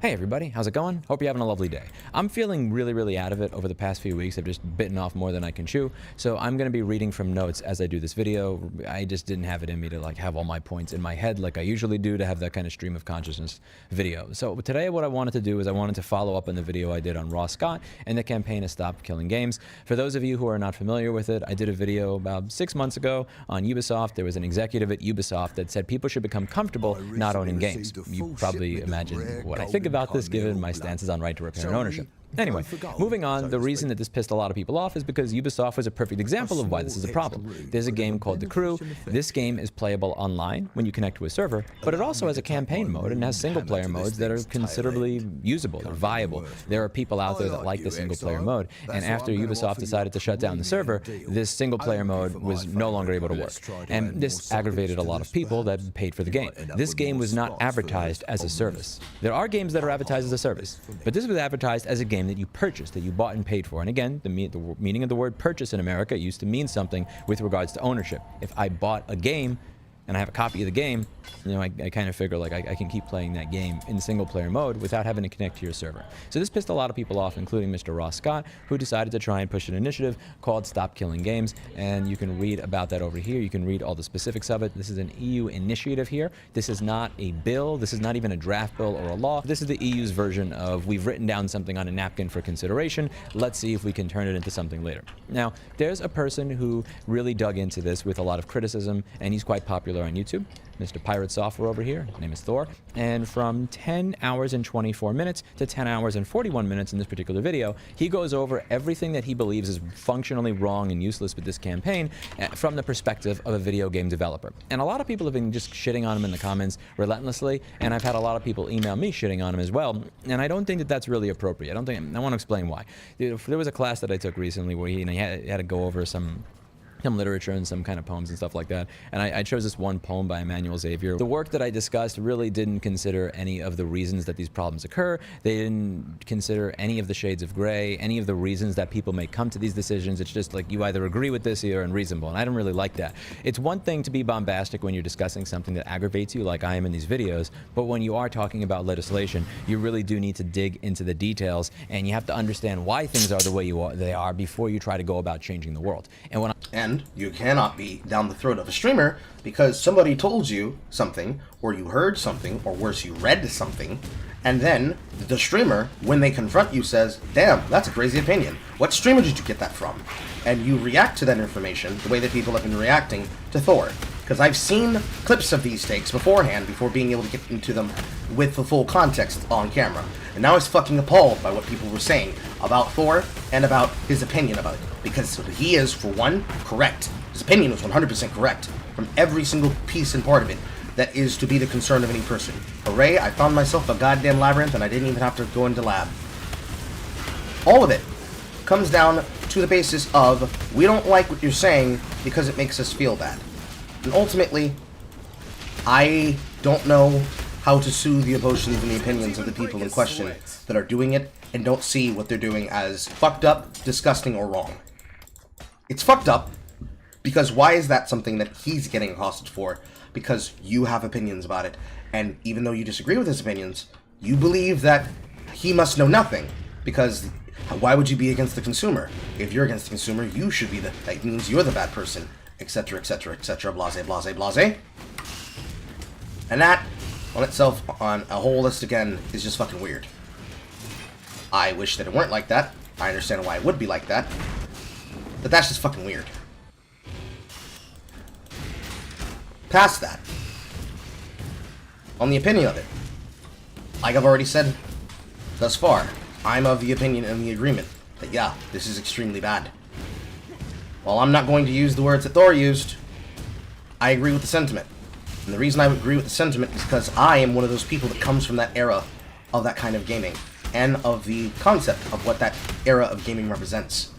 Hey everybody, how's it going? Hope you're having a lovely day. I'm feeling really out of it over the past few weeks. I've just bitten off more than I can chew, so I'm going to be reading from notes as I do this video. I just didn't have it in me to have all my points in my head like I usually do to have that kind of stream of consciousness video. So today what I wanted to do is I wanted to follow up on the video I did on Ross Scott and the campaign to stop killing games. For those of you who are not familiar with it, I did a video about 6 months ago on Ubisoft. There was an executive at Ubisoft that said people should become comfortable not owning games. You probably imagine what I think about this given my stances on right to repair and ownership. Anyway, moving on, the reason that this pissed a lot of people off is because Ubisoft was a perfect example of why this is a problem. There's a game called The Crew. This game is playable online when you connect to a server, but it also has a campaign mode and has single-player modes that are considerably usable or viable. There are people out there that like the single-player mode, and after Ubisoft decided to shut down the server, this single-player mode was no longer able to work. And this aggravated a lot of people that paid for the game. This game was not advertised as a service. There are games that are advertised as a service, but this was advertised as a game that you purchased, that you bought and paid for. And again, the meaning of the word purchase in America used to mean something with regards to ownership. If I bought a game, and I have a copy of the game, you know, I kind of figure like I can keep playing that game in single player mode without having to connect to your server. So this pissed a lot of people off, including Mr. Ross Scott, who decided to try and push an initiative called Stop Killing Games, and you can read about that over here. You can read all the specifics of it. This is an EU initiative here. This is not a bill. This is not even a draft bill or a law. This is the EU's version of, we've written down something on a napkin for consideration. Let's see if we can turn it into something later. Now, there's a person who really dug into this with a lot of criticism, and he's quite popular on YouTube. Mr. Pirate Software over here, his name is Thor, and from 10 hours and 24 minutes to 10 hours and 41 minutes in this particular video, he goes over everything that he believes is functionally wrong and useless with this campaign from the perspective of a video game developer. And a lot of people have been just shitting on him in the comments relentlessly, and I've had a lot of people email me shitting on him as well, and I don't think that that's really appropriate. I want to explain why. There was a class that I took recently where he had to go over some literature and some kind of poems and stuff like that. And I chose this one poem by Emmanuel Xavier. The work that I discussed really didn't consider any of the reasons that these problems occur. They didn't consider any of the shades of gray, any of the reasons that people may come to these decisions. It's just like you either agree with this or you're unreasonable. And I don't really like that. It's one thing to be bombastic when you're discussing something that aggravates you, like I am in these videos. But when you are talking about legislation, you really do need to dig into the details, and you have to understand why things are the way they are before you try to go about changing the world. And you cannot be down the throat of a streamer because somebody told you something, or you heard something, or worse, you read something, and then the streamer, when they confront you, says, damn, that's a crazy opinion. What streamer did you get that from? And you react to that information the way that people have been reacting to Thor. Because I've seen clips of these takes beforehand before being able to get into them with the full context on camera. And now I was fucking appalled by what people were saying about Thor and about his opinion about it. Because he is, for one, correct. His opinion was 100% correct from every single piece and part of it that is to be the concern of any person. Hooray, I found myself a goddamn labyrinth and I didn't even have to go into lab. All of it comes down to the basis of, we don't like what you're saying because it makes us feel bad. And ultimately, I don't know how to soothe the emotions and the opinions of the people in question that are doing it and don't see what they're doing as fucked up, disgusting, or wrong. It's fucked up because why is that something that he's getting hostage for? Because you have opinions about it, and even though you disagree with his opinions, you believe that he must know nothing, because why would you be against the consumer? If you're against the consumer, you should be that means you're the bad person, etc., etc., etc., blase, blase, blase. And that, on itself, on a whole list again, is just fucking weird. I wish that it weren't like that. I understand why it would be like that. But that's just fucking weird. Past that, on the opinion of it, like I've already said thus far, I'm of the opinion and the agreement that, yeah, this is extremely bad. While I'm not going to use the words that Thor used, I agree with the sentiment. And the reason I agree with the sentiment is because I am one of those people that comes from that era of that kind of gaming, and of the concept of what that era of gaming represents.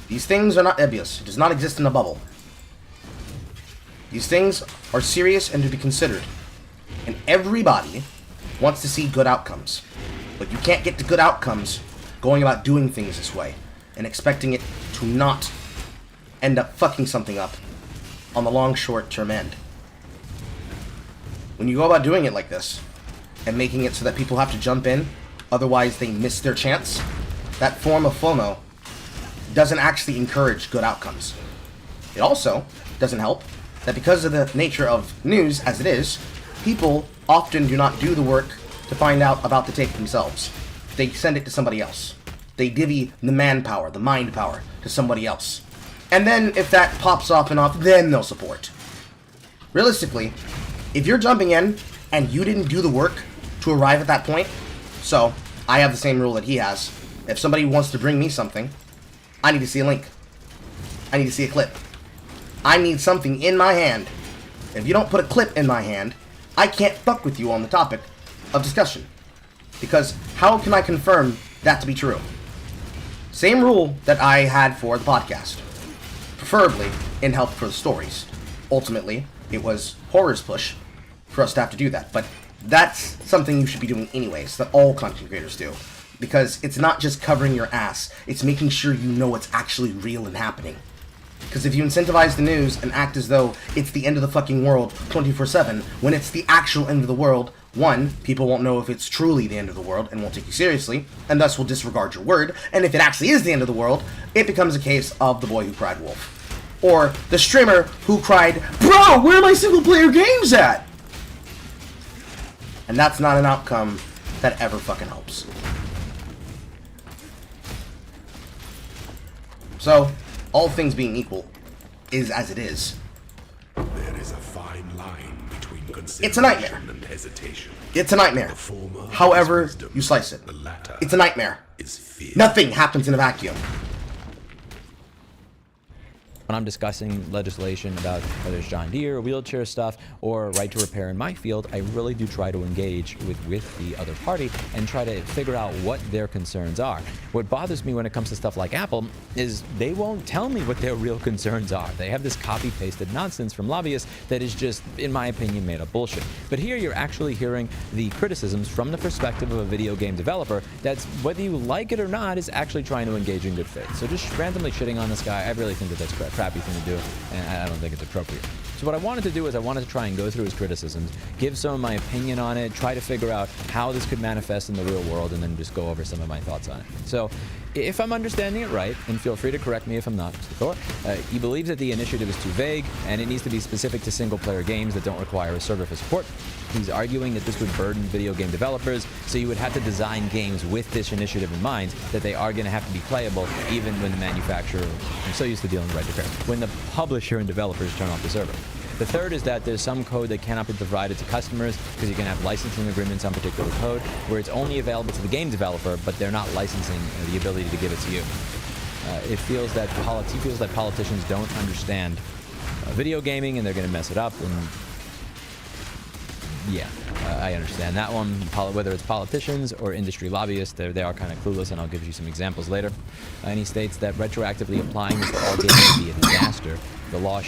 These things are not nebulous. It does not exist in a bubble. These things are serious and to be considered. And everybody wants to see good outcomes. But you can't get to good outcomes going about doing things this way and expecting it to not end up fucking something up on the long, short-term end. When you go about doing it like this and making it so that people have to jump in, otherwise they miss their chance, that form of FOMO doesn't actually encourage good outcomes. It also doesn't help that because of the nature of news as it is, people often do not do the work to find out about the take themselves. They send it to somebody else. They divvy the manpower, the mind power, to somebody else. And then if that pops off and off, then they'll support. Realistically, if you're jumping in and you didn't do the work to arrive at that point, so I have the same rule that he has. If somebody wants to bring me something, I need to see a link. I need to see a clip. I need something in my hand. If you don't put a clip in my hand, I can't fuck with you on the topic of discussion. Because how can I confirm that to be true? Same rule that I had for the podcast. Preferably in help for the stories. Ultimately, it was Horror's push for us to have to do that. But that's something you should be doing anyways, that all content creators do. Because it's not just covering your ass, it's making sure you know what's actually real and happening. Because if you incentivize the news and act as though it's the end of the fucking world 24/7, when it's the actual end of the world, one, people won't know if it's truly the end of the world and won't take you seriously, and thus will disregard your word, and if it actually is the end of the world, it becomes a case of the boy who cried wolf. Or the streamer who cried, "Bro, where are my single-player games at?" And that's not an outcome that ever fucking helps. So, all things being equal, is as it is. There is a fine line between It's a nightmare. consideration and hesitation. It's a nightmare. The former However is wisdom, you slice it. the latter It's a nightmare. is fear. Nothing happens in a vacuum. When I'm discussing legislation about whether it's John Deere, wheelchair stuff, or right to repair in my field, I really do try to engage with the other party and try to figure out what their concerns are. What bothers me when it comes to stuff like Apple is they won't tell me what their real concerns are. They have this copy-pasted nonsense from lobbyists that is just, in my opinion, made up bullshit. But here you're actually hearing the criticisms from the perspective of a video game developer that's, whether you like it or not, is actually trying to engage in good faith. So just randomly shitting on this guy, I really think that that's crappy thing to do, and I don't think it's appropriate. So what I wanted to do is I wanted to try and go through his criticisms, give some of my opinion on it, try to figure out how this could manifest in the real world, and then just go over some of my thoughts on it. So if I'm understanding it right, and feel free to correct me if I'm not, Mr. Thor, he believes that the initiative is too vague, and it needs to be specific to single-player games that don't require a server for support. He's arguing that this would burden video game developers, so you would have to design games with this initiative in mind, that they are going to have to be playable even when the manufacturer, I'm so used to dealing with right to repair, when the publisher and developers turn off the server. The third is that there's some code that cannot be provided to customers because you can have licensing agreements on particular code where it's only available to the game developer, but they're not licensing the ability to give it to you. He feels that politicians don't understand video gaming and they're going to mess it up. And yeah, I understand that one. Whether it's politicians or industry lobbyists, they are kind of clueless, and I'll give you some examples later. And he states that retroactively applying this to all games would be a disaster. The law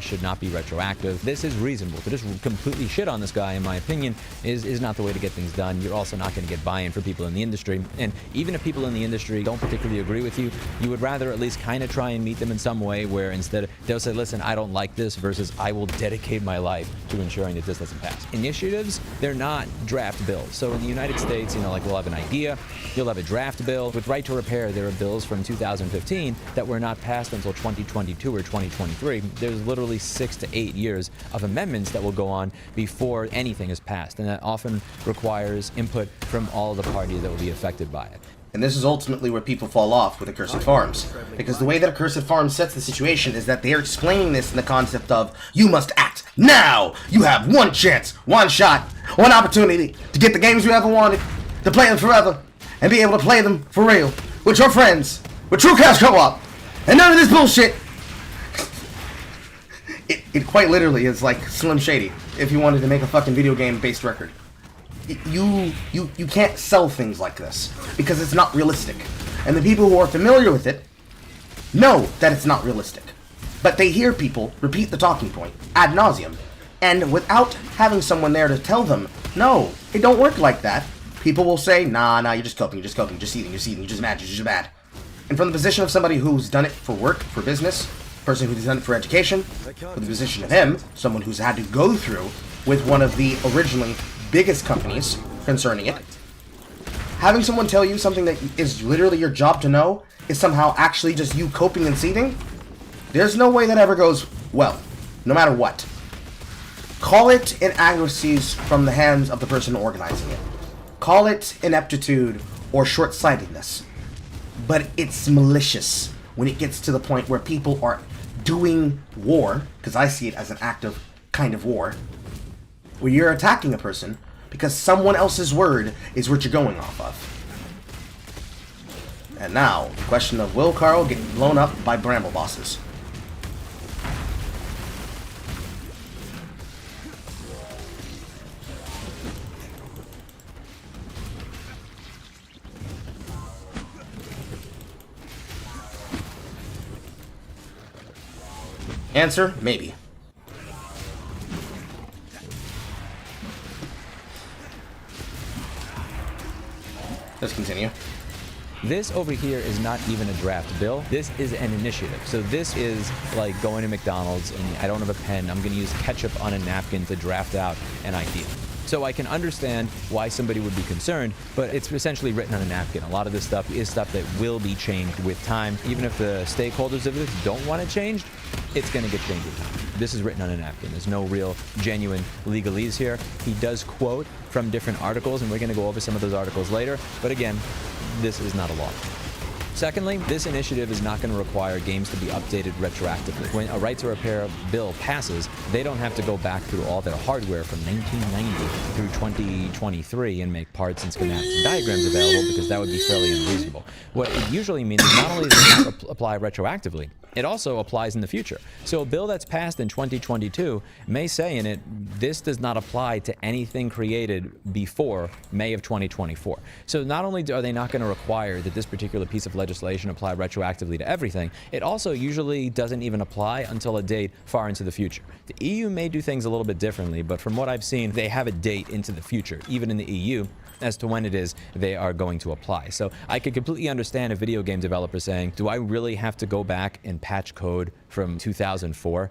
should not be retroactive. This is reasonable. To just completely shit on this guy, in my opinion, is not the way to get things done. You're also not going to get buy-in from people in the industry. And even if people in the industry don't particularly agree with you, you would rather at least kind of try and meet them in some way where instead they'll say, listen, I don't like this, versus I will dedicate my life to ensuring that this doesn't pass. Initiatives, they're not draft bills. So in the United States, like we'll have an idea, you'll have a draft bill. With right to repair, there are bills from 2015 that were not passed until 2022 or 2023. There's literally 6 to 8 years of amendments that will go on before anything is passed, and that often requires input from all of the parties that will be affected by it. And this is ultimately where people fall off with Accursed Farms. Because the way that Accursed Farms sets the situation is that they're explaining this in the concept of, you must act now! You have one chance, one shot, one opportunity to get the games you ever wanted, to play them forever, and be able to play them for real, with your friends, with true cash co-op, and none of this bullshit! It quite literally is like Slim Shady if you wanted to make a fucking video game based record. You can't sell things like this because it's not realistic. And the people who are familiar with it know that it's not realistic. But they hear people repeat the talking point ad nauseum. And without having someone there to tell them, no, it don't work like that, people will say, nah, you're just coping, you're just eating, you're just mad. And from the position of somebody who's done it for work, for business, person who's done it for education, for the position of him, someone who's had to go through with one of the originally biggest companies concerning it, having someone tell you something that is literally your job to know is somehow actually just you coping and seething, there's no way that ever goes well, no matter what. Call it inaccuracies from the hands of the person organizing it. Call it ineptitude or short-sightedness. But it's malicious when it gets to the point where people are doing war, because I see it as an active kind of war, where you're attacking a person because someone else's word is what you're going off of. And now, the question of will Carl get blown up by bramble bosses? Answer, maybe. Let's continue. This over here is not even a draft bill. This is an initiative. So this is like going to McDonald's and I don't have a pen. I'm going to use ketchup on a napkin to draft out an idea. So I can understand why somebody would be concerned, but it's essentially written on a napkin. A lot of this stuff is stuff that will be changed with time. Even if the stakeholders of this don't want it changed, it's going to get changed with time. This is written on a napkin. There's no real genuine legalese here. He does quote from different articles, and we're going to go over some of those articles later. But again, this is not a law. Secondly, this initiative is not going to require games to be updated retroactively. When a right to repair bill passes, they don't have to go back through all their hardware from 1990 through 2023 and make parts and schematics and diagrams available, because that would be fairly unreasonable. What it usually means is not only does it not apply retroactively, it also applies in the future. So a bill that's passed in 2022 may say in it, this does not apply to anything created before May of 2024. So not only are they not going to require that this particular piece of legislation apply retroactively to everything, it also usually doesn't even apply until a date far into the future. The EU may do things a little bit differently, but from what I've seen, they have a date into the future, even in the EU, as to when it is they are going to apply. So I could completely understand a video game developer saying, do I really have to go back and patch code from 2004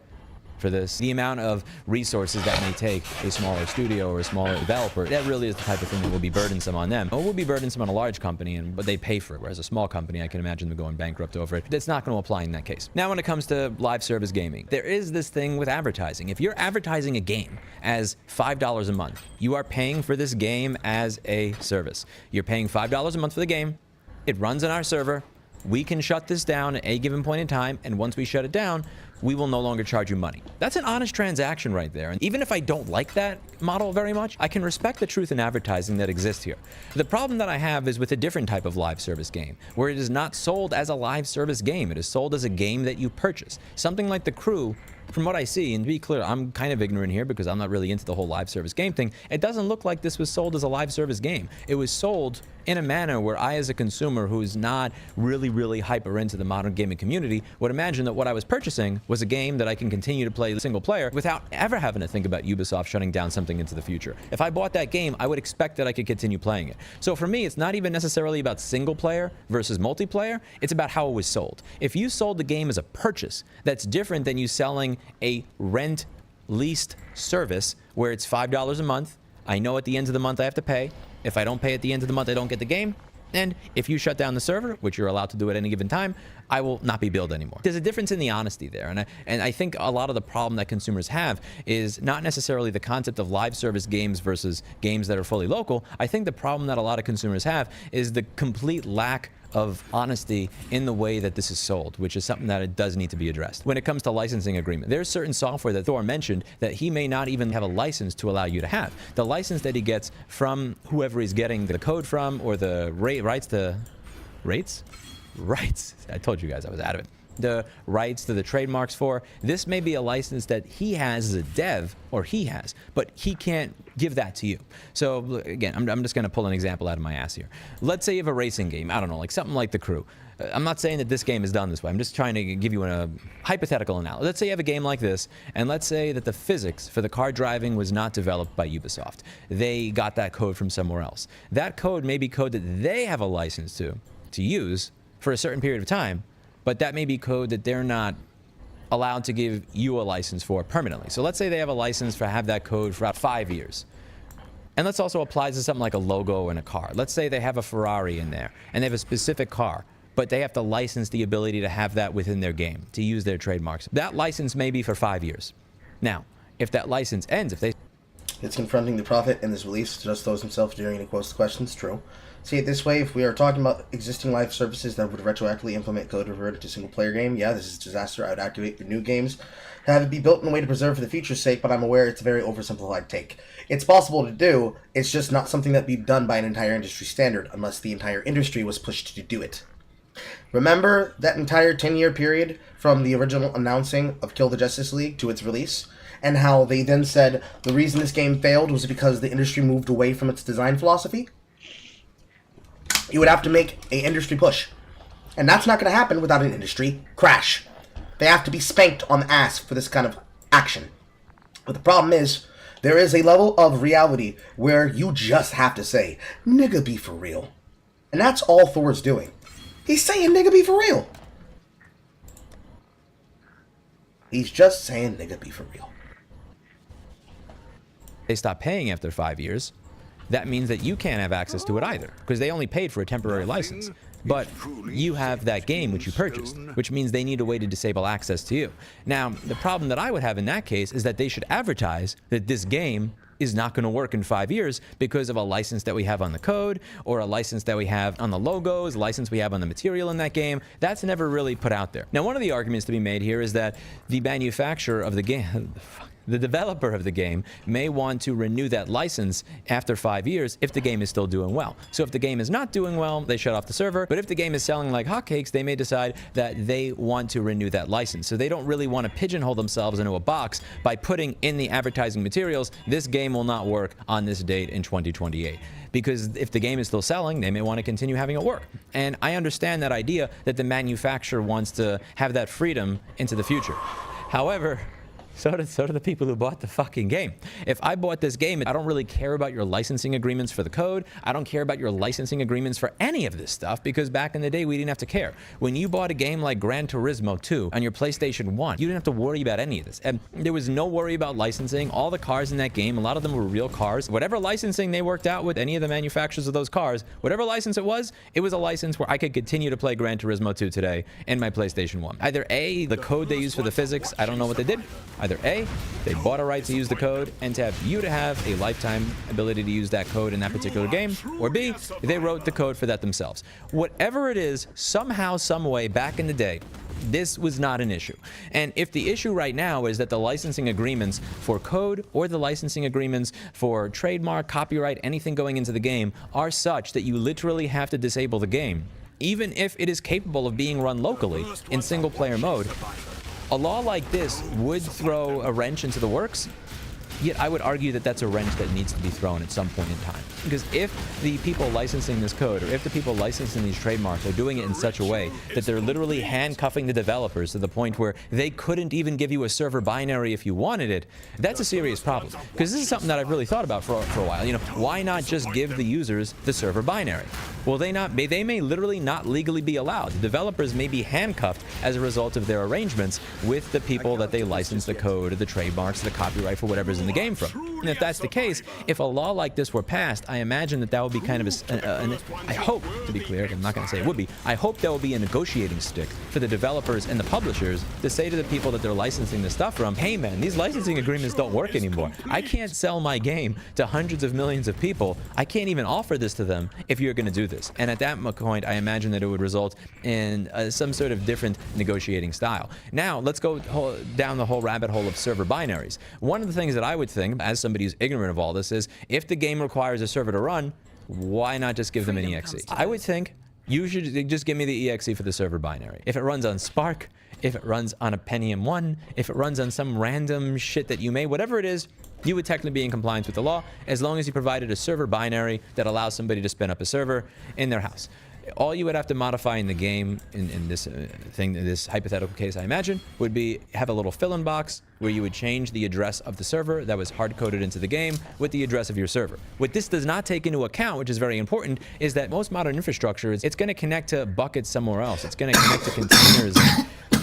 for this? The amount of resources that may take a smaller studio or a smaller developer, that really is the type of thing that will be burdensome on them. It will be burdensome on a large company, but they pay for it, whereas a small company, I can imagine them going bankrupt over it. That's not going to apply in that case. Now, when it comes to live service gaming, there is this thing with advertising. If you're advertising a game as $5 a month, you are paying for this game as a service. You're paying $5 a month for the game. It runs on our server. We can shut this down at a given point in time, and once we shut it down, we will no longer charge you money. That's an honest transaction right there. And even if I don't like that model very much, I can respect the truth in advertising that exists here. The problem that I have is with a different type of live service game, where it is not sold as a live service game. It is sold as a game that you purchase. Something like The Crew, from what I see, and to be clear, I'm kind of ignorant here because I'm not really into the whole live service game thing. It doesn't look like this was sold as a live service game. It was sold in a manner where I, as a consumer who's not really hyper into the modern gaming community, would imagine that what I was purchasing was a game that I can continue to play single player without ever having to think about Ubisoft shutting down something into the future. If I bought that game, I would expect that I could continue playing it. So for me, it's not even necessarily about single player versus multiplayer. It's about how it was sold. If you sold the game as a purchase, that's different than you selling a rent leased service where it's $5 a month. I know at the end of the month I have to pay. If I don't pay at the end of the month, I don't get the game. And if you shut down the server, which you're allowed to do at any given time, I will not be billed anymore. There's a difference in the honesty there. And I think a lot of the problem that consumers have is not necessarily the concept of live service games versus games that are fully local. I think the problem that a lot of consumers have is the complete lack of honesty in the way that this is sold, which is something that it does need to be addressed. When it comes to licensing agreement, there's certain software that Thor mentioned that he may not even have a license to allow you to have. The license that he gets from whoever he's getting the code from, or the rights to... Rights? I told you guys I was out of it. The rights to the trademarks for. This may be a license that he has as a dev, or he has, but he can't give that to you. So again, I'm just going to pull an example out of my ass here. Let's say you have a racing game, I don't know, like something like The Crew. I'm not saying that this game is done this way. I'm just trying to give you a hypothetical analogy. Let's say you have a game like this, and let's say that the physics for the car driving was not developed by Ubisoft. They got that code from somewhere else. That code may be code that they have a license to use for a certain period of time, but that may be code that they're not allowed to give you a license for permanently. So let's say they have a license for have that code for about 5 years. And let's also apply to something like a logo in a car. Let's say they have a Ferrari in there, and they have a specific car, but they have to license the ability to have that within their game, to use their trademarks. That license may be for 5 years. Now, if that license ends, if they... It's confronting the prophet and his beliefs to just those himself during and quotes the questions. True. See it this way, if we are talking about existing live services that would retroactively implement code reverted to single-player game, yeah, this is a disaster. I would activate your new games, have it be built in a way to preserve for the future's sake, but I'm aware it's a very oversimplified take. It's possible to do, it's just not something that be done by an entire industry standard, unless the entire industry was pushed to do it. Remember that entire 10-year period from the original announcing of Kill the Justice League to its release? And how they then said the reason this game failed was because the industry moved away from its design philosophy? You would have to make an industry push. And that's not going to happen without an industry crash. They have to be spanked on the ass for this kind of action. But the problem is, there is a level of reality where you just have to say, nigga, be for real. And that's all Thor's doing. He's saying nigga be for real. He's just saying nigga be for real. They stop paying after 5 years, that means that you can't have access to it either, because they only paid for a temporary license. But you have that game which you purchased, which means they need a way to disable access to you. Now, the problem that I would have in that case is that they should advertise that this game is not going to work in 5 years because of a license that we have on the code, or a license that we have on the logos, a license we have on the material in that game. That's never really put out there. Now, one of the arguments to be made here is that the manufacturer of the game, the developer of the game, may want to renew that license after 5 years if the game is still doing well. So if the game is not doing well, they shut off the server. But if the game is selling like hotcakes, they may decide that they want to renew that license. So they don't really want to pigeonhole themselves into a box by putting in the advertising materials, this game will not work on this date in 2028. Because if the game is still selling, they may want to continue having it work. And I understand that idea that the manufacturer wants to have that freedom into the future. However, so do the people who bought the fucking game. If I bought this game, I don't really care about your licensing agreements for the code. I don't care about your licensing agreements for any of this stuff, because back in the day, we didn't have to care. When you bought a game like Gran Turismo 2 on your PlayStation 1, you didn't have to worry about any of this. And there was no worry about licensing. All the cars in that game, a lot of them were real cars. Whatever licensing they worked out with any of the manufacturers of those cars, whatever license it was a license where I could continue to play Gran Turismo 2 today in my PlayStation 1. Either A, the code they used for the physics, I don't know what they did. Either A, they bought a right to use the code and to have you to have a lifetime ability to use that code in that particular game, or B, they wrote the code for that themselves. Whatever it is, somehow, some way, back in the day, this was not an issue. And if the issue right now is that the licensing agreements for code or the licensing agreements for trademark, copyright, anything going into the game are such that you literally have to disable the game, even if it is capable of being run locally in single player mode, a law like this would throw a wrench into the works, yet I would argue that that's a wrench that needs to be thrown at some point in time. Because if the people licensing this code, or if the people licensing these trademarks are doing it in such a way that they're literally handcuffing the developers to the point where they couldn't even give you a server binary if you wanted it, that's a serious problem. Because this is something that I've really thought about for a while. You know, why not just give the users the server binary? Well, they may literally not legally be allowed. The developers may be handcuffed as a result of their arrangements with the people that they license the code, or the trademarks, the copyright for whatever's in the game from. And if that's the case, if a law like this were passed, I imagine that would be kind of I hope, to be clear, I'm not going to say it would be, I hope there will be a negotiating stick for the developers and the publishers to say to the people that they're licensing this stuff from, hey man, these licensing agreements don't work anymore. I can't sell my game to hundreds of millions of people. I can't even offer this to them if you're going to do this. And at that point, I imagine that it would result in some sort of different negotiating style. Now, let's go down the whole rabbit hole of server binaries. One of the things that I would think, as somebody who's ignorant of all this, is if the game requires a server to run, why not just give them an EXE? I would think you should just give me the EXE for the server binary. If it runs on Spark, if it runs on a Pentium 1, if it runs on some random shit that you made, whatever it is, you would technically be in compliance with the law as long as you provided a server binary that allows somebody to spin up a server in their house. All you would have to modify in the game, in this hypothetical case, I imagine, would be have a little fill-in box where you would change the address of the server that was hard-coded into the game with the address of your server. What this does not take into account, which is very important, is that most modern infrastructure, it's going to connect to buckets somewhere else. It's going to connect to containers,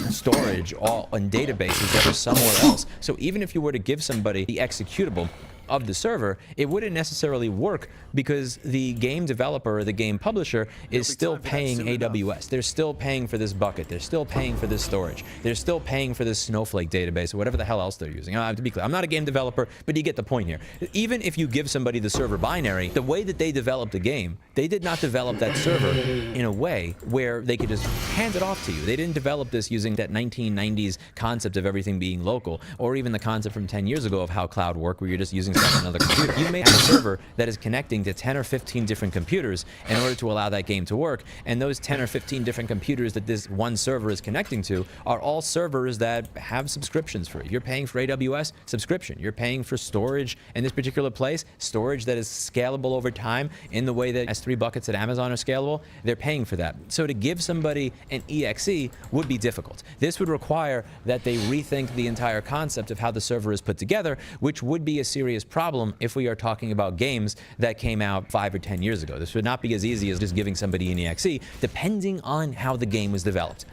storage, all on databases that are somewhere else. So even if you were to give somebody the executable of the server, it wouldn't necessarily work because the game developer or the game publisher is still paying AWS. They're still paying for this bucket. They're still paying for this storage. They're still paying for this Snowflake database or whatever the hell else they're using. To be clear, I'm not a game developer, but you get the point here. Even if you give somebody the server binary, the way that they developed the game, they did not develop that server in a way where they could just hand it off to you. They didn't develop this using that 1990s concept of everything being local, or even the concept from 10 years ago of how cloud worked, where you're just using stuff on another computer. You may have a server that is connecting to 10 or 15 different computers in order to allow that game to work, and those 10 or 15 different computers that this one server is connecting to are all servers that have subscriptions for it. You're paying for AWS, subscription. You're paying for storage in this particular place, storage that is scalable over time in the way that S3 buckets at Amazon are scalable. They're paying for that. So to give somebody an EXE would be difficult. This would require that they rethink the entire concept of how the server is put together, which would be a serious serious problem if we are talking about games that came out 5 or 10 years ago. This would not be as easy as just giving somebody an EXE, depending on how the game was developed.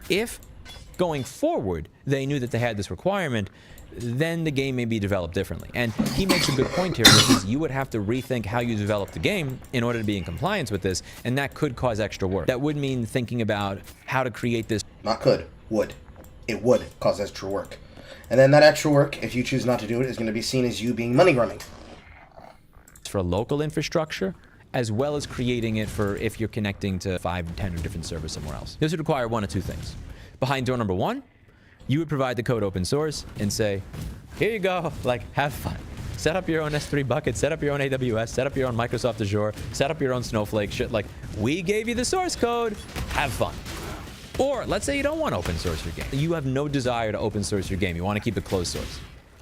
If going forward they knew that they had this requirement, then the game may be developed differently. And he makes a good point here, which is you would have to rethink how you develop the game in order to be in compliance with this, and that could cause extra work. That would mean thinking about how to create this. Not could, would. It would cause extra work. And then that extra work, if you choose not to do it, is going to be seen as you being money grubbing. For local infrastructure, as well as creating it for if you're connecting to 5, 10 or different servers somewhere else. This would require one of two things. Behind door number 1, you would provide the code open source and say, here you go, like, have fun. Set up your own S3 bucket, set up your own AWS, set up your own Microsoft Azure, set up your own Snowflake, shit like, we gave you the source code, have fun. Or let's say you don't want to open source your game. You have no desire to open source your game. You want to keep it closed source.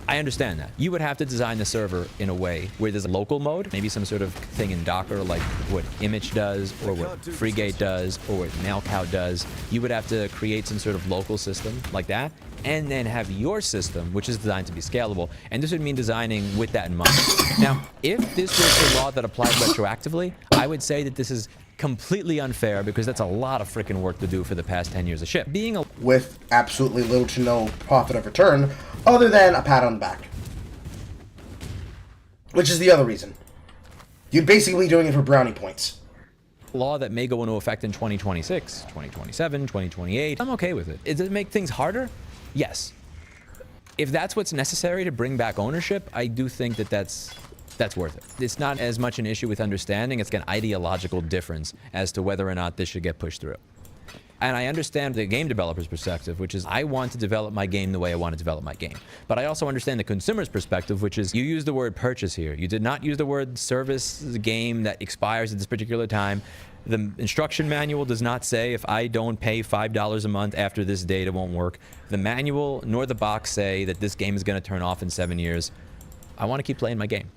I understand that. You would have to design the server in a way where there's a local mode, maybe some sort of thing in Docker like what Image does, or what Freegate does, or what Mailcow does. You would have to create some sort of local system like that, and then have your system, which is designed to be scalable. And this would mean designing with that in mind. Now, if this was a law that applied retroactively, I would say that this is completely unfair because that's a lot of freaking work to do for the past 10 years of shit. With absolutely little to no profit of return, other than a pat on the back. Which is the other reason. You're basically doing it for brownie points. Law that may go into effect in 2026, 2027, 2028. I'm okay with it. Does it make things harder? Yes. If that's what's necessary to bring back ownership, I do think that that's worth it. It's not as much an issue with understanding, it's an ideological difference as to whether or not this should get pushed through. And I understand the game developer's perspective, which is I want to develop my game the way I want to develop my game. But I also understand the consumer's perspective, which is you use the word purchase here. You did not use the word service game that expires at this particular time. The instruction manual does not say if I don't pay $5 a month after this date, it won't work. The manual nor the box say that this game is going to turn off in 7 years. I want to keep playing my game.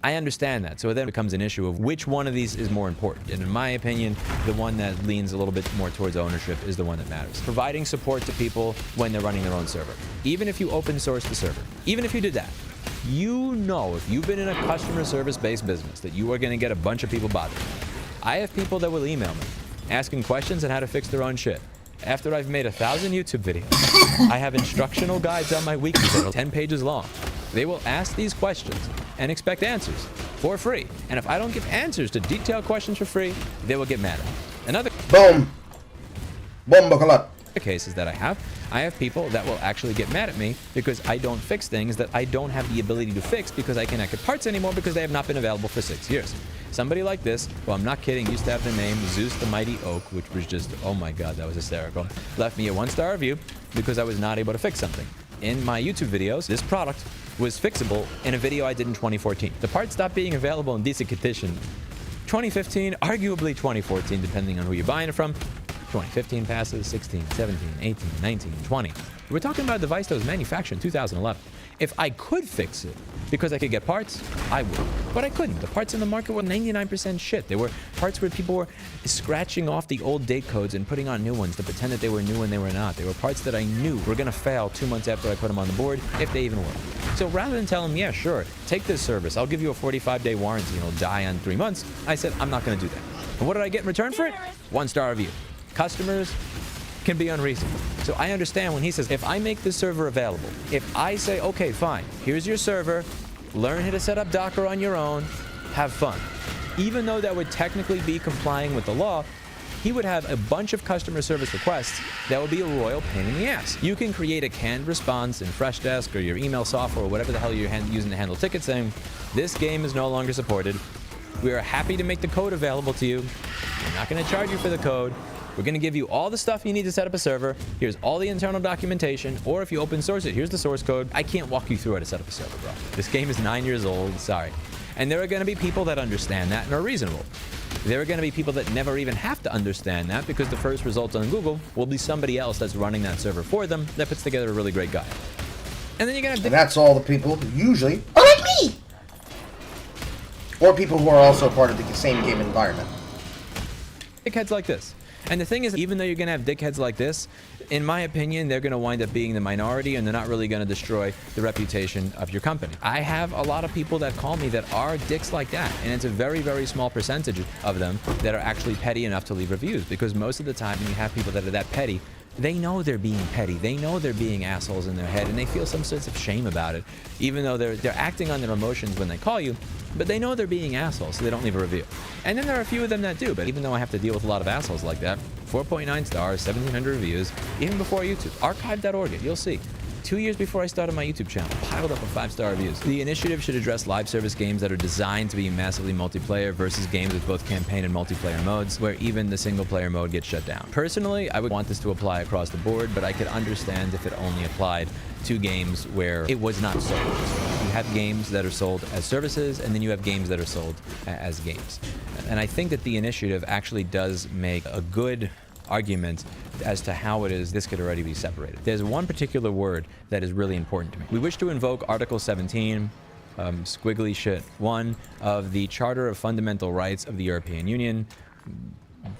I understand that. So then it becomes an issue of which one of these is more important. And in my opinion, the one that leans a little bit more towards ownership is the one that matters. Providing support to people when they're running their own server. Even if you open source the server, even if you did that, you know if you've been in a customer service-based business that you are going to get a bunch of people bothering you. I have people that will email me asking questions on how to fix their own shit. After I've made 1,000 YouTube videos, I have instructional guides on my wiki that are 10 pages long. They will ask these questions and expect answers for free. And if I don't give answers to detailed questions for free, they will get mad at me. Another boom. Boom, buckle up. Cases that I have people that will actually get mad at me because I don't fix things that I don't have the ability to fix because I cannot get parts anymore because they have not been available for 6 years. Somebody like this, well, I'm not kidding, used to have the name Zeus the Mighty Oak, which was just, oh my god, that was hysterical. Left me a 1-star review because I was not able to fix something. In my YouTube videos, this product was fixable in a video I did in 2014. The part stopped being available in decent condition 2015, arguably 2014, depending on who you're buying it from. 2015 passes, 16, 17, 18, 19, 20. We're talking about a device that was manufactured in 2011. If I could fix it because I could get parts, I would. But I couldn't. The parts in the market were 99% shit. They were parts where people were scratching off the old date codes and putting on new ones to pretend that they were new when they were not. They were parts that I knew were going to fail 2 months after I put them on the board, if they even were. So rather than tell them, yeah, sure, take this service, I'll give you a 45-day warranty and it'll die on 3 months, I said, I'm not going to do that. And what did I get in return for it? 1-star review. Customers can be unreasonable. So I understand when he says, if I make this server available, if I say, okay, fine, here's your server, learn how to set up Docker on your own, have fun. Even though that would technically be complying with the law, he would have a bunch of customer service requests that would be a royal pain in the ass. You can create a canned response in Freshdesk or your email software or whatever the hell you're using to handle tickets saying, this game is no longer supported. We are happy to make the code available to you. We're not going to charge you for the code. We're going to give you all the stuff you need to set up a server. Here's all the internal documentation. Or if you open source it, here's the source code. I can't walk you through how to set up a server, bro. This game is 9 years old. Sorry. And there are going to be people that understand that and are reasonable. There are going to be people that never even have to understand that because the first results on Google will be somebody else that's running that server for them that puts together a really great guide. And then you're going to... And that's all the people who usually are like me! Or people who are also part of the same game environment. Dickheads like this. And the thing is, even though you're going to have dickheads like this, in my opinion, they're going to wind up being the minority, and they're not really going to destroy the reputation of your company. I have a lot of people that call me that are dicks like that, and it's a very, very small percentage of them that are actually petty enough to leave reviews, because most of the time when you have people that are that petty, they know they're being petty. They know they're being assholes in their head, and they feel some sense of shame about it, even though they're acting on their emotions when they call you, but they know they're being assholes, so they don't leave a review. And then there are a few of them that do, but even though I have to deal with a lot of assholes like that, 4.9 stars, 1,700 reviews, even before YouTube. Archive.org it, you'll see. 2 years before I started my YouTube channel, piled up with 5-star reviews. The initiative should address live service games that are designed to be massively multiplayer versus games with both campaign and multiplayer modes, where even the single player mode gets shut down. Personally, I would want this to apply across the board, but I could understand if it only applied to games where it was not sold. You have games that are sold as services, and then you have games that are sold as games. And I think that the initiative actually does make a good argument as to how it is this could already be separated. There's one particular word that is really important to me. We wish to invoke Article 17, squiggly shit 1 of the Charter of Fundamental Rights of the European Union,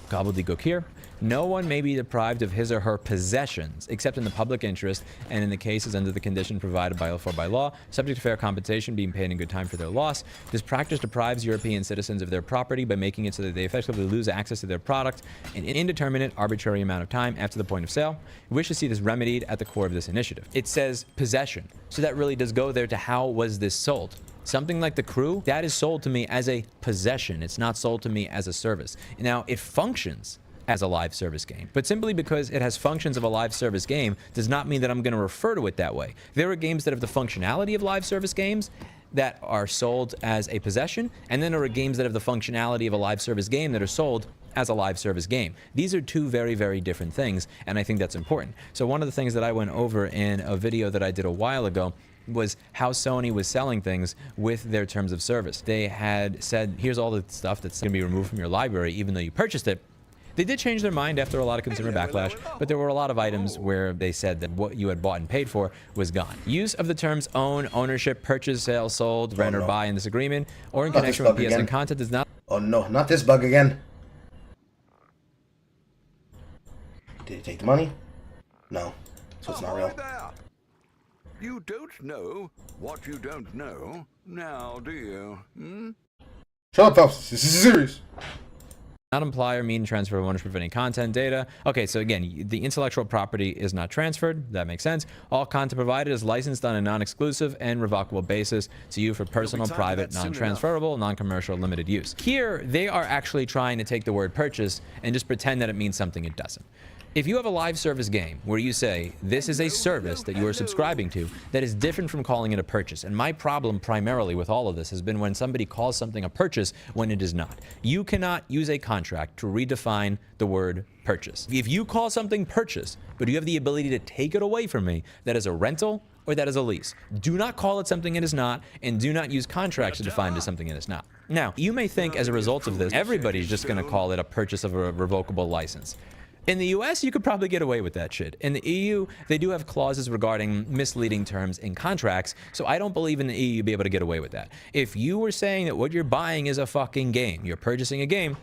gobbledygook here. No one may be deprived of his or her possessions, except in the public interest and in the cases under the condition provided by law, subject to fair compensation being paid in good time for their loss. This practice deprives European citizens of their property by making it so that they effectively lose access to their product in an indeterminate, arbitrary amount of time after the point of sale. We wish to see this remedied at the core of this initiative. It says possession, so that really does go there to how was this sold. Something like The Crew, that is sold to me as a possession. It's not sold to me as a service. Now, it functions as a live service game, but simply because it has functions of a live service game does not mean that I'm going to refer to it that way. There are games that have the functionality of live service games that are sold as a possession, and then there are games that have the functionality of a live service game that are sold as a live service game. These are two very, very different things, and I think that's important. So one of the things that I went over in a video that I did a while ago was how Sony was selling things with their terms of service. They had said, here's all the stuff that's going to be removed from your library even though you purchased it. They did change their mind after a lot of consumer backlash, but there were a lot of items where they said that what you had bought and paid for was gone. Use of the terms own, ownership, purchase, sale, sold, rent, or buy in this agreement, or in connection with PSN content does not... Oh no, not this bug again. Did he take the money? No, so it's not real. You don't know what you don't know, now do you? Hmm? Shut up, Phelps. This is serious. Not imply or mean transfer of ownership of any content data. Okay, so again, the intellectual property is not transferred. That makes sense. All content provided is licensed on a non-exclusive and revocable basis to you for personal, private, non-transferable, non-commercial, limited use. Here, they are actually trying to take the word purchase and just pretend that it means something it doesn't. If you have a live service game where you say this is a service that you are subscribing to, that is different from calling it a purchase. And my problem primarily with all of this has been when somebody calls something a purchase when it is not. You cannot use a contract to redefine the word purchase. If you call something purchase, but you have the ability to take it away from me, that is a rental or that is a lease. Do not call it something it is not, and do not use contracts to define it as something it is not. Now, you may think as a result of this, everybody's just going to call it a purchase of a revocable license. In the US, you could probably get away with that shit. In the EU, they do have clauses regarding misleading terms in contracts, so I don't believe in the EU you'd be able to get away with that. If you were saying that what you're buying is a fucking game, you're purchasing a game,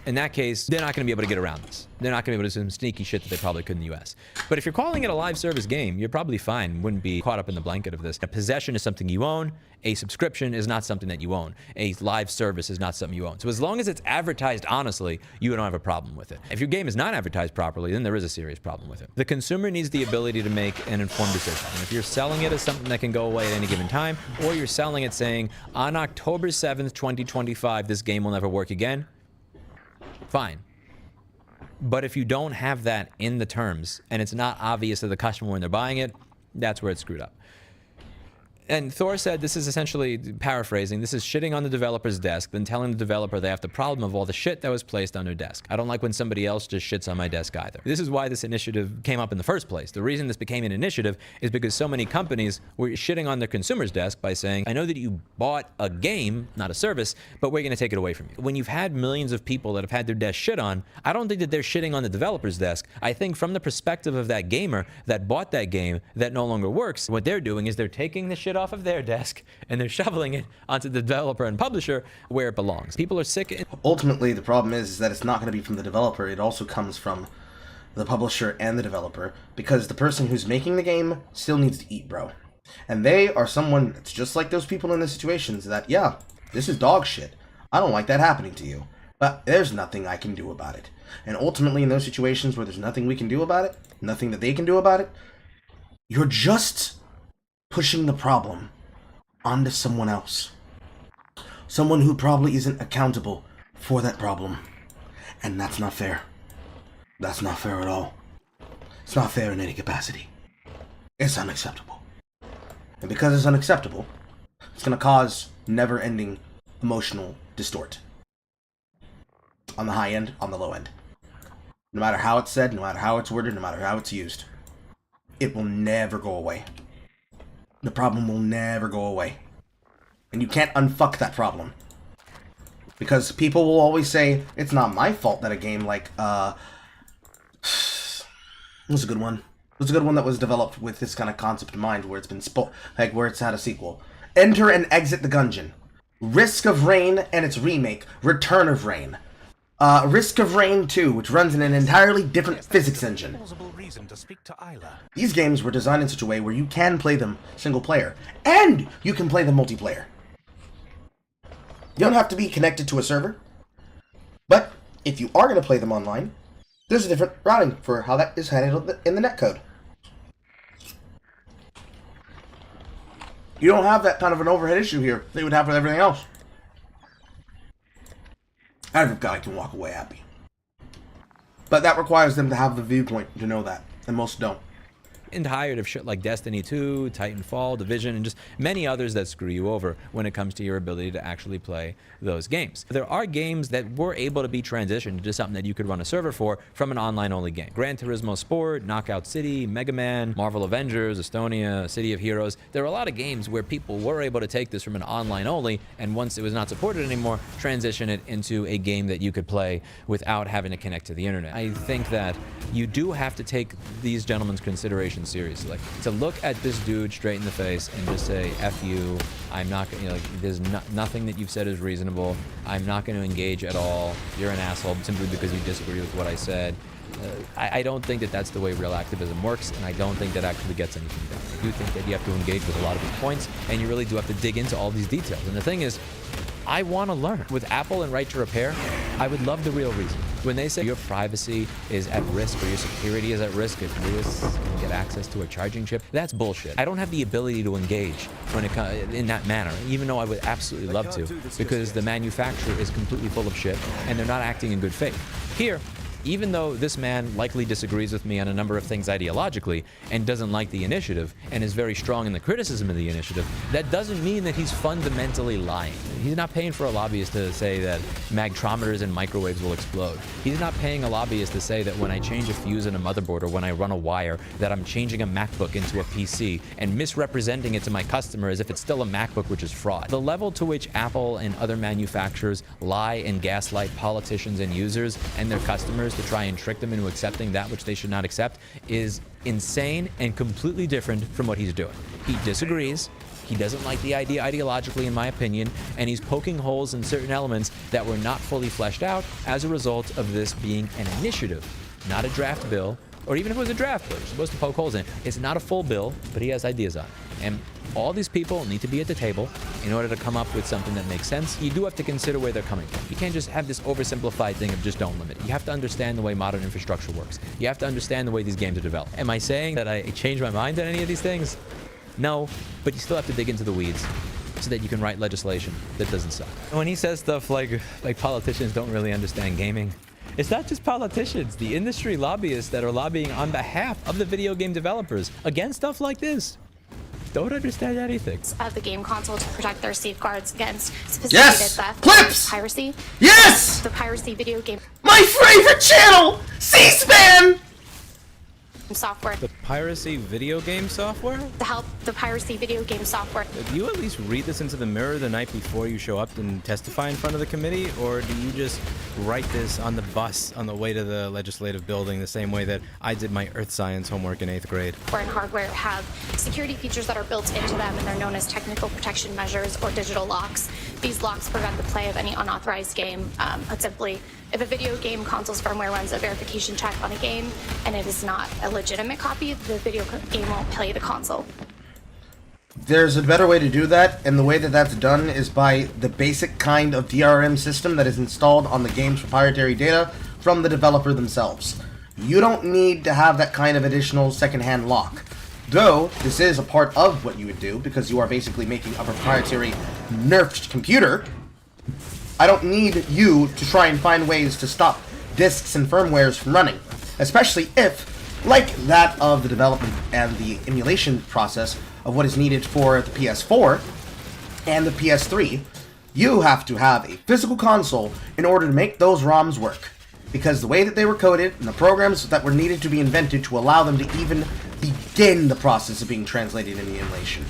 in that case, they're not going to be able to get around this. They're not going to be able to do some sneaky shit that they probably could in the US. But if you're calling it a live service game, you're probably fine. Wouldn't be caught up in the blanket of this. A possession is something you own. A subscription is not something that you own. A live service is not something you own. So as long as it's advertised honestly, you don't have a problem with it. If your game is not advertised properly, then there is a serious problem with it. The consumer needs the ability to make an informed decision. And if you're selling it as something that can go away at any given time, or you're selling it saying, on October 7th, 2025, this game will never work again, fine. But if you don't have that in the terms, and it's not obvious to the customer when they're buying it, that's where it's screwed up. And Thor said this is essentially, paraphrasing, this is shitting on the developer's desk, then telling the developer they have the problem of all the shit that was placed on their desk. I don't like when somebody else just shits on my desk either. This is why this initiative came up in the first place. The reason this became an initiative is because so many companies were shitting on their consumer's desk by saying, I know that you bought a game, not a service, but we're going to take it away from you. When you've had millions of people that have had their desk shit on, I don't think that they're shitting on the developer's desk. I think from the perspective of that gamer that bought that game that no longer works, what they're doing is they're taking the shit off of their desk and they're shoveling it onto the developer and publisher where it belongs. People are sick. Ultimately, the problem is that it's not going to be from the developer. It also comes from the publisher and the developer, because the person who's making the game still needs to eat, bro. And they are someone that's just like those people in the situations that, yeah, this is dog shit. I don't like that happening to you, but there's nothing I can do about it. And ultimately, in those situations where there's nothing we can do about it, nothing that they can do about it, you're just pushing the problem onto someone else. Someone who probably isn't accountable for that problem. And that's not fair. That's not fair at all. It's not fair in any capacity. It's unacceptable. And because it's unacceptable, it's going to cause never-ending emotional distort. On the high end, on the low end. No matter how it's said, no matter how it's worded, no matter how it's used, it will never go away. The problem will never go away. And you can't unfuck that problem. Because people will always say, it's not my fault that a game like, what's a good one? What's a good one that was developed with this kind of concept in mind, where it's been where it's had a sequel? Enter and Exit the Gungeon. Risk of Rain and its remake, Return of Rain. Risk of Rain 2, which runs in an entirely different physics engine. These games were designed in such a way where you can play them single player, and you can play them multiplayer. You don't have to be connected to a server, but if you are going to play them online, there's a different routing for how that is handled in the netcode. You don't have that kind of an overhead issue here that you would have with everything else. Every guy can walk away happy. But that requires them to have the viewpoint to know that, and most don't. And tired of shit like Destiny 2, Titanfall, Division, and just many others that screw you over when it comes to your ability to actually play those games. There are games that were able to be transitioned to something that you could run a server for from an online-only game. Gran Turismo Sport, Knockout City, Mega Man, Marvel Avengers, Estonia, City of Heroes. There are a lot of games where people were able to take this from an online-only, and once it was not supported anymore, transition it into a game that you could play without having to connect to the internet. I think that you do have to take these gentlemen's considerations seriously. To look at this dude straight in the face and just say, F you, I'm not gonna, there's nothing that you've said is reasonable, I'm not going to engage at all, you're an asshole simply because you disagree with what I said. I don't think that that's the way real activism works, and I don't think that actually gets anything done. I do think that you have to engage with a lot of these points, and you really do have to dig into all these details. And the thing is, I want to learn. With Apple and Right to Repair, I would love the real reason. When they say your privacy is at risk or your security is at risk if Lewis can get access to a charging chip, that's bullshit. I don't have the ability to engage when it in that manner, even though I would absolutely love to, because the manufacturer is completely full of shit and they're not acting in good faith. Here, even though this man likely disagrees with me on a number of things ideologically and doesn't like the initiative and is very strong in the criticism of the initiative, that doesn't mean that he's fundamentally lying. He's not paying for a lobbyist to say that magtrometers and microwaves will explode. He's not paying a lobbyist to say that when I change a fuse in a motherboard or when I run a wire, that I'm changing a MacBook into a PC and misrepresenting it to my customer as if it's still a MacBook, which is fraud. The level to which Apple and other manufacturers lie and gaslight politicians and users and their customers to try and trick them into accepting that which they should not accept is insane and completely different from what he's doing. He disagrees. He doesn't like the idea ideologically, in my opinion, and he's poking holes in certain elements that were not fully fleshed out as a result of this being an initiative, not a draft bill, or even if it was a draft bill, you're supposed to poke holes in it. It's not a full bill, but he has ideas on it. And all these people need to be at the table in order to come up with something that makes sense. You do have to consider where they're coming from. You can't just have this oversimplified thing of just don't limit it. You have to understand the way modern infrastructure works. You have to understand the way these games are developed. Am I saying that I changed my mind on any of these things? No, but you still have to dig into the weeds so that you can write legislation that doesn't suck. When he says stuff like politicians don't really understand gaming, it's not just politicians, the industry lobbyists that are lobbying on behalf of the video game developers against stuff like this don't understand anything. Of the game console to protect their safeguards against sophisticated theft, Clips! piracy. Yes! The piracy video game. My favorite channel! C-SPAN! software. The piracy video game software? To help the piracy video game software. Do you at least read this into the mirror the night before you show up and testify in front of the committee? Or do you just write this on the bus on the way to the legislative building the same way that I did my earth science homework in 8th grade? Software and hardware have security features that are built into them, and they're known as technical protection measures or digital locks. These locks prevent the play of any unauthorized game. Put simply, if a video game console's firmware runs a verification check on a game and it is not a legitimate copy, the video game won't play the console. There's a better way to do that, and the way that that's done is by the basic kind of DRM system that is installed on the game's proprietary data from the developer themselves. You don't need to have that kind of additional secondhand lock. Though, this is a part of what you would do, because you are basically making a proprietary nerfed computer. I don't need you to try and find ways to stop disks and firmwares from running. Especially if, like that of the development and the emulation process of what is needed for the PS4 and the PS3, you have to have a physical console in order to make those ROMs work. Because the way that they were coded and the programs that were needed to be invented to allow them to even begin the process of being translated into emulation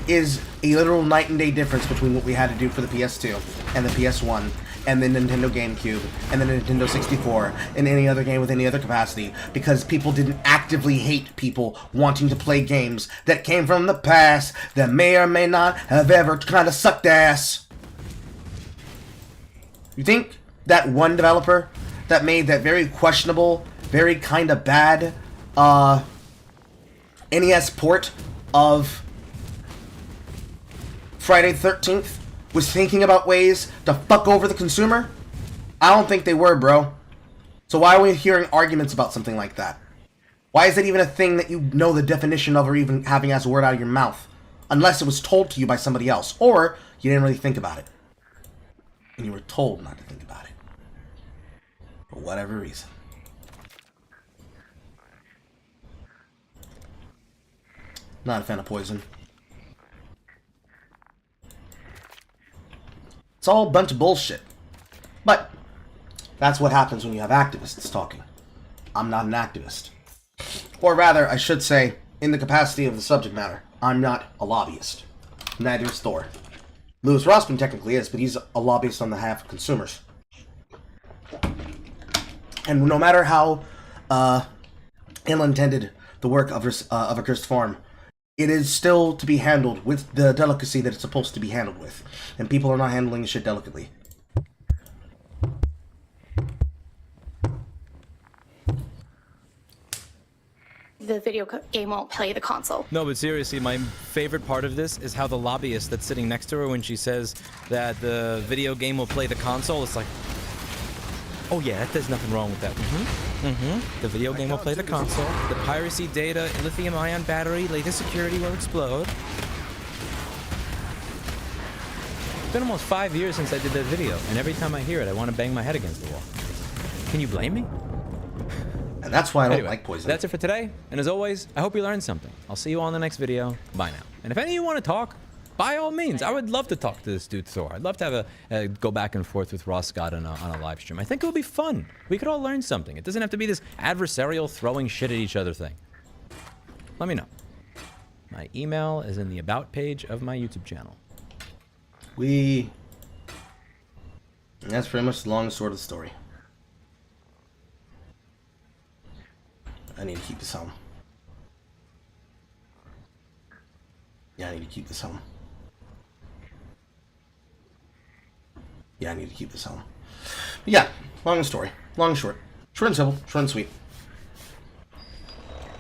is a literal night and day difference between what we had to do for the PS2 and the PS1 and the Nintendo GameCube and the Nintendo 64 and any other game with any other capacity, because people didn't actively hate people wanting to play games that came from the past that may or may not have ever kind of sucked ass. You think that one developer that made that very questionable, very kind of bad NES port of Friday the 13th was thinking about ways to fuck over the consumer? I don't think they were, bro. So why are we hearing arguments about something like that? Why is that even a thing that you know the definition of or even having as a word out of your mouth? Unless it was told to you by somebody else, or you didn't really think about it. And you were told not to think about it. For whatever reason. Not a fan of poison. It's all a bunch of bullshit. But that's what happens when you have activists talking. I'm not an activist. Or rather, I should say, in the capacity of the subject matter, I'm not a lobbyist. Neither is Thor. Louis Rossman technically is, but he's a lobbyist on behalf of consumers. And no matter how ill-intended the work of a cursed farm, it is still to be handled with the delicacy that it's supposed to be handled with. And people are not handling the shit delicately. The video game won't play the console. No, but seriously, my favorite part of this is how the lobbyist that's sitting next to her when she says that the video game will play the console, it's like, oh yeah, there's nothing wrong with that. The video game will play the console. The piracy data, lithium-ion battery, latest security will explode. It's been almost 5 years since I did that video, and every time I hear it, I want to bang my head against the wall. Can you blame me? And that's why I don't like poison. That's it for today, and as always, I hope you learned something. I'll see you all in the next video. Bye now. And if any of you want to talk, by all means, I would love to talk to this dude Thor. I'd love to have a go back and forth with Ross Scott on a live stream. I think it would be fun. We could all learn something. It doesn't have to be this adversarial throwing shit at each other thing. Let me know. My email is in the about page of my YouTube channel. That's pretty much the long and short of the story. I need to keep this home. Yeah, I need to keep this home. Yeah, I need to keep this home. But yeah, long story. Long and short. Short and simple. Short and sweet.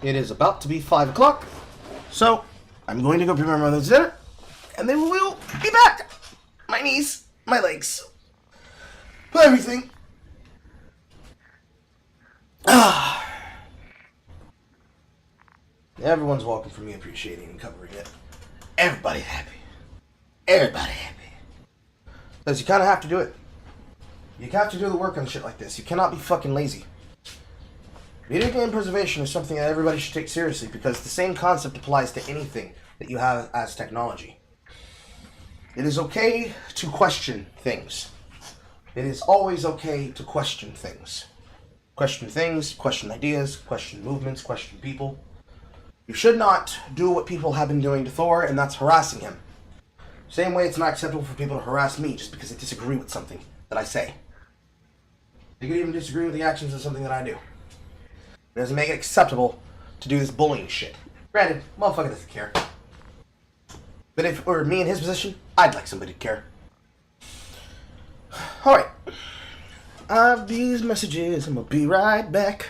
It is about to be 5 o'clock. So, I'm going to go prepare my mother's dinner. And then we'll be back. My knees, my legs, everything. Everyone's welcome for me appreciating and covering it. Everybody happy. Everybody happy. Because you kind of have to do it. You have to do the work on shit like this. You cannot be fucking lazy. Video game preservation is something that everybody should take seriously, because the same concept applies to anything that you have as technology. It is okay to question things. It is always okay to question things. question things, question ideas, question movements, question people. You should not do what people have been doing to Thor, and that's harassing him. Same way it's not acceptable for people to harass me just because they disagree with something that I say. They could even disagree with the actions of something that I do. It doesn't make it acceptable to do this bullying shit. Granted, motherfucker doesn't care. But if it were me in his position, I'd like somebody to care. Alright. I have these messages, I'm gonna be right back.